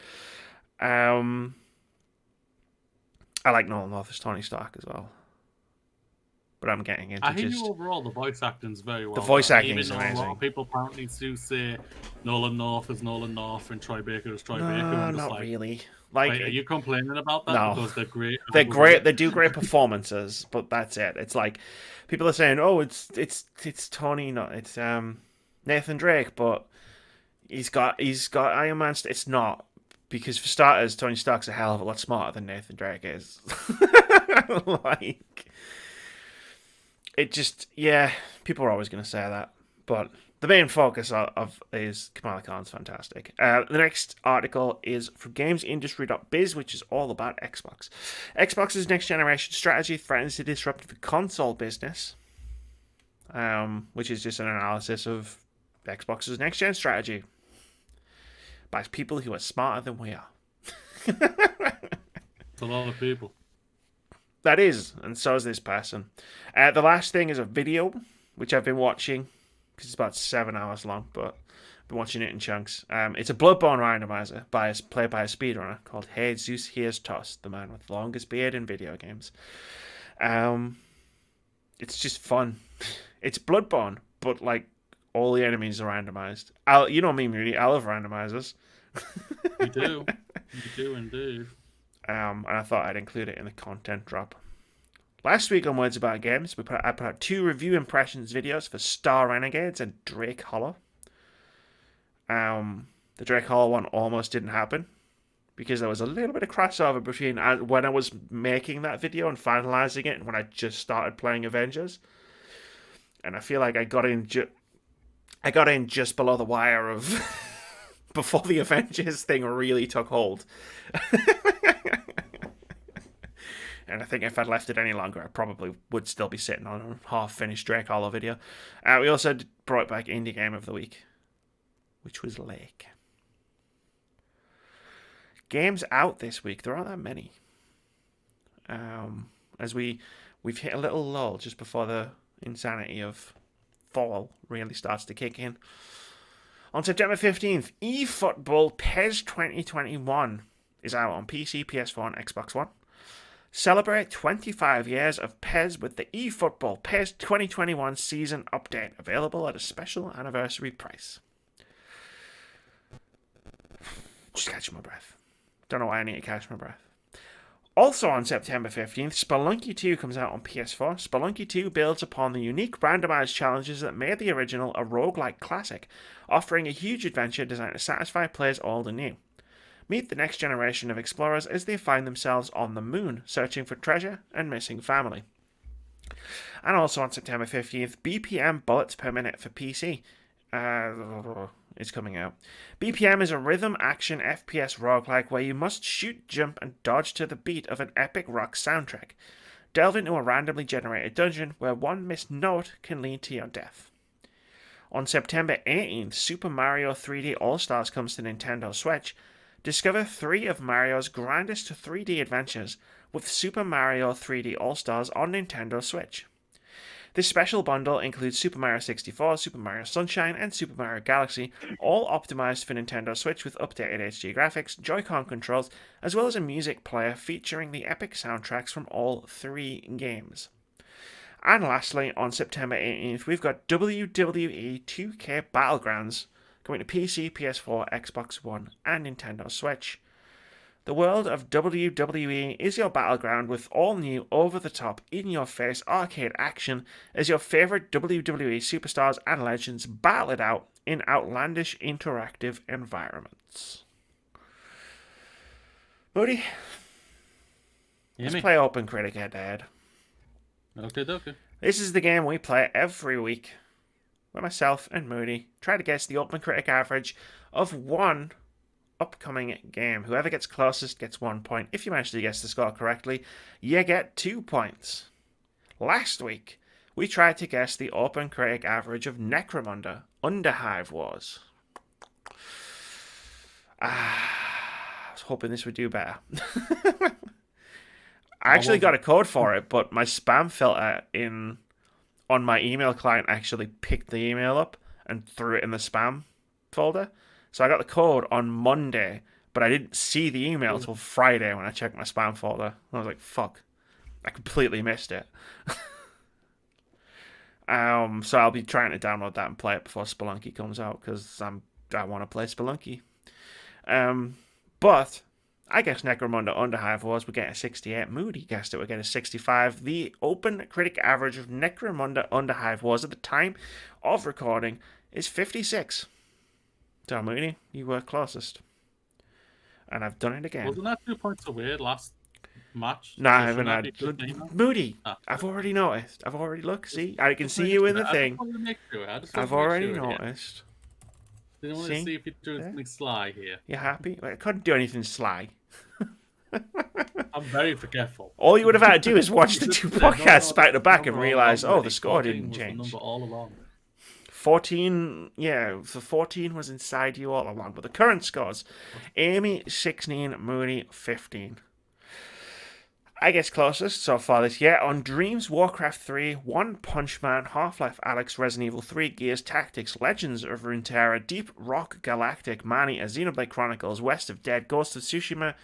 I like Nolan North as Tony Stark as well. But I'm getting into I hear you overall, the voice acting's very well. The voice acting is is amazing. amazing. A lot of people apparently do say Nolan North is Nolan North and Troy Baker is Troy Baker. I'm not like, really. Like, are you complaining about that? No. Because they're great. They're great. They do great performances, but that's it. It's like people are saying, "Oh, it's Tony, not it's Nathan Drake," but he's got Iron Man. It's not. Because for starters, Tony Stark's a hell of a lot smarter than Nathan Drake is. Like, it just, yeah, people are always going to say that. But the main focus of is Kamala Khan's fantastic. The next article is from GamesIndustry.biz, which is all about Xbox. Xbox's next generation strategy threatens to disrupt the console business, which is just an analysis of Xbox's next gen strategy by people who are smarter than we are. It's a lot of people. That is, and so is this person. The last thing is a video, which I've been watching, because it's about 7 hours long, but I've been watching it in chunks. It's a Bloodborne randomizer played by a speedrunner called Hey Zeus Here's Toss, the man with the longest beard in video games. it's just fun. It's Bloodborne, but like all the enemies are randomized. You know me, Moody. I love randomizers. You do. You do indeed. And I thought I'd include it in the content drop. Last week on Words About Games, I put out 2 review impressions videos for Star Renegades and Drake Hollow. The Drake Hollow one almost didn't happen because there was a little bit of crossover between when I was making that video and finalizing it and when I just started playing Avengers. And I feel like I got in just below the wire of before the Avengers thing really took hold. And I think if I'd left it any longer, I probably would still be sitting on a half-finished Drake Hollow video. We also brought back Indie Game of the Week, which was Lake. Games out this week, there aren't that many. As we've hit a little lull just before the insanity of fall really starts to kick in. On September 15th, eFootball PES 2021 is out on PC, PS4 and Xbox One. Celebrate 25 years of PES with the eFootball PES 2021 season update, available at a special anniversary price. Just catching my breath. Don't know why I need to catch my breath. Also on September 15th, Spelunky 2 comes out on PS4. Spelunky 2 builds upon the unique randomized challenges that made the original a roguelike classic, offering a huge adventure designed to satisfy players old and new. Meet the next generation of explorers as they find themselves on the moon, searching for treasure and missing family. And also on September 15th, BPM Bullets Per Minute for PC is coming out. BPM is a rhythm action FPS roguelike where you must shoot, jump, and dodge to the beat of an epic rock soundtrack. Delve into a randomly generated dungeon where one missed note can lead to your death. On September 18th, Super Mario 3D All-Stars comes to Nintendo Switch. Discover 3 of Mario's grandest 3D adventures with Super Mario 3D All-Stars on Nintendo Switch. This special bundle includes Super Mario 64, Super Mario Sunshine, and Super Mario Galaxy, all optimized for Nintendo Switch with updated HD graphics, Joy-Con controls, as well as a music player featuring the epic soundtracks from all 3 games. And lastly, on September 18th, we've got WWE 2K Battlegrounds coming to PC, PS4, Xbox One, and Nintendo Switch. The world of WWE is your battleground with all new, over-the-top, in-your-face arcade action as your favourite WWE superstars and legends battle it out in outlandish interactive environments. Moody, let's play OpenCritic head-to-head. Okay. This is the game we play every week, where myself and Moody try to guess the OpenCritic average of one upcoming game. Whoever gets closest gets 1 point. If you manage to guess the score correctly, you get 2 points. Last week, we tried to guess the OpenCritic average of Necromunda Underhive Wars. I was hoping this would do better. I actually got a code for it, but my spam filter on my email client actually picked the email up and threw it in the spam folder. So I got the code on Monday, but I didn't see the email until Friday when I checked my spam folder. I was like, fuck. I completely missed it. So I'll be trying to download that and play it before Spelunky comes out, because I want to play Spelunky. But I guess Necromunda Underhive Wars would get a 68. Moody guessed it would get a 65. The OpenCritic average of Necromunda Underhive Wars at the time of recording is 56. So Moody, you were closest. And I've done it again. Wasn't that 2 points away last match? No, I haven't had. Moody, I've already noticed. I've already looked. See, I can see you in the thing. I've already noticed. Didn't want to see if you're doing something sly here. You happy? I couldn't do anything sly. I'm very forgetful. All you would have had to do is watch the 2 podcasts back to back and realise, the score didn't change. Number all along. 14, the 14 was inside you all along. But the current scores, Amy 16, Moody 15. I guess closest so far this year on Dreams, Warcraft 3, One Punch Man, Half-Life Alyx, Resident Evil 3, Gears Tactics, Legends of Runeterra, Deep Rock Galactic, Mania, Xenoblade Chronicles, West of Dead, Ghost of Tsushima,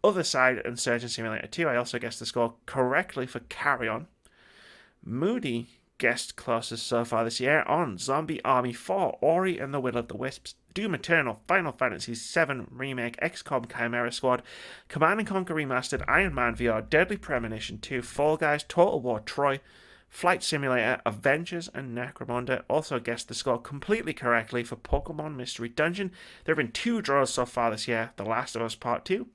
Other Side, and Surgeon Simulator 2. I also guessed the score correctly for Carry On. Moody guest closest so far this year on Zombie Army 4, Ori and the Will of the Wisps, Doom Eternal, Final Fantasy VII Remake, XCOM Chimera Squad, Command & Conquer Remastered, Iron Man VR, Deadly Premonition 2, Fall Guys, Total War Troy, Flight Simulator, Avengers, and Necromunda. Also guessed the score completely correctly for Pokemon Mystery Dungeon. There have been 2 draws so far this year, The Last of Us Part 2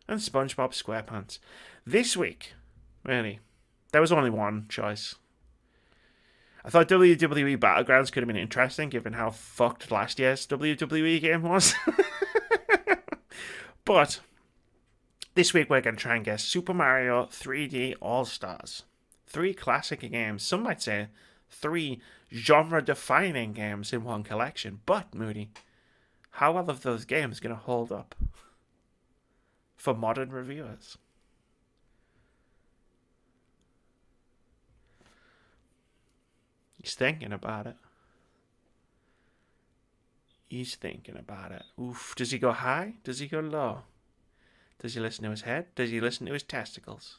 and SpongeBob SquarePants. This week, really, there was only one choice. I thought WWE Battlegrounds could have been interesting given how fucked last year's WWE game was. But this week we're going to try and guess Super Mario 3D All-Stars. 3 classic games. Some might say 3 genre-defining games in one collection. But, Moody, how well are those games going to hold up for modern reviewers? He's thinking about it. He's thinking about it. Oof. Does he go high? Does he go low? Does he listen to his head? Does he listen to his testicles?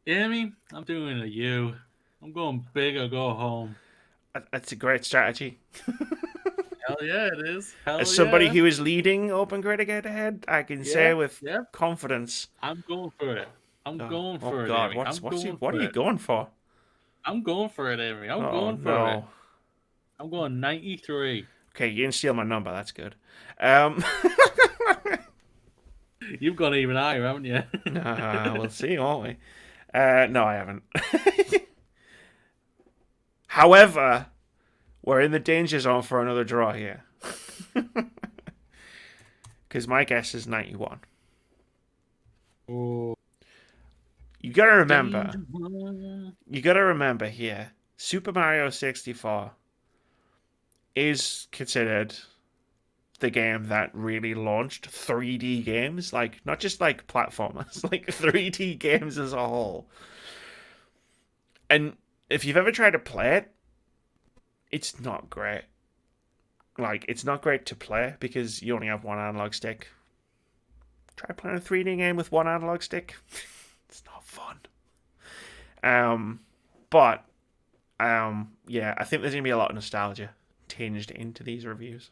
Amy, I'm doing a U. I'm going big or go home. That's a great strategy. Hell yeah, it is. Hell As somebody yeah. who is leading OpenCritic head-to-head, I can say with confidence. I'm going for it. I'm going for it, God, Amy. what are you going for? I'm going for it, Amy. I'm going for it. I'm going 93. Okay, you didn't steal my number. That's good. You've gone even higher, haven't you? We'll see, won't we? No, I haven't. However, we're in the danger zone for another draw here. Because my guess is 91. Oh. You gotta remember here, Super Mario 64 is considered the game that really launched 3D games, like not just like platformers, like 3D games as a whole. And if you've ever tried to play it, it's not great. Like, it's not great to play because you only have one analog stick. Try playing a 3D game with one analog stick. It's not fun. Yeah, I think there's going to be a lot of nostalgia tinged into these reviews.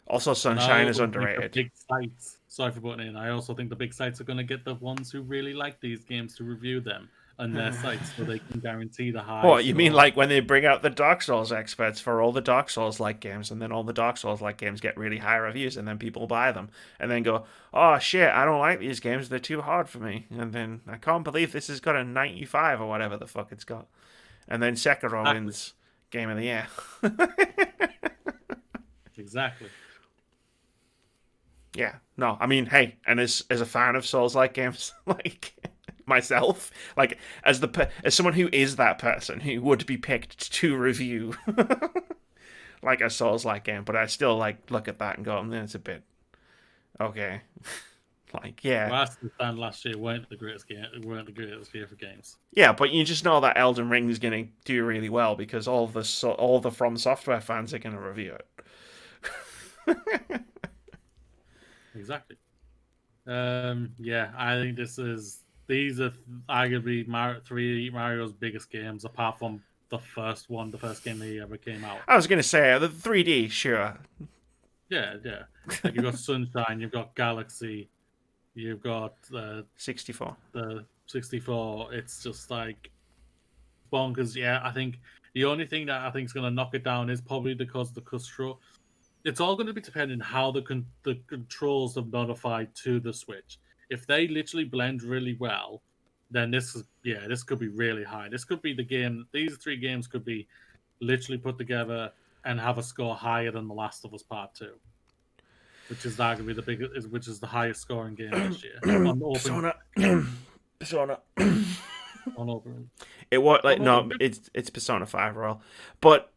Also, Sunshine is underrated. Big sites. Sorry for putting in. I also think the big sites are going to get the ones who really like these games to review them on their sites so they can guarantee the high. What, you mean like when they bring out the Dark Souls experts for all the Dark Souls-like games, and then all the Dark Souls-like games get really high reviews, and then people buy them, and then go, oh shit, I don't like these games, they're too hard for me, and then I can't believe this has got a 95 or whatever the fuck it's got. And then Sekiro wins Game of the Year. Exactly. Yeah, no, I mean, hey, and as a fan of Souls-like games, like myself, like as someone who is that person who would be picked to review like a Souls-like game, but I still like look at that and go, it's a bit okay. Like, yeah. Last stand last year weren't the greatest year for games. Yeah, but you just know that Elden Ring is going to do really well because all the From Software fans are going to review it. Exactly. Yeah, I think these are arguably Mario's biggest games, apart from the first game he ever came out. I was going to say the 3D, sure. Yeah. Like you've got Sunshine, you've got Galaxy, you've got 64. The 64. It's just like bonkers. Yeah, I think the only thing that I think is going to knock it down is probably because the control. It's all going to be dependent how the controls are modified to the Switch. If they literally blend really well, then this could be really high. This could be the game. These 3 games could be literally put together and have a score higher than The Last of Us Part 2, which is arguably which is the highest scoring game this year on Persona. on Open. It was like no, it's Persona 5 Royal, but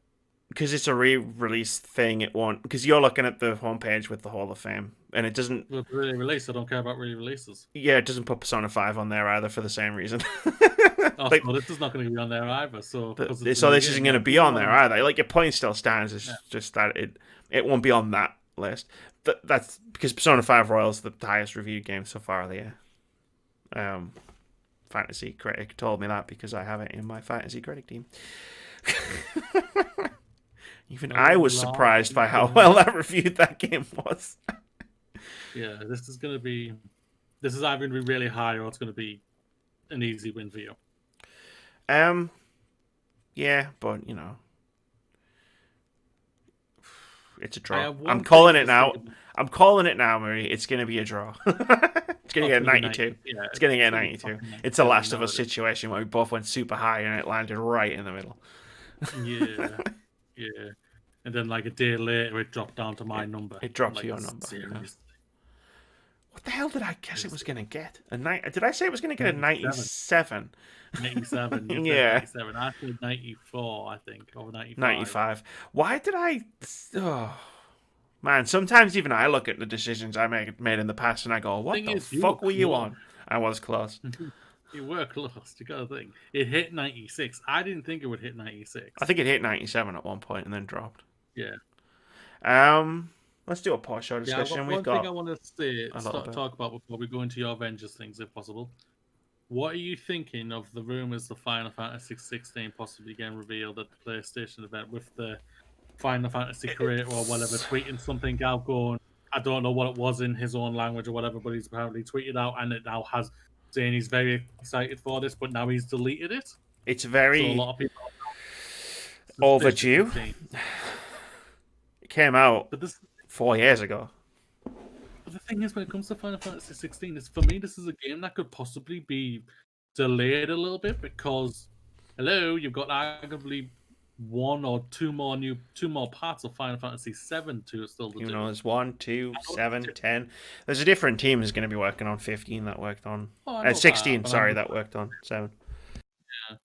because it's a re-release thing, it won't. Because you're looking at the homepage with the Hall of Fame, and it doesn't. With re-release, I don't care about re-releases. Yeah, it doesn't put Persona 5 on there either for the same reason. Also, this is not going to be on there either. So this isn't going to be on there either. Like, your point still stands. It's just that it won't be on that list. That's because Persona 5 Royal's the highest reviewed game so far of the year. Fantasy Critic told me that because I have it in my Fantasy Critic team. Even I was surprised by how well that reviewed that game was. Yeah, this is either going to be really high or it's going to be an easy win for you. Yeah, but it's a draw. I'm calling it now. I'm calling it now, Marie. It's going to be a draw. It's going to get a 92. Yeah, it's going to get a 92. It's a Last of Us situation where we both went super high and it landed right in the middle. Yeah. And then like a day later, it dropped down to my number. It dropped to your number. What the hell did I guess it was going to get? Did I say it was going to get a 97? 97. Yeah. 97. I said 94, I think, or 95. 95. Why did I... Oh, man, sometimes even I look at the decisions I made in the past and I go, what the fuck were you on? I was close. You were close. You got to think. It hit 96. I didn't think it would hit 96. I think it hit 97 at one point and then dropped. Yeah. Let's do a post-show discussion. One thing I want to talk about before we go into your Avengers things, if possible. What are you thinking of the rumors of Final Fantasy XVI possibly getting revealed at the PlayStation event with the Final Fantasy creator or whatever tweeting something out going, I don't know what it was in his own language or whatever, but he's apparently tweeted out and it now has saying he's very excited for this, but now he's deleted it. It's very so a lot of people overdue. It came out 4 years ago. But the thing is, when it comes to Final Fantasy 16, for me, this is a game that could possibly be delayed a little bit because, you've got arguably one or two more parts of Final Fantasy 7 to still do. There's 1, 2, 7, 10. There's a different team that's going to be working on 15 that worked on 16. That worked on 7. Yeah.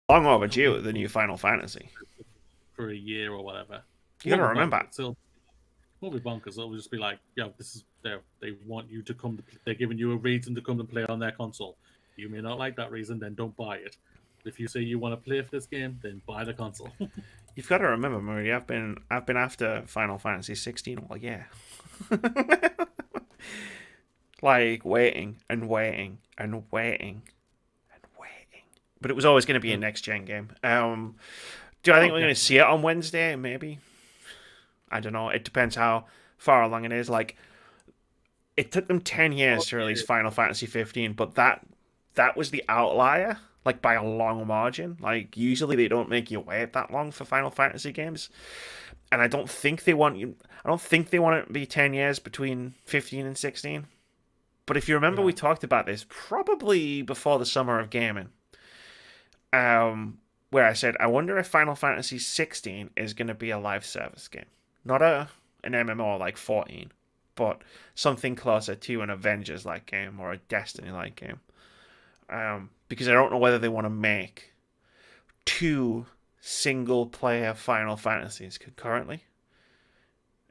Long overdue the new Final Fantasy for a year or whatever. You gotta remember. It'll be bonkers. It'll just be like, this is they want you to come. They're giving you a reason to come and play on their console. You may not like that reason, then don't buy it. If you say you want to play for this game, then buy the console. You've got to remember, Murray. I've been after Final Fantasy 16 all year. Like waiting and waiting and waiting and waiting. But it was always going to be a next gen game. Do I think we're going to see it on Wednesday? Maybe. I don't know. It depends how far along it is. Like, it took them 10 years to release Final Fantasy 15, but that was the outlier, like by a long margin. Like, usually they don't make you wait that long for Final Fantasy games, and I don't think they want it to be 10 years between 15 and 16. But if you remember, we talked about this probably before the summer of gaming, where I said, I wonder if Final Fantasy 16 is going to be a live service game. Not an MMO like 14, but something closer to an Avengers-like game or a Destiny-like game. Because I don't know whether they want to make 2 single-player Final Fantasies concurrently.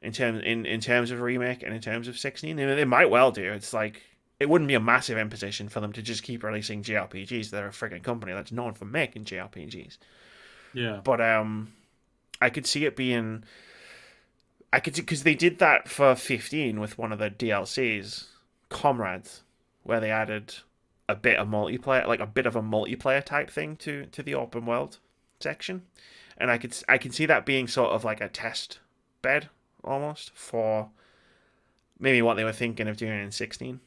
In terms of remake and in terms of 16. They might well do. It's like, it wouldn't be a massive imposition for them to just keep releasing JRPGs. They're a friggin' company that's known for making JRPGs. Yeah. But I could see it being... because they did that for 15 with one of the DLCs, Comrades, where they added a bit of multiplayer, like a bit of a multiplayer type thing to the open world section. And I can see that being sort of like a test bed, almost, for maybe what they were thinking of doing in 16.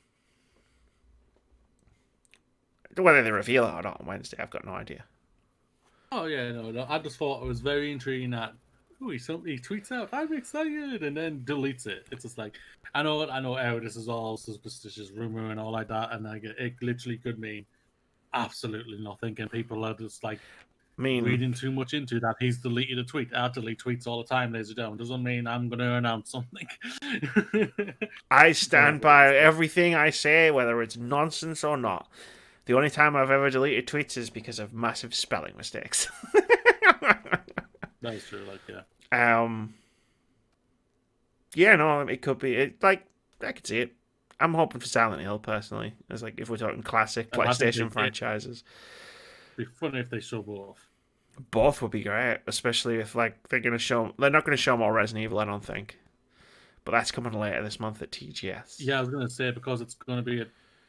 Whether they reveal it or not on Wednesday, I've got no idea. Oh yeah, no. I just thought it was very intriguing that he tweets out, "I'm excited," and then deletes it. It's just like, I know, this is all superstitious rumor and all like that, and it literally could mean absolutely nothing, and people are just like reading too much into that. He's deleted a tweet. I delete tweets all the time, ladies and gentlemen. Doesn't mean I'm going to announce something. I stand by everything I say, whether it's nonsense or not. The only time I've ever deleted tweets is because of massive spelling mistakes. That is true. Like, yeah. Yeah, no, it could be. Like, I could see it. I'm hoping for Silent Hill personally. As like if we're talking classic And I think PlayStation it'd franchises, be funny if they show both. both would be great. Especially if like they're not going to show more Resident Evil. I don't think, but that's coming later this month at TGS. Yeah, I was gonna say because it's gonna be at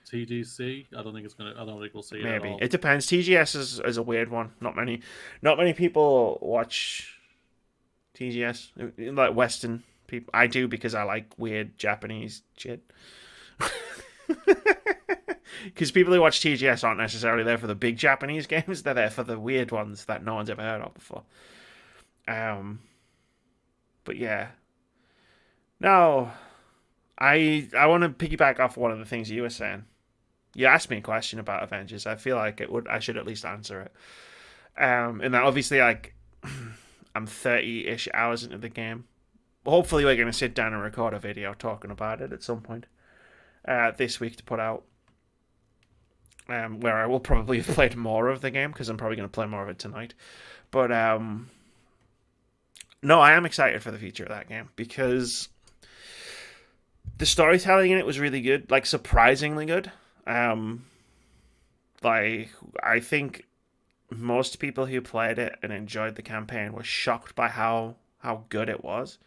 TGC. I don't think we'll see it at Maybe all. it depends. TGS is a weird one. Not many people watch TGS like Western people. I do because I like weird Japanese shit. Because people who watch TGS aren't necessarily there for the big Japanese games; they're there for the weird ones that no one's ever heard of before. But yeah, no, I want to piggyback off one of the things you were saying. You asked me a question about Avengers. I feel like I should at least answer it. And that obviously, like, I'm 30-ish hours into the game. Hopefully, we're going to sit down and record a video talking about it at some point this week to put out. Where I will probably have played more of the game because I'm probably going to play more of it tonight. But no, I am excited for the future of that game because the storytelling in it was really good, like surprisingly good. Like I think most people who played it and enjoyed the campaign were shocked by how good it was.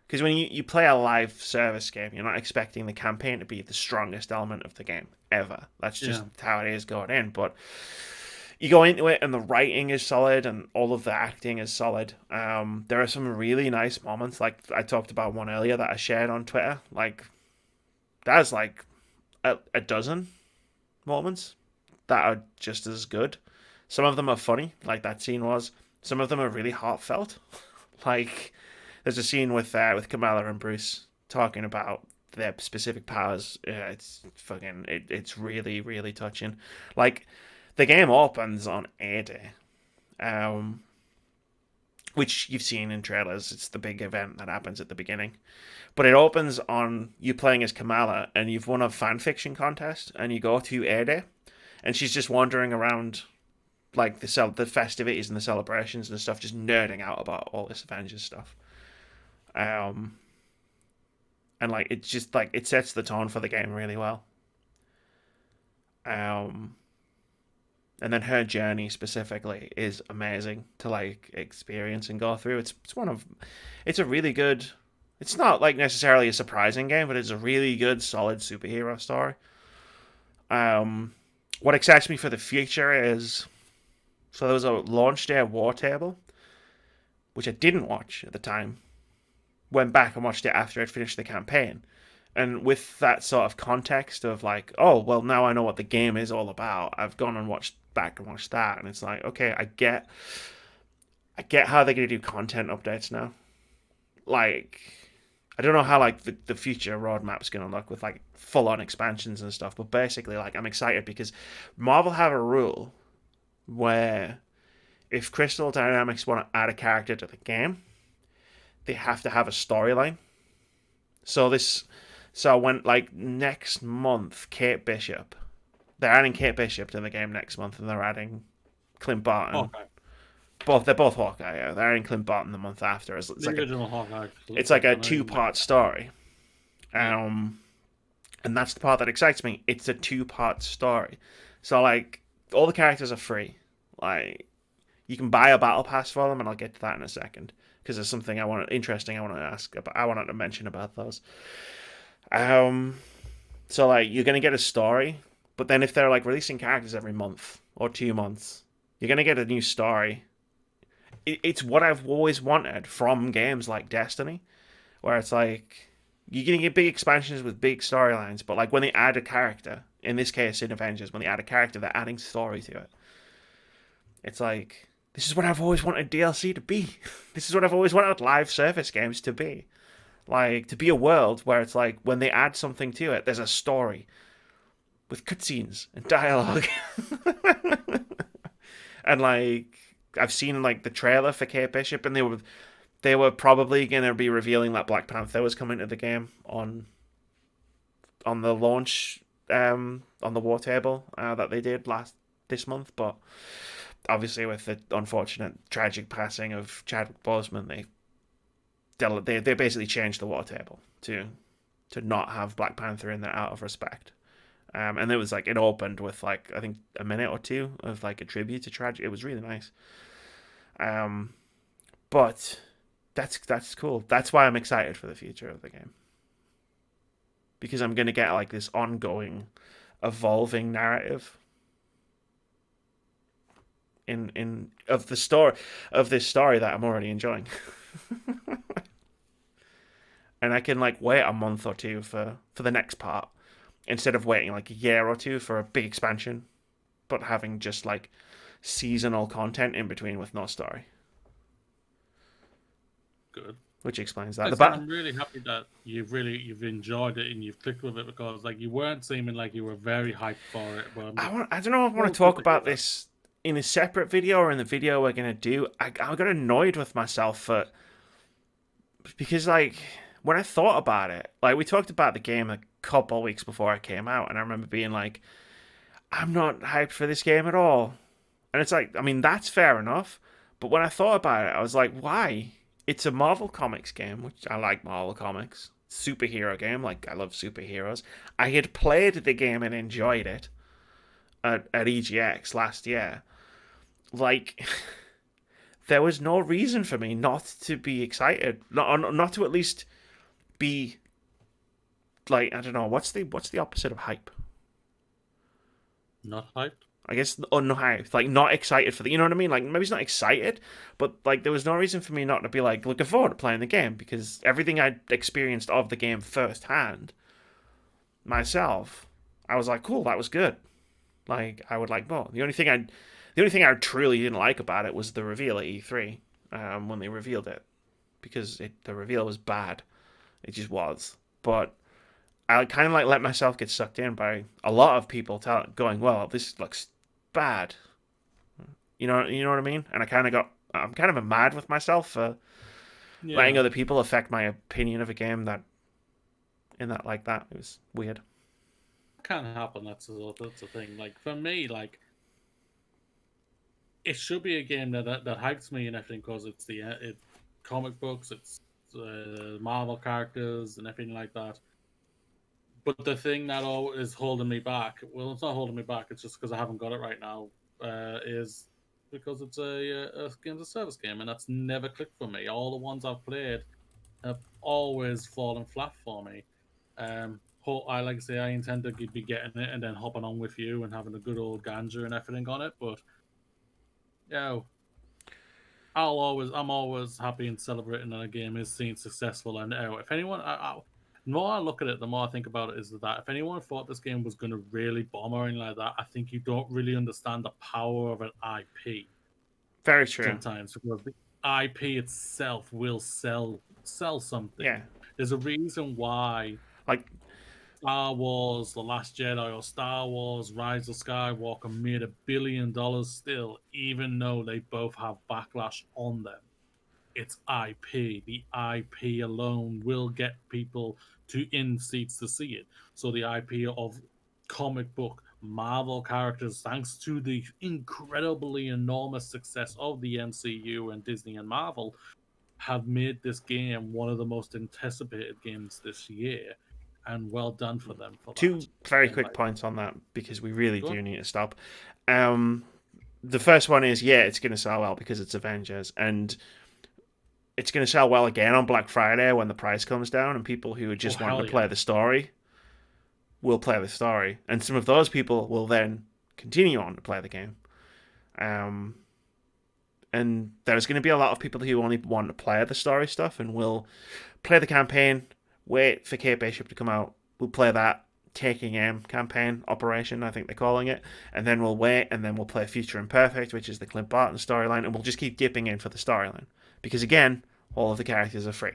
Because when you play a live service game, you're not expecting the campaign to be the strongest element of the game ever. That's just how it is going in. But you go into it and the writing is solid and all of the acting is solid. There are some really nice moments. Like I talked about one earlier that I shared on Twitter. Like that's like a dozen moments that are just as good. Some of them are funny, like that scene was. Some of them are really heartfelt. Like there's a scene with Kamala and Bruce talking about their specific powers. It's fucking it's really really touching. Like the game opens on A-Day, which you've seen in trailers. It's the big event that happens at the beginning. But it opens on you playing as Kamala, and you've won a fan fiction contest, and you go to A-Day, and she's just wandering around like the festivities and the celebrations and stuff, just nerding out about all this Avengers stuff. And like it's just like it sets the tone for the game really well. And then her journey specifically is amazing to like experience and go through. It's a really good. It's not like necessarily a surprising game, but it's a really good, solid superhero story. What excites me for the future is so there was a launch day war table, which I didn't watch at the time. Went back and watched it after I'd finished the campaign. And with that sort of context of like, oh, well, now I know what the game is all about. I've gone and watched that. And it's like, okay, I get how they're going to do content updates now. Like, I don't know how like the future roadmap's going to look with like full-on expansions and stuff. But basically, like, I'm excited because Marvel have a rule where if Crystal Dynamics want to add a character to the game, they have to have a storyline. So when like next month, they're adding Kate Bishop to the game next month, and they're adding Clint Barton. Okay. They're both Hawkeye. Yeah. They're adding Clint Barton the month after. It's like original Hawkeye. It's like a 2-part story. And that's the part that excites me. It's a 2-part story. So like all the characters are free. Like you can buy a battle pass for them, and I'll get to that in a second because there's something I want to ask about. I wanted to mention about those. So like you're gonna get a story, but then if they're like releasing characters every month or 2 months, you're gonna get a new story. It's what I've always wanted from games like Destiny, where it's like you're gonna get big expansions with big storylines, but like when they add a character, in this case in Avengers, when they add a character, they're adding story to it. It's like this is what I've always wanted DLC to be. This is what I've always wanted live service games to be. Like, to be a world where it's like, when they add something to it, there's a story with cutscenes and dialogue. And, like, I've seen, like, the trailer for Kate Bishop, and they were probably going to be revealing that Black Panther was coming to the game on the launch, on the war table that they did this month, but obviously with the unfortunate tragic passing of Chadwick Boseman, they basically changed the water table to not have Black Panther in there out of respect. And it was like it opened with like I think a minute or two of like a tribute to Tragic. It was really nice. But that's cool. That's why I'm excited for the future of the game, because I'm gonna get like this ongoing, evolving narrative in of the story of this story that I'm already enjoying. And I can like wait a month or two for the next part instead of waiting like a year or two for a big expansion, but having just like seasonal content in between with no story. Good. Which explains that. I'm really happy that you've enjoyed it and you've clicked with it, because like you weren't seeming like you were very hyped for it. But I don't know if I want to talk about this in a separate video or in the video we're gonna do. I got annoyed with myself because like when I thought about it, like we talked about the game a couple of weeks before it came out, and I remember being like, I'm not hyped for this game at all. And it's like, I mean, that's fair enough. But when I thought about it, I was like, why? It's a Marvel Comics game, which I like Marvel Comics. Superhero game, like I love superheroes. I had played the game and enjoyed it at EGX last year. Like, there was no reason for me not to be excited, not to at least be like, I don't know, what's the opposite of hype? Not hyped. I guess unhyped, like not excited for the, you know what I mean? Like maybe it's not excited, but like there was no reason for me not to be like looking forward to playing the game, because everything I'd experienced of the game firsthand myself, I was like, cool, that was good. Like I would like more. The only thing I truly didn't like about it was the reveal at E3 when they revealed it, because the reveal was bad. It just was, but I kind of like let myself get sucked in by a lot of people going, well, this looks bad. You know what I mean? And I'm kind of mad with myself for letting other people affect my opinion of a game like that. It was weird. It can happen. That's a thing. Like for me, like it should be a game that hypes me and everything, because it's comic books, it's Marvel characters and everything like that. But the thing that is holding me back, well, it's not holding me back, it's just because I haven't got it right now, is because it's a games of service game, and that's never clicked for me. All the ones I've played have always fallen flat for me. Like I say, I intend to be getting it and then hopping on with you and having a good old ganja and everything on it, but I'm always happy and celebrating that a game is seen successful. And if anyone, the more I look at it, the more I think about it, is that if anyone thought this game was going to really bomb or anything like that, I think you don't really understand the power of an IP. Very true. Sometimes, because the IP itself will sell something. Yeah. There's a reason why, like Star Wars: The Last Jedi or Star Wars: Rise of Skywalker made $1 billion still, even though they both have backlash on them. It's IP. The IP alone will get people in seats to see it. So the IP of comic book Marvel characters, thanks to the incredibly enormous success of the MCU and Disney and Marvel, have made this game one of the most anticipated games this year. And well done for them for Two that. very quick points on that, because we really do need to stop. The first one is, it's going to sell well because it's Avengers, and it's going to sell well again on Black Friday when the price comes down, and people who just want to play the story will play the story, and some of those people will then continue on to play the game. And there's going to be a lot of people who only want to play the story stuff and will play the campaign, wait for Kate Bishop to come out, we'll play that Taking Aim campaign, Operation, I think they're calling it, and then we'll wait, and then we'll play Future Imperfect, which is the Clint Barton storyline, and we'll just keep dipping in for the storyline. Because again, all of the characters are free.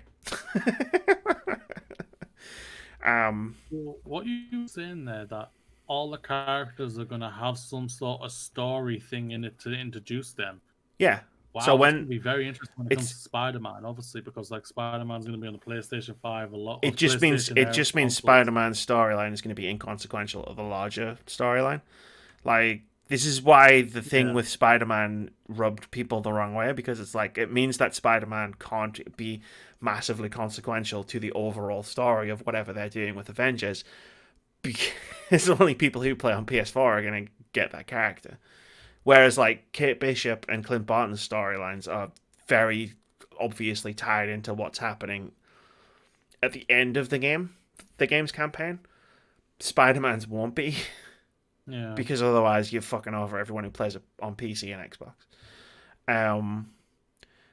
What are you saying there, that all the characters are going to have some sort of story thing in it to introduce them? Yeah. Wow, so it's going to be very interesting when it comes to Spider-Man, obviously, because like Spider-Man's going to be on the PlayStation 5 a lot. It just means Spider-Man's storyline is going to be inconsequential of the larger storyline. Like this is why the thing Yeah. with Spider-Man rubbed people the wrong way, because it's like it means that Spider-Man can't be massively consequential to the overall story of whatever they're doing with Avengers, because only people who play on PS4 are going to get that character. Whereas like Kate Bishop and Clint Barton's storylines are very obviously tied into what's happening at the end of the game's campaign. Spider-Man's won't be. Yeah. Because otherwise you're fucking over everyone who plays it on PC and Xbox.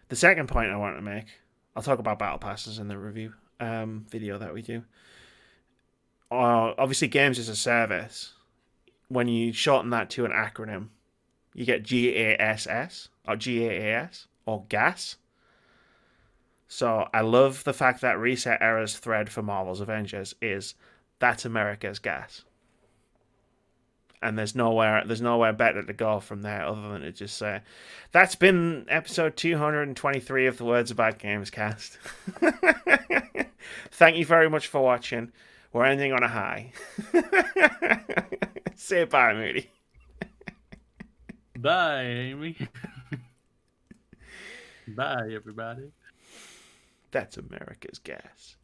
The second point I want to make, I'll talk about battle passes in the review video that we do. Obviously, games as a service. When you shorten that to an acronym, you get GASS or GAAS or GAS. So I love the fact that Reset Error's thread for Marvel's Avengers is that's America's gas. And there's nowhere better to go from there other than to just say, that's been episode 223 of the Words About Gamescast. Thank you very much for watching. We're ending on a high. Say bye, Moody. Bye, Amy. Bye, everybody. That's America's gas.